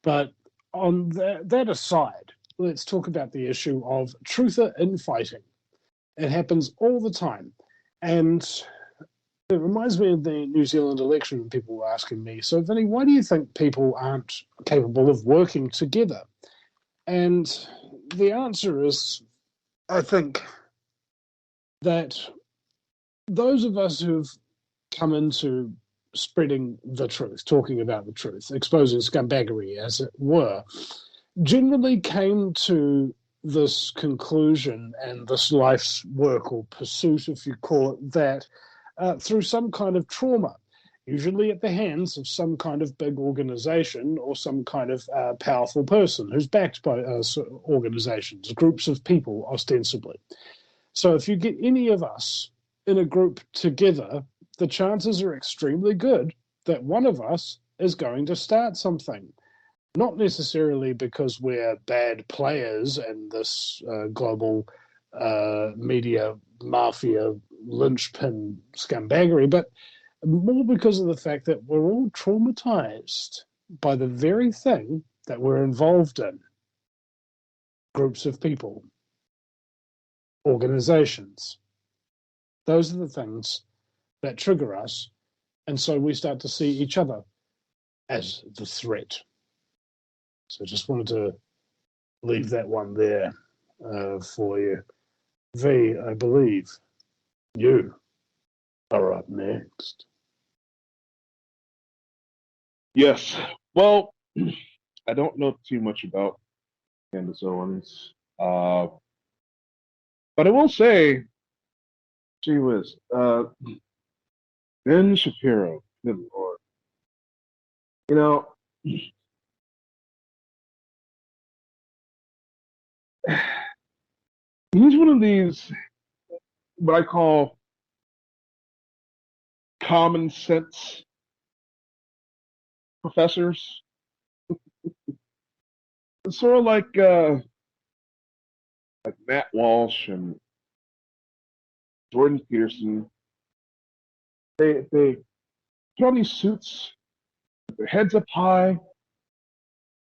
But on that aside, let's talk about the issue of truther infighting. It happens all the time. And it reminds me of the New Zealand election when people were asking me, so Vinny, why do you think people aren't capable of working together? And the answer is, I think that those of us who've come into spreading the truth, talking about the truth, exposing scumbaggery, as it were, generally came to this conclusion and this life's work or pursuit, if you call it that, through some kind of trauma, usually at the hands of some kind of big organization or some kind of powerful person who's backed by organizations, groups of people, ostensibly. So if you get any of us in a group together, the chances are extremely good that one of us is going to start something. Not necessarily because we're bad players and this global media mafia linchpin scumbaggery, but more because of the fact that we're all traumatized by the very thing that we're involved in. Groups of people, organizations. Those are the things that trigger us, and so we start to see each other as the threat. So just wanted to leave that one there for you. V, I believe you are up next. Yes. Well, I don't know too much about Candace Owens, but I will say, gee whiz, Ben Shapiro, good lord. He's one of these, what I call common sense professors. It's sort of like Matt Walsh and Jordan Peterson. They put on these suits, with their heads up high,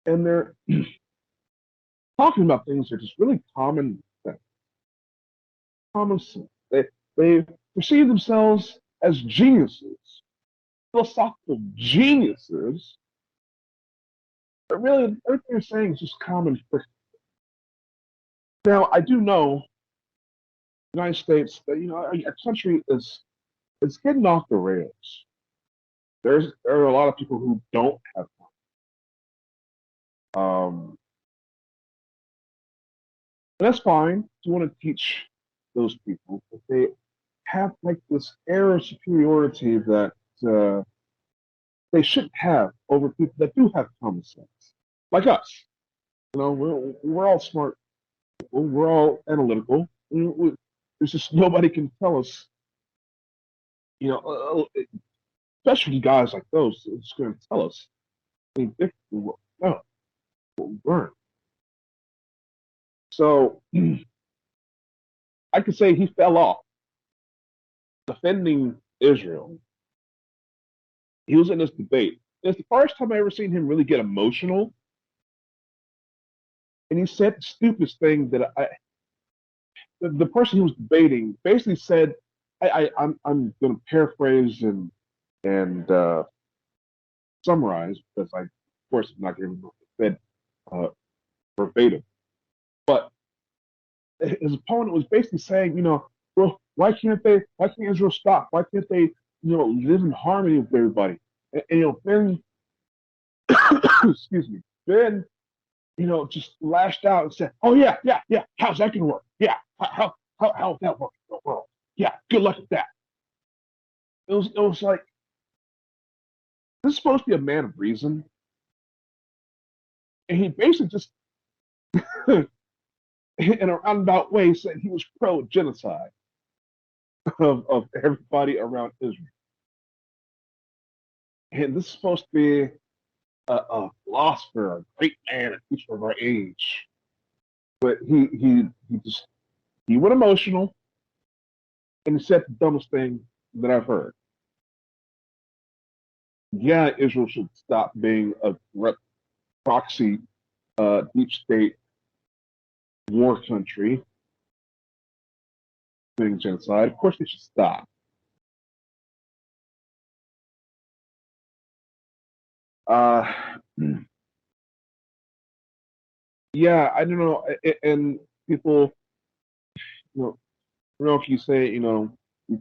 and they're talking about things that are just really common sense. Common sense. They perceive themselves as geniuses, philosophical geniuses, but really everything they're saying is just common sense. Now, I do know the United States that our country is getting off the rails. There are a lot of people who don't have money. That's fine. You want to teach those people, but they have like this air of superiority that they shouldn't have over people that do have common sense, like us. We're all smart people. We're all analytical. There's just nobody can tell us, especially guys like those. It's going to tell us anything different than what we know, what we learn. So I could say he fell off defending Israel. He was in this debate. It's the first time I ever seen him really get emotional. And he said the stupidest thing that the person he was debating basically said, I'm going to paraphrase and summarize, because of course, I'm not going to said verbatim. But his opponent was basically saying, well, why can't Israel stop? Why can't they, live in harmony with everybody? And Ben, excuse me, Ben, just lashed out and said, "Oh yeah, how's that gonna work? Yeah, how's that work in the world? Yeah, good luck with that." It was like, this is supposed to be a man of reason, and he basically just, in a roundabout way, said he was pro genocide of everybody around Israel. And this is supposed to be a philosopher, a great man, a teacher of our age, but he went emotional, and he said the dumbest thing that I've heard. Yeah, Israel should stop being a proxy deep state war country doing genocide. Of course, they should stop. Yeah, I don't know, and people, I don't know if you say, you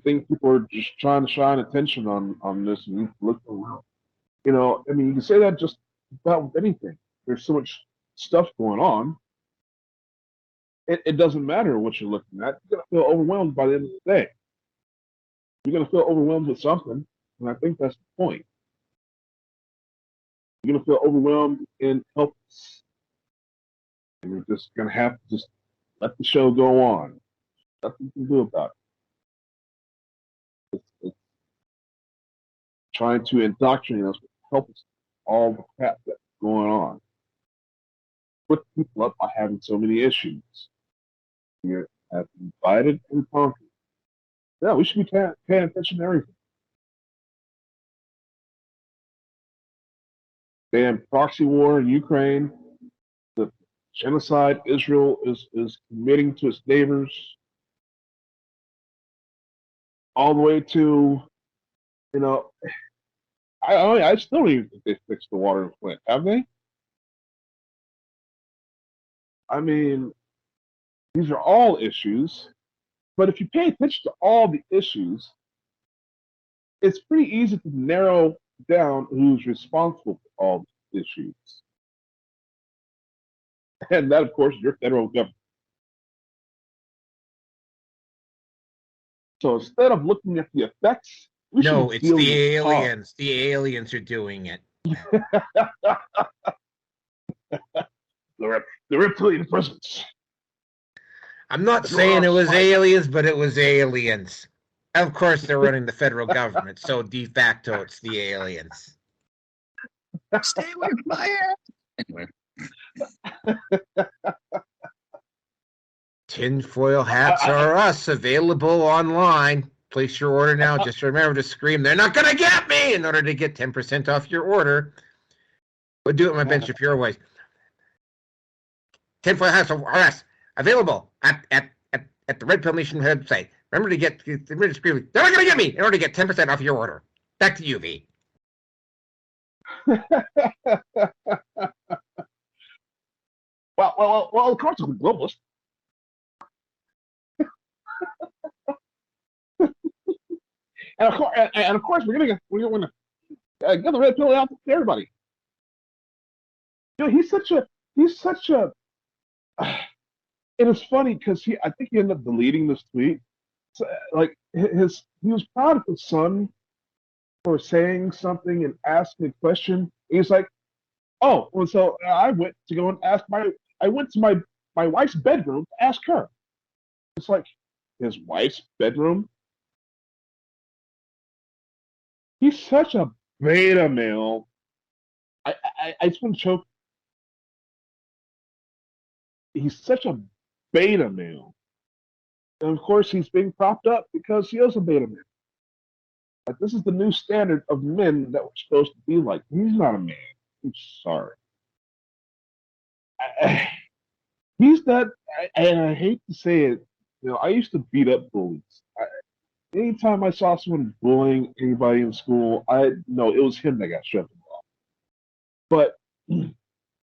think people are just trying to shine attention on this, and you look around. I mean, you can say that just about with anything. There's so much stuff going on. It doesn't matter what you're looking at. You're going to feel overwhelmed by the end of the day. You're going to feel overwhelmed with something, and I think that's the point. You're going to feel overwhelmed and helpless. And you're just going to have to just let the show go on. Nothing you can do about it. It's trying to indoctrinate us with helpless, all the crap that's going on. Put people up by having so many issues. You have divided and conquered. Yeah, we should be paying attention to everything. Damn proxy war in Ukraine, the genocide Israel is committing to its neighbors, all the way to, I still don't even think they fixed the water in Flint, have they? I mean, these are all issues, but if you pay attention to all the issues, it's pretty easy to narrow down who's responsible for all the issues. And that, of course, is your federal government. So instead of looking at the effects, no, it's the aliens. The aliens are doing it. The reptilian presence. I'm not saying it was aliens, but it was aliens. Of course, they're running the federal government, so de facto, it's the aliens. Stay away from my ass. Anyway. Tinfoil hats are us, available online. Place your order now. Just remember to scream, "They're not going to get me!" in order to get 10% off your order. We'll do it in my Ben Shapiro voice. Tinfoil hats are us, available at the Red Pill Nation website. Remember to scream, "They're not going to get me!" in order to get 10% off your order. Back to you, V. Well, of course, I'm a globalist. and of course, we're gonna get the red pill out to everybody. He's such a. It is funny because I think he ended up deleting this tweet. So, he was proud of his son for saying something and asking a question. He's like, "Oh, well, so I went to go and I went to my wife's bedroom to ask her." It's like, his wife's bedroom? He's such a beta male. I just want to choke. He's such a beta male. And of course, he's being propped up because he is a beta male. Like, this is the new standard of men that we're supposed to be like. He's not a man. I'm sorry. He's not, and I hate to say it, I used to beat up bullies. Anytime I saw someone bullying anybody in school, I know it was him that got shoved in the wall. But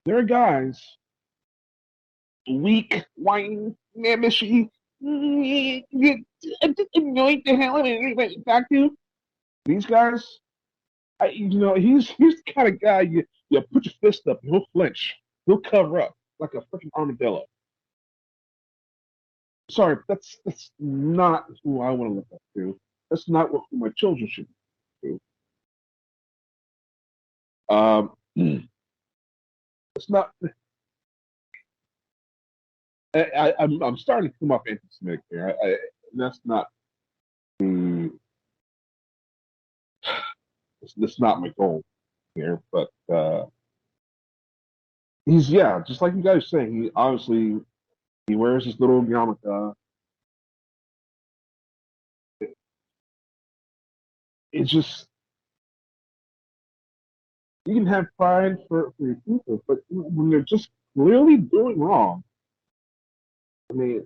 there are guys, weak, whining, mishy, annoying the hell out of anybody back to. These guys, he's the kind of guy you put your fist up, he'll flinch, he'll cover up like a freaking armadillo. Sorry, that's not who I want to look up to. That's not what my children should do. It's not. I'm starting to come up anti-Semitic here. That's not the. That's not my goal here, but he's just like you guys are saying. He obviously wears his little yarmulke. It's just you can have pride for your people, but when they're just clearly doing wrong, I mean,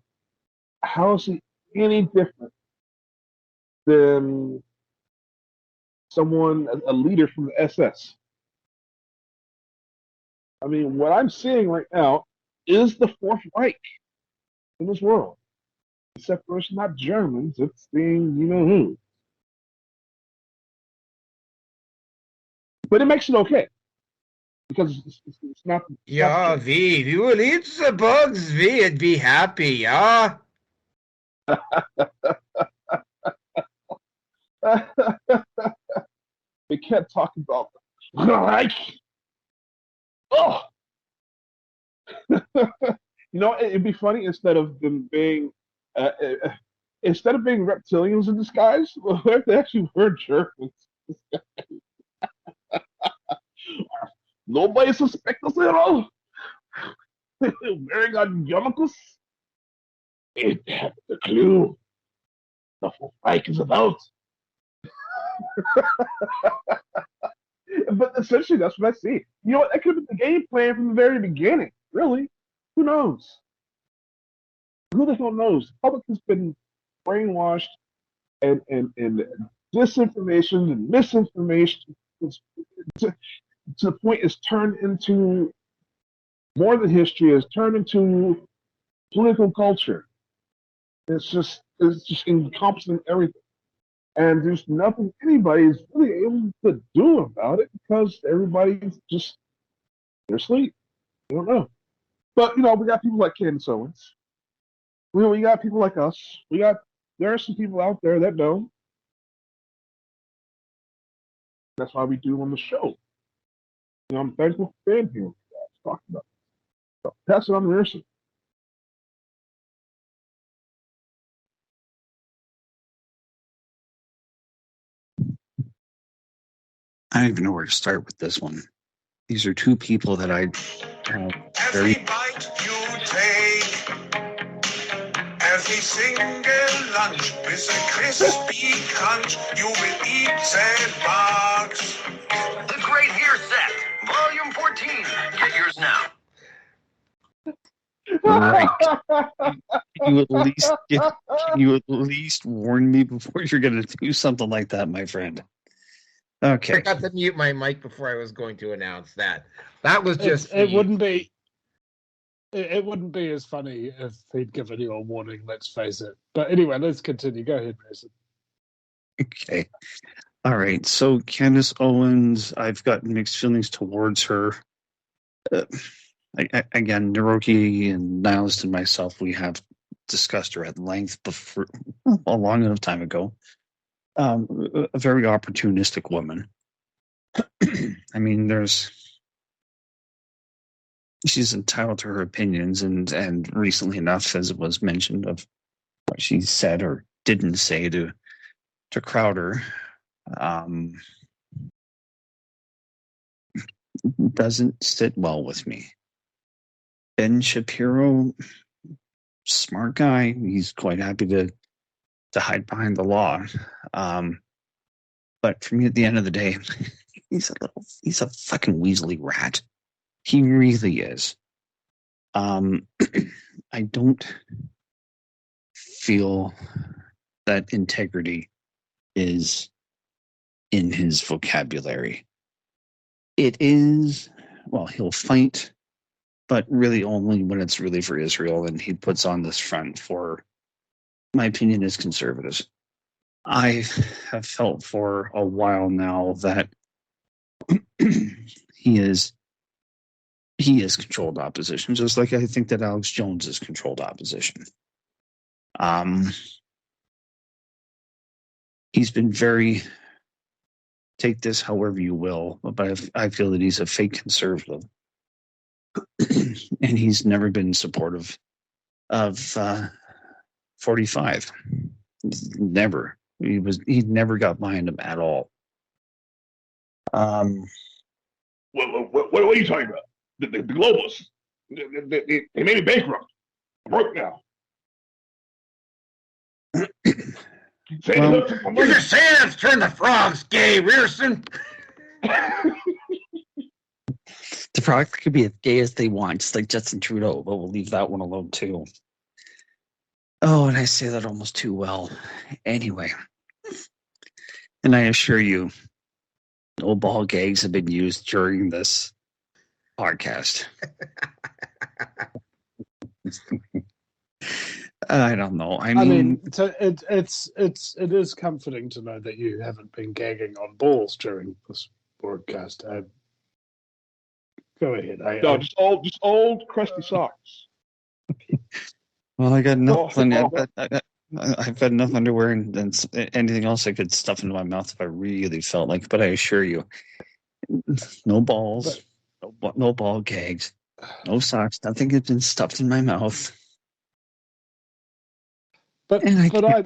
how is he any different than someone, a leader from the SS? I mean, what I'm seeing right now is the Fourth Reich in this world. Except for it's not Germans, it's the who. But it makes it okay. Because it's not. Yeah, we will eat the bugs, and be happy, yeah? We can't talk about the Reich. Oh! It'd be funny instead of them being reptilians in disguise, they actually were Germans. Nobody suspects us at all. Wearing our yarmulkes. It had the clue. The whole fight is about. But essentially, that's what I see. You know what? That could have been the game plan from the very beginning. Really? Who knows? Who the hell knows? The public has been brainwashed and disinformation and misinformation to the point it's turned into more than history, it's turned into political culture. It's just encompassing everything. And there's nothing anybody's really able to do about it because everybody's just, they're asleep. They don't know. But, we got people like Candace Owens. We got people like us. There are some people out there that know. That's why we do on the show. I'm thankful for being here with you guys talking about it. So pass it on to Mercy. I don't even know where to start with this one. These are two people that I have Every bite you take, every single lunch with a crispy crunch, you will eat that box. The Great Ear Set, Volume 14. Get yours now. Right. Can you at least warn me before you're going to do something like that, my friend? Okay. I got to mute my mic before I was going to announce that. That was just. It wouldn't be. It wouldn't be as funny if he'd given you a warning. Let's face it. But anyway, let's continue. Go ahead, Mason. Okay. All right. So Candace Owens, I've got mixed feelings towards her. Again, Naroki and Nihilist and myself, we have discussed her at length before a long enough time ago. A very opportunistic woman. I mean, she's entitled to her opinions, and recently enough, as it was mentioned, of what she said or didn't say to Crowder, doesn't sit well with me. Ben Shapiro, smart guy. He's quite happy to hide behind the law. But for me, at the end of the day, he's a fucking weaselly rat. He really is. I don't feel that integrity is in his vocabulary. It is, well, he'll fight, but really only when it's really for Israel, and he puts on this front for, my opinion is, conservatives. I have felt for a while now that he is controlled opposition, just like I think that Alex Jones is controlled opposition. He's been very, take this however you will, but I feel that he's a fake conservative. And he's never been supportive of 45. Never. He never got behind him at all. What are you talking about? The globalists. They made me bankrupt. I'm broke now. You're just saying that's turn the frogs gay, Rearson. The frogs could be as gay as they want, just like Justin Trudeau, but we'll leave that one alone too. Oh, and I say that almost too well. Anyway, and I assure you, no ball gags have been used during this podcast. I don't know. I mean it is comforting to know that you haven't been gagging on balls during this broadcast. Go ahead. Just old crusty socks. Well, I got nothing. I've got enough underwear and anything else I could stuff into my mouth if I really felt like. But I assure you, no balls, no ball gags, no socks. Nothing has been stuffed in my mouth. And I can't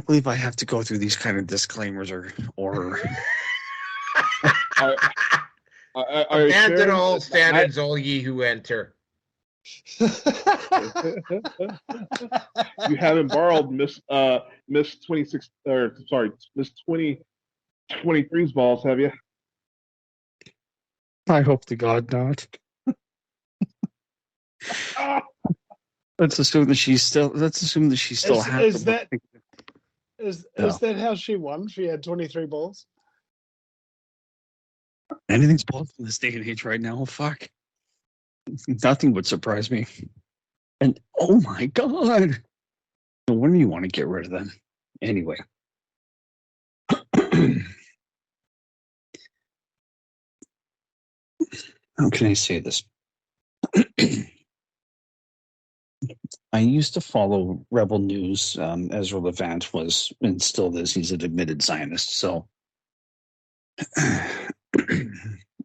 believe I have to go through these kind of disclaimers or. Abandon all standards, all ye who enter. You haven't borrowed Miss 26 or sorry, Miss 2023's balls, have you? I hope to God not. Let's assume that she's still. happy. Is that how she won? She had 23 balls. Anything's possible in this day and age right now. Fuck. Nothing would surprise me. And oh my God. No wonder you want to get rid of them. Anyway. How can I say this? I used to follow Rebel News. Ezra Levant was, and still is, he's an admitted Zionist. So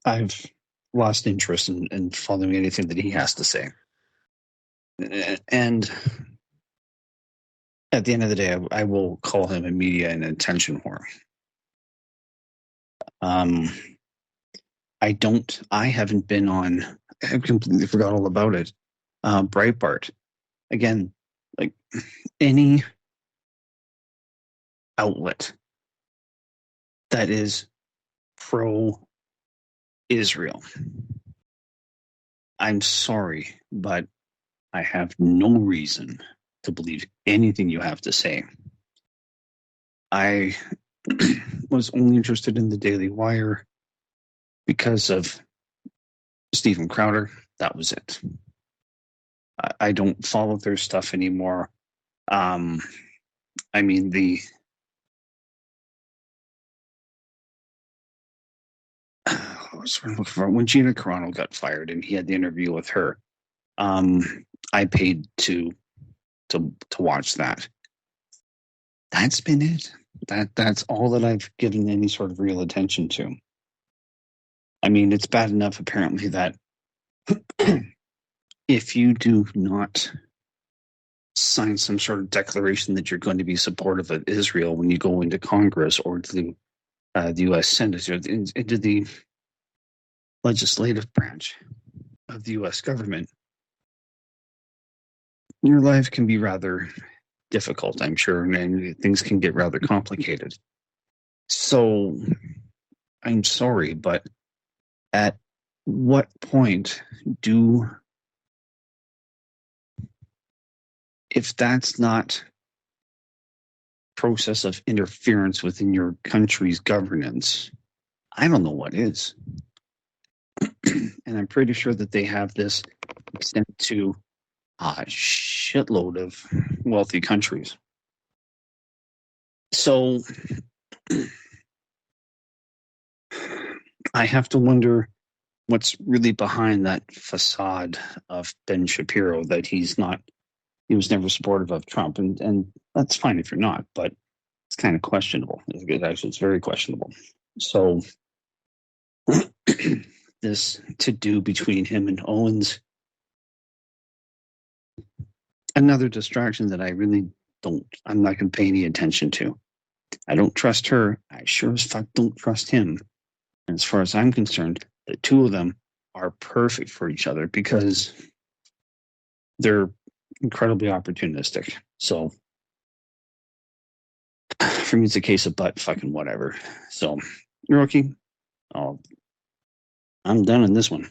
I've lost interest in following anything that he has to say. And at the end of the day, I will call him a media and attention whore. I haven't been on, I completely forgot all about it. Breitbart. Again, like any outlet that is pro-Israel. I'm sorry, but I have no reason to believe anything you have to say. I was only interested in the Daily Wire because of Stephen Crowder. That was it. I don't follow their stuff anymore. I mean, when Gina Carano got fired and he had the interview with her, I paid to watch that. That's been it. That's all that I've given any sort of real attention to. I mean, it's bad enough apparently that if you do not sign some sort of declaration that you're going to be supportive of Israel when you go into Congress or to the U.S. Senate or into the legislative branch of the U.S. government, your life can be rather difficult, I'm sure, and things can get rather complicated. So I'm sorry, but at what point if that's not process of interference within your country's governance, I don't know what is. And I'm pretty sure that they have this extended to a shitload of wealthy countries. So I have to wonder what's really behind that facade of Ben Shapiro, that he was never supportive of Trump. And that's fine if you're not, but it's kind of questionable. It's very questionable. So this to-do between him and Owens, another distraction that I'm not going to pay any attention to. I don't trust her. I sure as fuck don't trust him. And as far as I'm concerned, the two of them are perfect for each other because they're incredibly opportunistic. So for me, it's a case of butt fucking whatever. So, Rookie, I'm done on this one.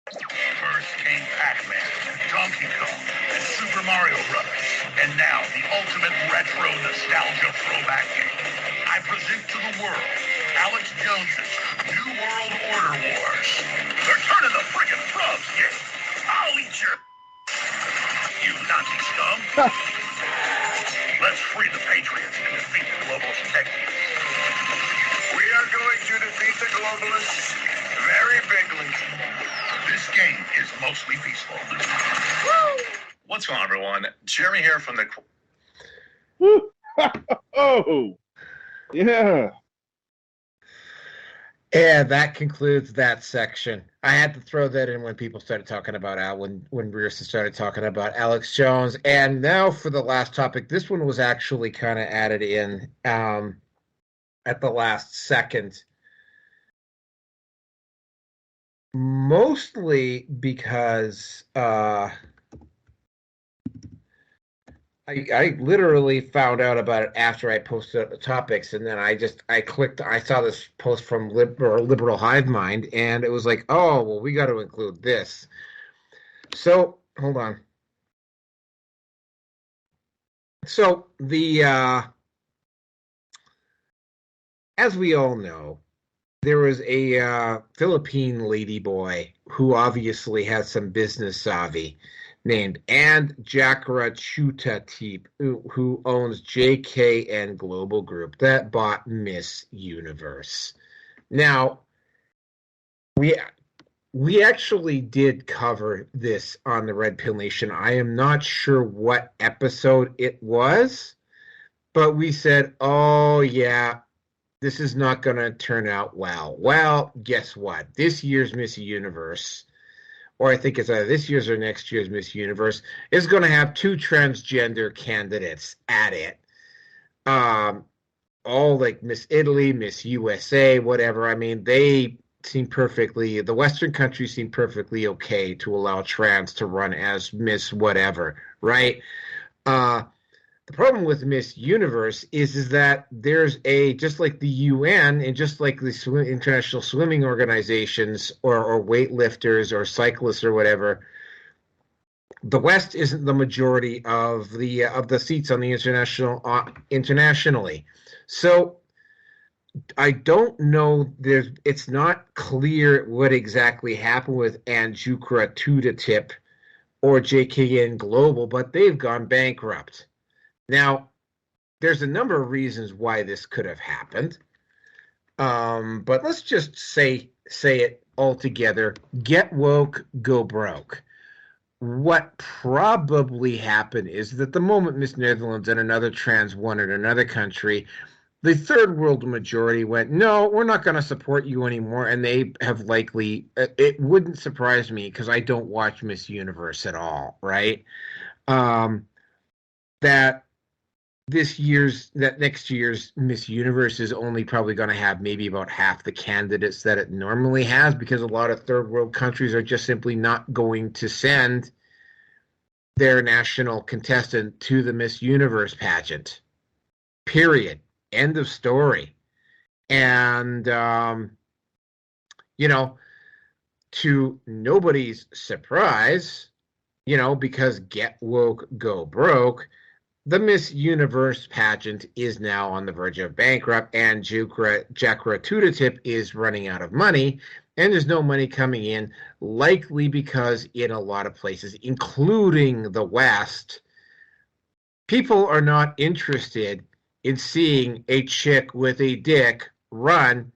First came Pac-Man, Donkey Kong, and Super Mario Brothers. And now the ultimate retro nostalgia throwback game. I present to the world Alex Jones's New World Order Wars. They're turning the friggin' frogs game. I'll eat your... You Nazi scum. Let's free the Patriots and defeat the globalist tech deals. We are going to defeat the globalists very bigly. This game is mostly peaceful. Woo! What's going on, everyone? Jeremy here from the... Woo! Oh! Yeah. And that concludes that section. I had to throw that in when people started talking about when Rearson started talking about Alex Jones. And now for the last topic, this one was actually kind of added in at the last second. Mostly because I literally found out about it after I posted the topics, and then I clicked. I saw this post from Liberal Hive Mind, and it was like, oh well, we got to include this. So hold on. So as we all know, there was a Philippine ladyboy who obviously has some business savvy, named Jakrajutatip, who owns JKN Global Group, that bought Miss Universe. Now, we actually did cover this on the Red Pill Nation. I am not sure what episode it was, but we said, oh yeah, this is not going to turn out well. Well, guess what? This year's Miss Universe, or I think it's either this year's or next year's Miss Universe, is going to have two transgender candidates at it. All like Miss Italy, Miss USA, whatever. I mean, the Western countries seem perfectly okay to allow trans to run as Miss whatever, right? The problem with Miss Universe is that there's just like the UN and just like the international swimming organizations or weightlifters or cyclists or whatever, the West isn't the majority of the seats on the internationally. So I don't know. It's not clear what exactly happened with Jakrajutatip or JKN Global, but they've gone bankrupt. Now, there's a number of reasons why this could have happened, but let's just say it all together. Get woke, go broke. What probably happened is that the moment Miss Netherlands and another trans won in another country, the third world majority went, no, we're not going to support you anymore, and they have likely, it wouldn't surprise me because I don't watch Miss Universe at all, right? That next year's Miss Universe is only probably going to have maybe about half the candidates that it normally has, because a lot of third world countries are just simply not going to send their national contestant to the Miss Universe pageant. Period. End of story. And, to nobody's surprise, because get woke, go broke, the Miss Universe pageant is now on the verge of bankrupt, and Jakrajutatip is running out of money, and there's no money coming in, likely because in a lot of places, including the West, people are not interested in seeing a chick with a dick run,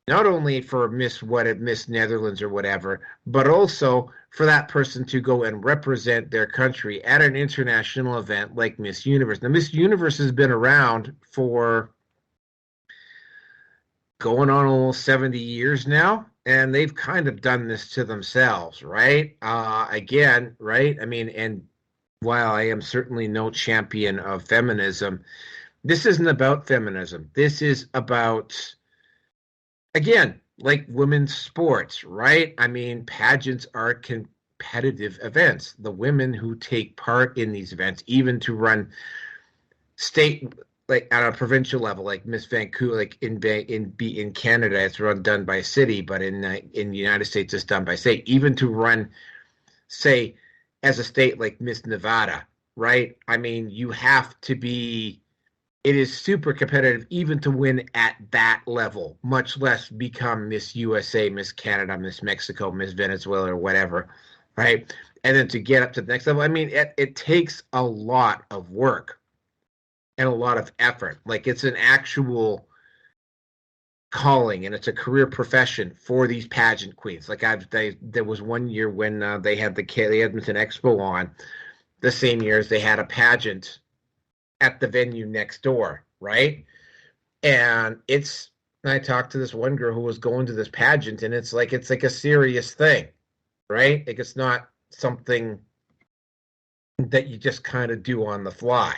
not only for Miss Netherlands or whatever, but also for that person to go and represent their country at an international event like Miss Universe. Now, Miss Universe has been around for going on almost 70 years now, and they've kind of done this to themselves, right? Again, right? I mean, and while I am certainly no champion of feminism, this isn't about feminism. This is about, again, like women's sports, right? I mean, pageants are competitive events. The women who take part in these events, even to run state, like on a provincial level, like Miss Vancouver, like in Canada, it's done by city, but in the United States, it's done by state. Even to run, say, as a state like Miss Nevada, right? I mean, you have to be. It is super competitive even to win at that level, much less become Miss USA, Miss Canada, Miss Mexico, Miss Venezuela, or whatever, right? And then to get up to the next level, I mean, it takes a lot of work and a lot of effort. Like, it's an actual calling, and it's a career profession for these pageant queens. Like, there was one year when they had the Edmonton Expo on, the same year as they had a pageant at the venue next door, right? And I talked to this one girl who was going to this pageant, and it's like a serious thing, right? Like, it's not something that you just kind of do on the fly,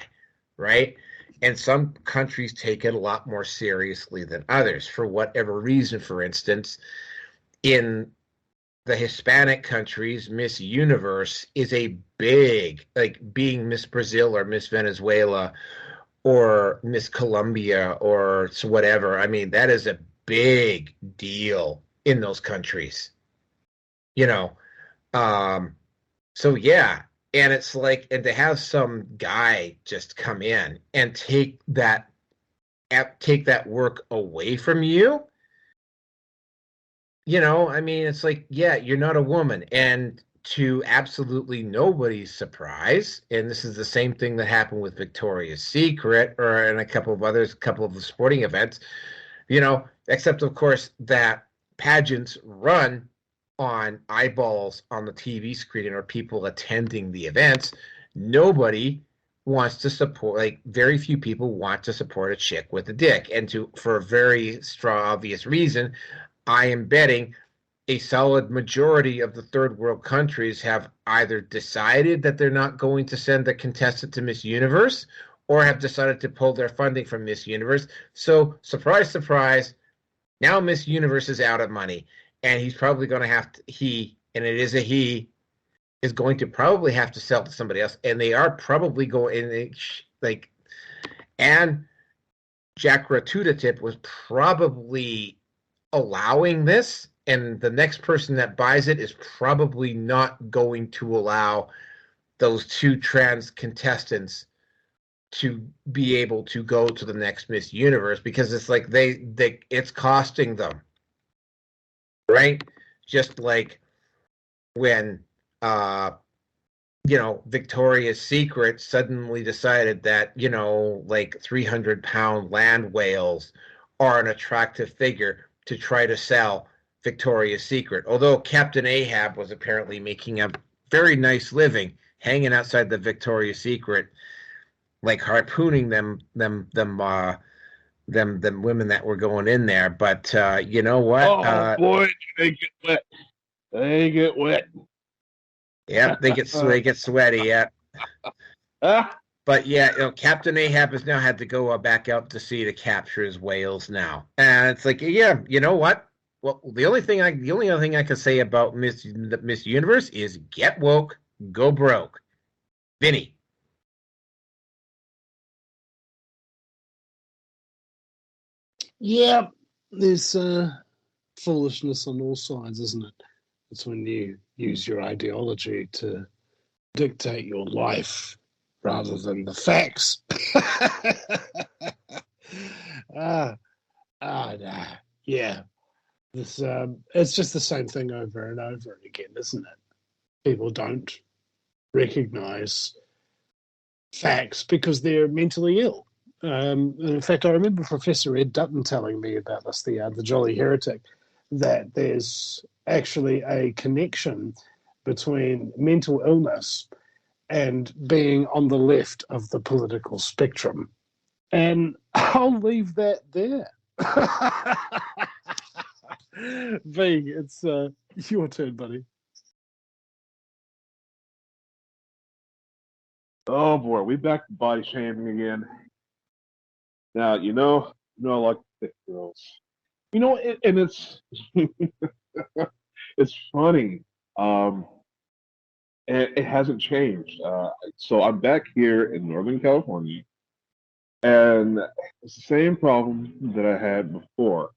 right? And some countries take it a lot more seriously than others for whatever reason. For instance, in the Hispanic countries, Miss Universe is a big, like being Miss Brazil or Miss Venezuela or Miss Colombia or whatever. I mean, that is a big deal in those countries, So yeah, and it's like, and to have some guy just come in and take that work away from you. I mean, it's like, yeah, you're not a woman. And to absolutely nobody's surprise, and this is the same thing that happened with Victoria's Secret and a couple of the sporting events, except, of course, that pageants run on eyeballs on the TV screen or people attending the events. Nobody wants to support, like, very few people want to support a chick with a dick. And for a very strong, obvious reason, I am betting a solid majority of the third world countries have either decided that they're not going to send the contestant to Miss Universe or have decided to pull their funding from Miss Universe. So, surprise, surprise, now Miss Universe is out of money. And he's probably going to have to, and it is a he, is going to probably have to sell to somebody else. And they are probably going, and Jakrajutatip was probably allowing this, and the next person that buys it is probably not going to allow those two trans contestants to be able to go to the next Miss Universe, because it's like it's costing them, right? Just like when Victoria's Secret suddenly decided that 300-pound land whales are an attractive figure to try to sell Victoria's Secret. Although Captain Ahab was apparently making a very nice living hanging outside the Victoria's Secret, like harpooning them women that were going in there. But you know what? Oh boy, they get wet. They get wet. Yep, they get sweaty. Yeah. But yeah, Captain Ahab has now had to go back out to sea to capture his whales now, and it's like, yeah, you know what? Well, the only other thing I can say about Miss Universe is get woke, go broke. Vinny. Yeah, there's foolishness on all sides, isn't it? It's when you use your ideology to dictate your life rather than the facts. ah, nah. Yeah. This it's just the same thing over and over again, isn't it? People don't recognize facts because they're mentally ill. In fact, I remember Professor Ed Dutton telling me about this, the Jolly Heretic, that there's actually a connection between mental illness and being on the left of the political spectrum. And I'll leave that there. V, it's your turn, buddy. Oh boy, we back to body shaming again. Now I like thick girls. And it's it's funny. And it hasn't changed. So I'm back here in Northern California, and it's the same problem that I had before.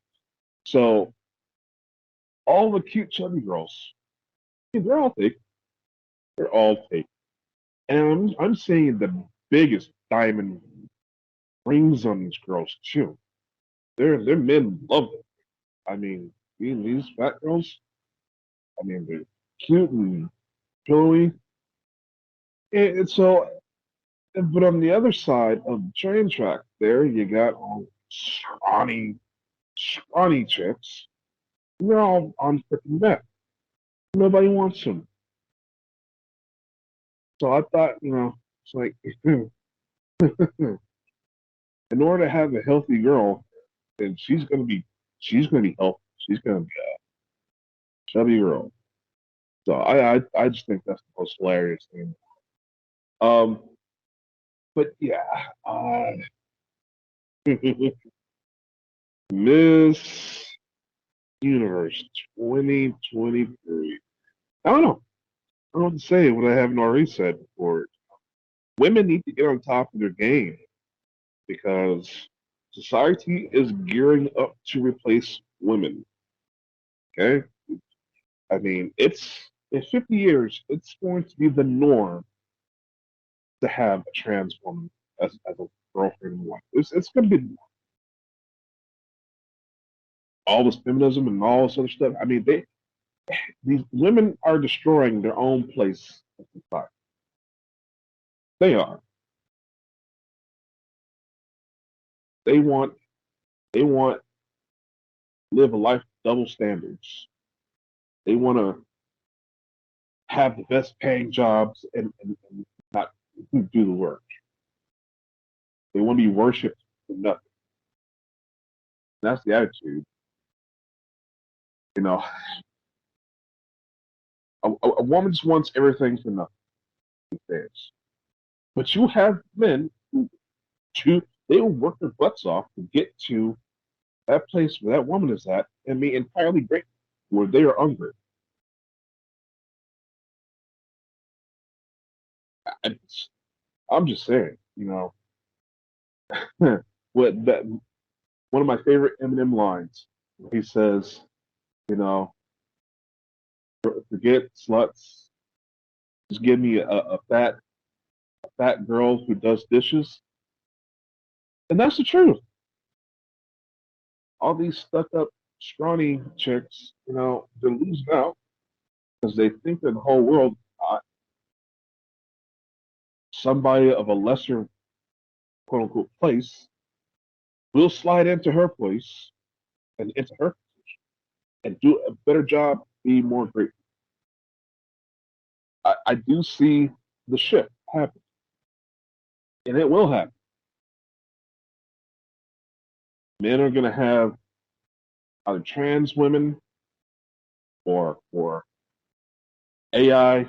So all the cute chubby girls, they're all fake. They're all fake. And I'm seeing the biggest diamond rings on these girls too. Their men love it. I mean, these fat girls, I mean, they're cute and pillowy. And so, but on the other side of the train track, there you got all scrawny chicks. And they're all on freaking meth. Nobody wants them. So I thought, it's like, in order to have a healthy girl, then she's gonna be healthy. She's gonna be a chubby girl. So I just think that's the most hilarious thing. Um, but yeah, Miss Universe 2023. I don't know. I don't know what to say. What I haven't already said before. Women need to get on top of their game because society is gearing up to replace women. Okay, I mean it's in 50 years, it's going to be the norm to have a trans woman as a girlfriend and wife. It's going to be all this feminism and all this other stuff. I mean, these women are destroying their own place in society. They are. They want live a life of double standards. They want to have the best paying jobs and not do the work. They want to be worshipped for nothing. That's the attitude. You know, a woman just wants everything for nothing. But you have men who they will work their butts off to get to that place where that woman is at and be entirely grateful where they are hungry. I'm just saying, what that one of my favorite Eminem lines. He says, forget sluts, just give me a fat girl who does dishes, and that's the truth. All these stuck up, scrawny chicks, they're losing out because they think that the whole world, somebody of a lesser quote unquote place, will slide into her place and into her position and do a better job, be more grateful. I do see the shift happen, and it will happen. Men are going to have either trans women or AI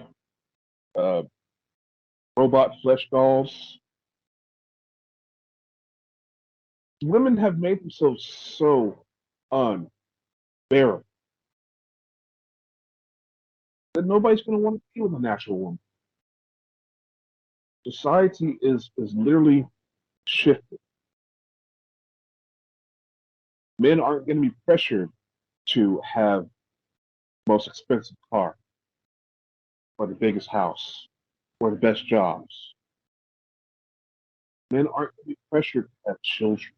robot flesh dolls. Women have made themselves so unbearable that nobody's going to want to be with a natural woman. Society is literally shifted. Men aren't going to be pressured to have the most expensive car, or the biggest house, or the best jobs. Men aren't going to be pressured to have children.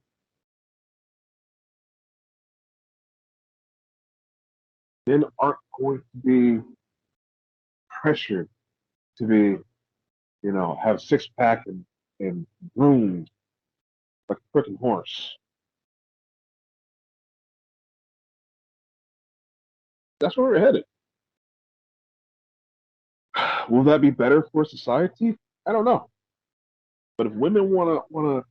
Men aren't going to be pressured to be, have six-pack and groomed like a freaking horse. That's where we're headed. Will that be better for society? I don't know. But if women wanna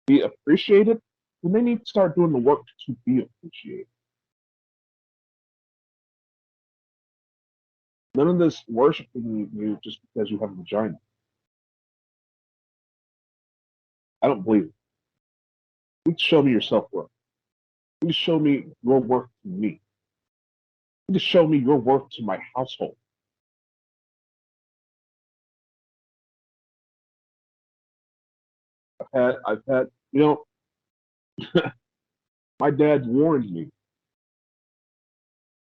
be appreciated, then they need to start doing the work to be appreciated. None of this worshiping you just because you have a vagina. I don't believe it. You need to show me your self-worth. You need to show me your worth to me. You need to show me your worth to my household. I've had, my dad warned me.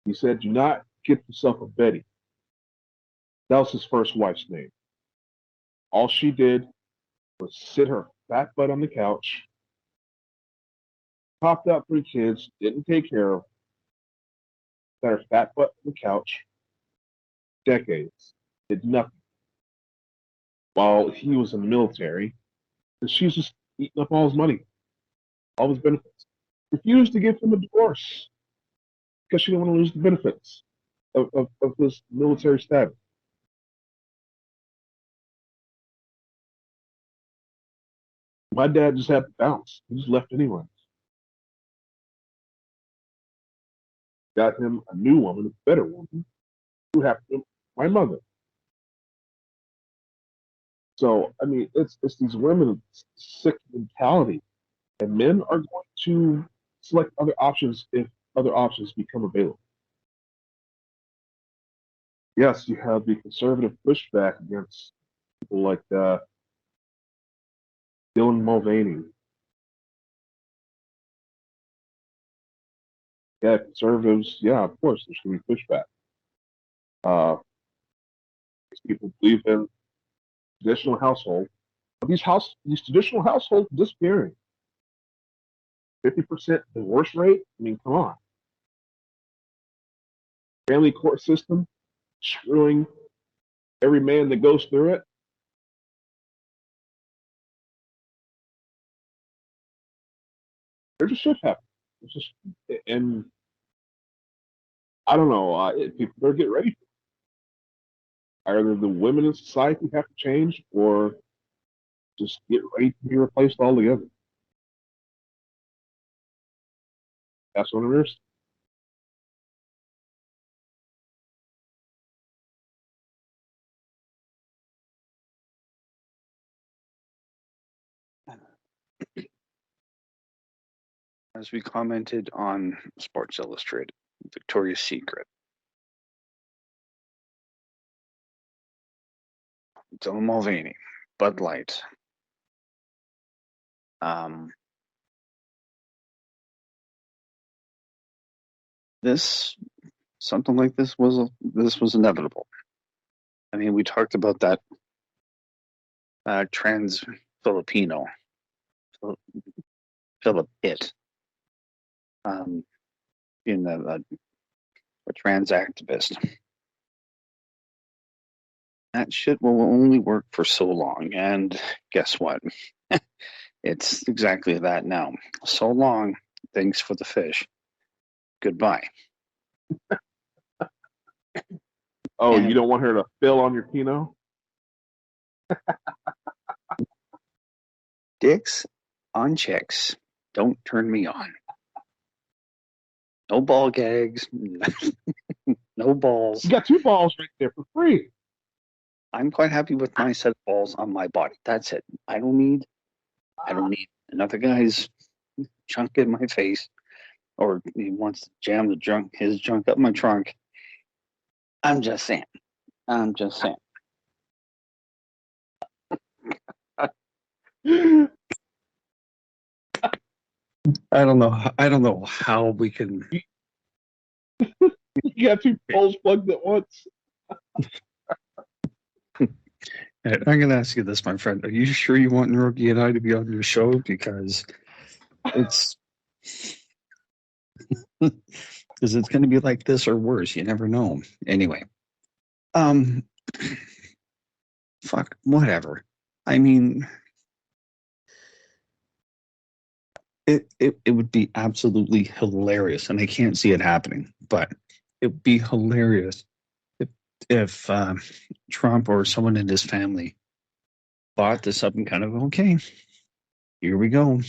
He said, do not get yourself a Betty. That was his first wife's name. All she did was sit her fat butt on the couch, popped out 3 kids, didn't take care of, sat her fat butt on the couch, decades, did nothing. While he was in the military, and she's just eating up all his money, all his benefits. Refused to give him a divorce because she didn't want to lose the benefits of his military status. My dad just had to bounce. He just left anyway. Got him a new woman, a better woman, who happened to be my mother. So, I mean, it's these women with sick mentality. And men are going to select other options if other options become available. Yes, you have the conservative pushback against people like Dylan Mulvaney. Yeah, conservatives, yeah, of course, there's going to be pushback. People believe in traditional household. But these traditional households are disappearing. 50% divorce rate? I mean, come on. Family court system screwing every man that goes through it. There's a shift happening. It's just, and I don't know. People better get ready. Either the women in society have to change, or just get ready to be replaced altogether. That's what it is. As we commented on Sports Illustrated, Victoria's Secret, Dylan Mulvaney, Bud Light. Something like this was inevitable. I mean, we talked about that trans Filipino, Philip Pitt, being a trans activist. That shit will only work for so long, and guess what? It's exactly that now. So long, thanks for the fish. Goodbye. Oh, and you don't want her to fill on your Pinot? Dicks on chicks. Don't turn me on. No ball gags. No balls. You got 2 balls right there for free. I'm quite happy with my set of balls on my body. That's it. I don't need another guy's junk in my face, or he wants to jam his junk up my trunk. I'm just saying. I don't know. I don't know how we can. You got two poles plugged at once. I'm going to ask you this, my friend. Are you sure you want Naroki and I to be on your show? Because it's because it's going to be like this or worse. You never know. Anyway, fuck, whatever. I mean, it would be absolutely hilarious, and I can't see it happening, but it would be hilarious if Trump or someone in his family bought this up and kind of, okay, here we go.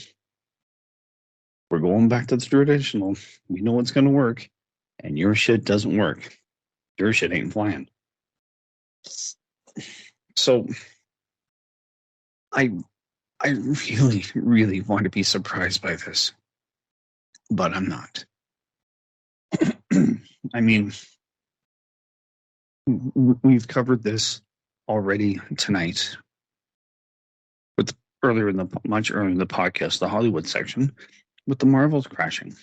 We're going back to the traditional. We know it's going to work, and your shit doesn't work. Your shit ain't flying. So I really, really want to be surprised by this, but I'm not. I mean, we've covered this already tonight, with much earlier in the podcast, the Hollywood section, with the Marvels crashing.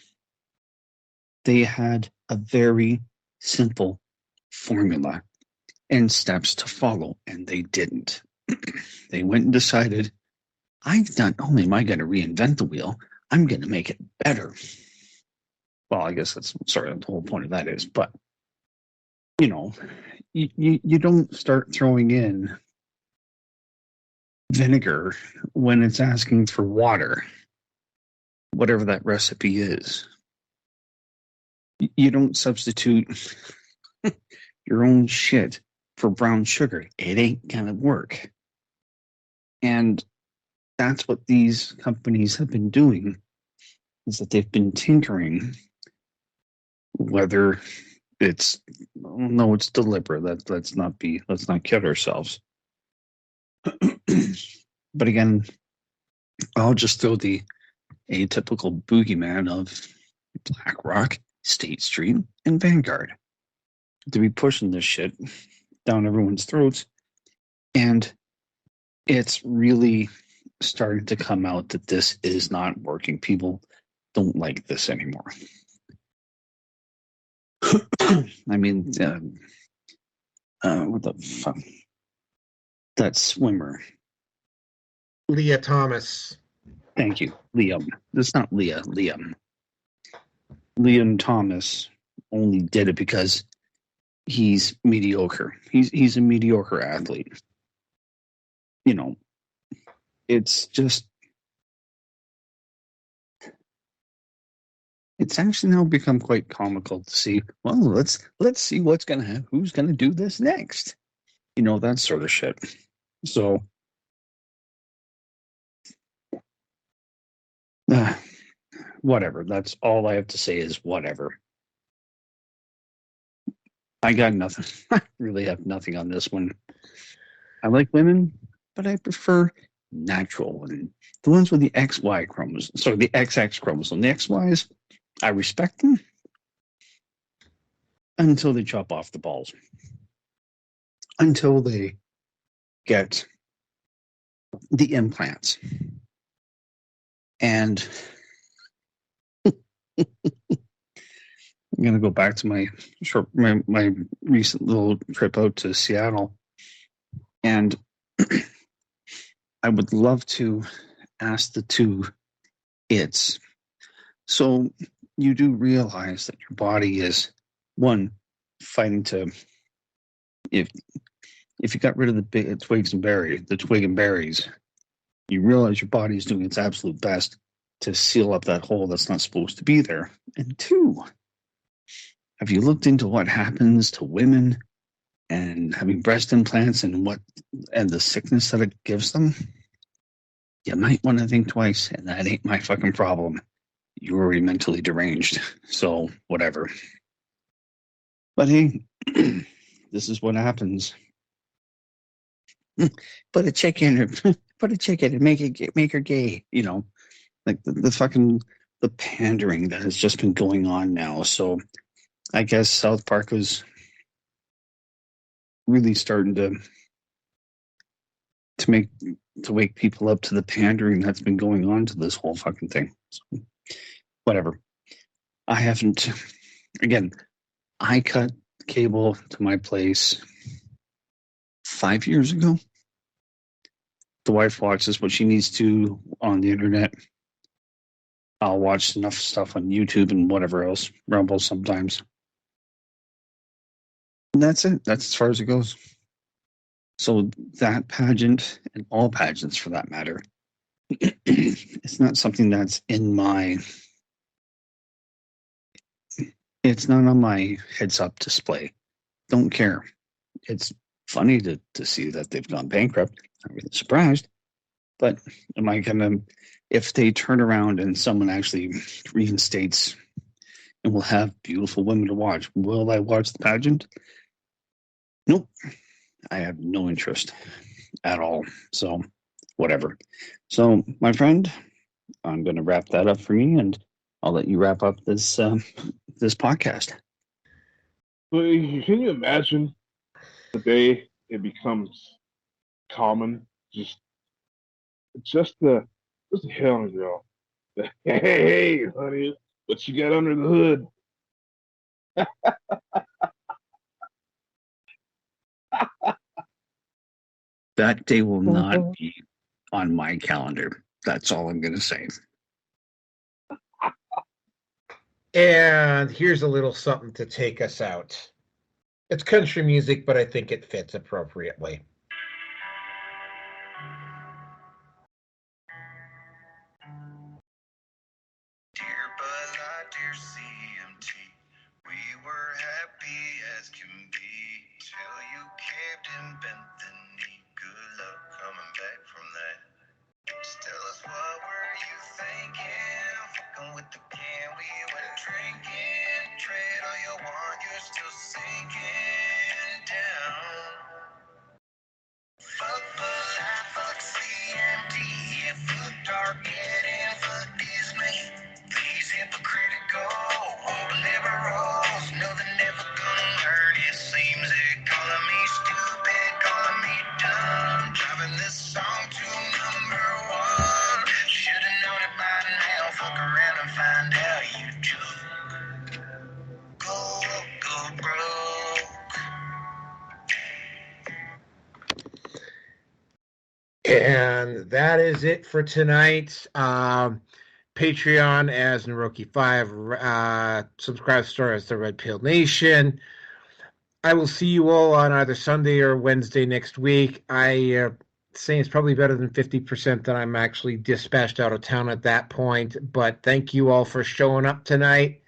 They had a very simple formula and steps to follow, and they didn't. They went and decided, not only am I going to reinvent the wheel, I'm going to make it better. Well, I guess that's sort of the whole point of that is, but you don't start throwing in vinegar when it's asking for water, whatever that recipe is. You don't substitute your own shit for brown sugar. It ain't gonna work. And that's what these companies have been doing, is that they've been tinkering, whether it's deliberate. Let's not kid ourselves. But again, I'll just throw the atypical boogeyman of BlackRock, State Street, and Vanguard to be pushing this shit down everyone's throats. And it's really starting to come out that this is not working. People don't like this anymore. I mean, what the fuck? That swimmer. Leah Thomas. Thank you. Liam. It's not Leah, Liam. Liam Thomas only did it because he's mediocre. He's a mediocre athlete. It's just, it's actually now become quite comical to see, well, let's see who's gonna do this next. That sort of shit. So whatever. That's all I have to say is whatever. I got nothing. I really have nothing on this one. I like women, but I prefer natural women. The ones with the XY chromosome, sorry, the XX chromosome. The XYs, I respect them until they chop off the balls. Until they get the implants. And I'm going to go back to my recent little trip out to Seattle. And I would love to ask the two it's. So you do realize that your body is, one, fighting to, if you got rid of the twig and berries, you realize your body is doing its absolute best to seal up that hole that's not supposed to be there. And two, have you looked into what happens to women and having breast implants and the sickness that it gives them? You might want to think twice, and that ain't my fucking problem. You're already mentally deranged, so whatever. But hey, this is what happens. Put a chick in her. Put a chick in and make her gay. Like the fucking the pandering that has just been going on now. So I guess South Park was really starting to wake people up to the pandering that's been going on to this whole fucking thing. So, whatever. I haven't. Again, I cut cable to my place 5 years ago. The wife watches what she needs to on the internet. I'll watch enough stuff on YouTube and whatever else, Rumble sometimes. And that's it. That's as far as it goes. So that pageant, and all pageants for that matter, it's not something that's in my... It's not on my heads-up display. Don't care. It's funny to see that they've gone bankrupt. I'm really surprised. But am I going to... If they turn around and someone actually reinstates and will have beautiful women to watch, will I watch the pageant? Nope. I have no interest at all. So, whatever. So, my friend, I'm going to wrap that up for me, and I'll let you wrap up this this podcast. But can you imagine the day it becomes common, just the hit on a girl? Hey, honey, what you got under the hood? That day will not be on my calendar. That's all I'm going to say. And here's a little something to take us out. It's country music, but I think it fits appropriately. Dear Bud Light, dear CMT, we were happy as can be till you caved and bent the knee. Good luck coming back from that. Just tell us, what were you thinking? Fucking with the can we went drinking. Trade all you want, you're still sinking down. Fuck Bud Light, fuck CMD, yeah, fuck Target and fuck Disney. These hypocritical old liberals know they're never gonna learn. It seems they're calling me stupid, calling me dumb, driving this song to number one. Should've known it by now. Fuck around and find out you took. Go broke. And that is it for tonight. Patreon as Naroki5, subscribe to Store as the Red Pill Nation. I will see you all on either Sunday or Wednesday next week. I say it's probably better than 50% that I'm actually dispatched out of town at that point. But thank you all for showing up tonight.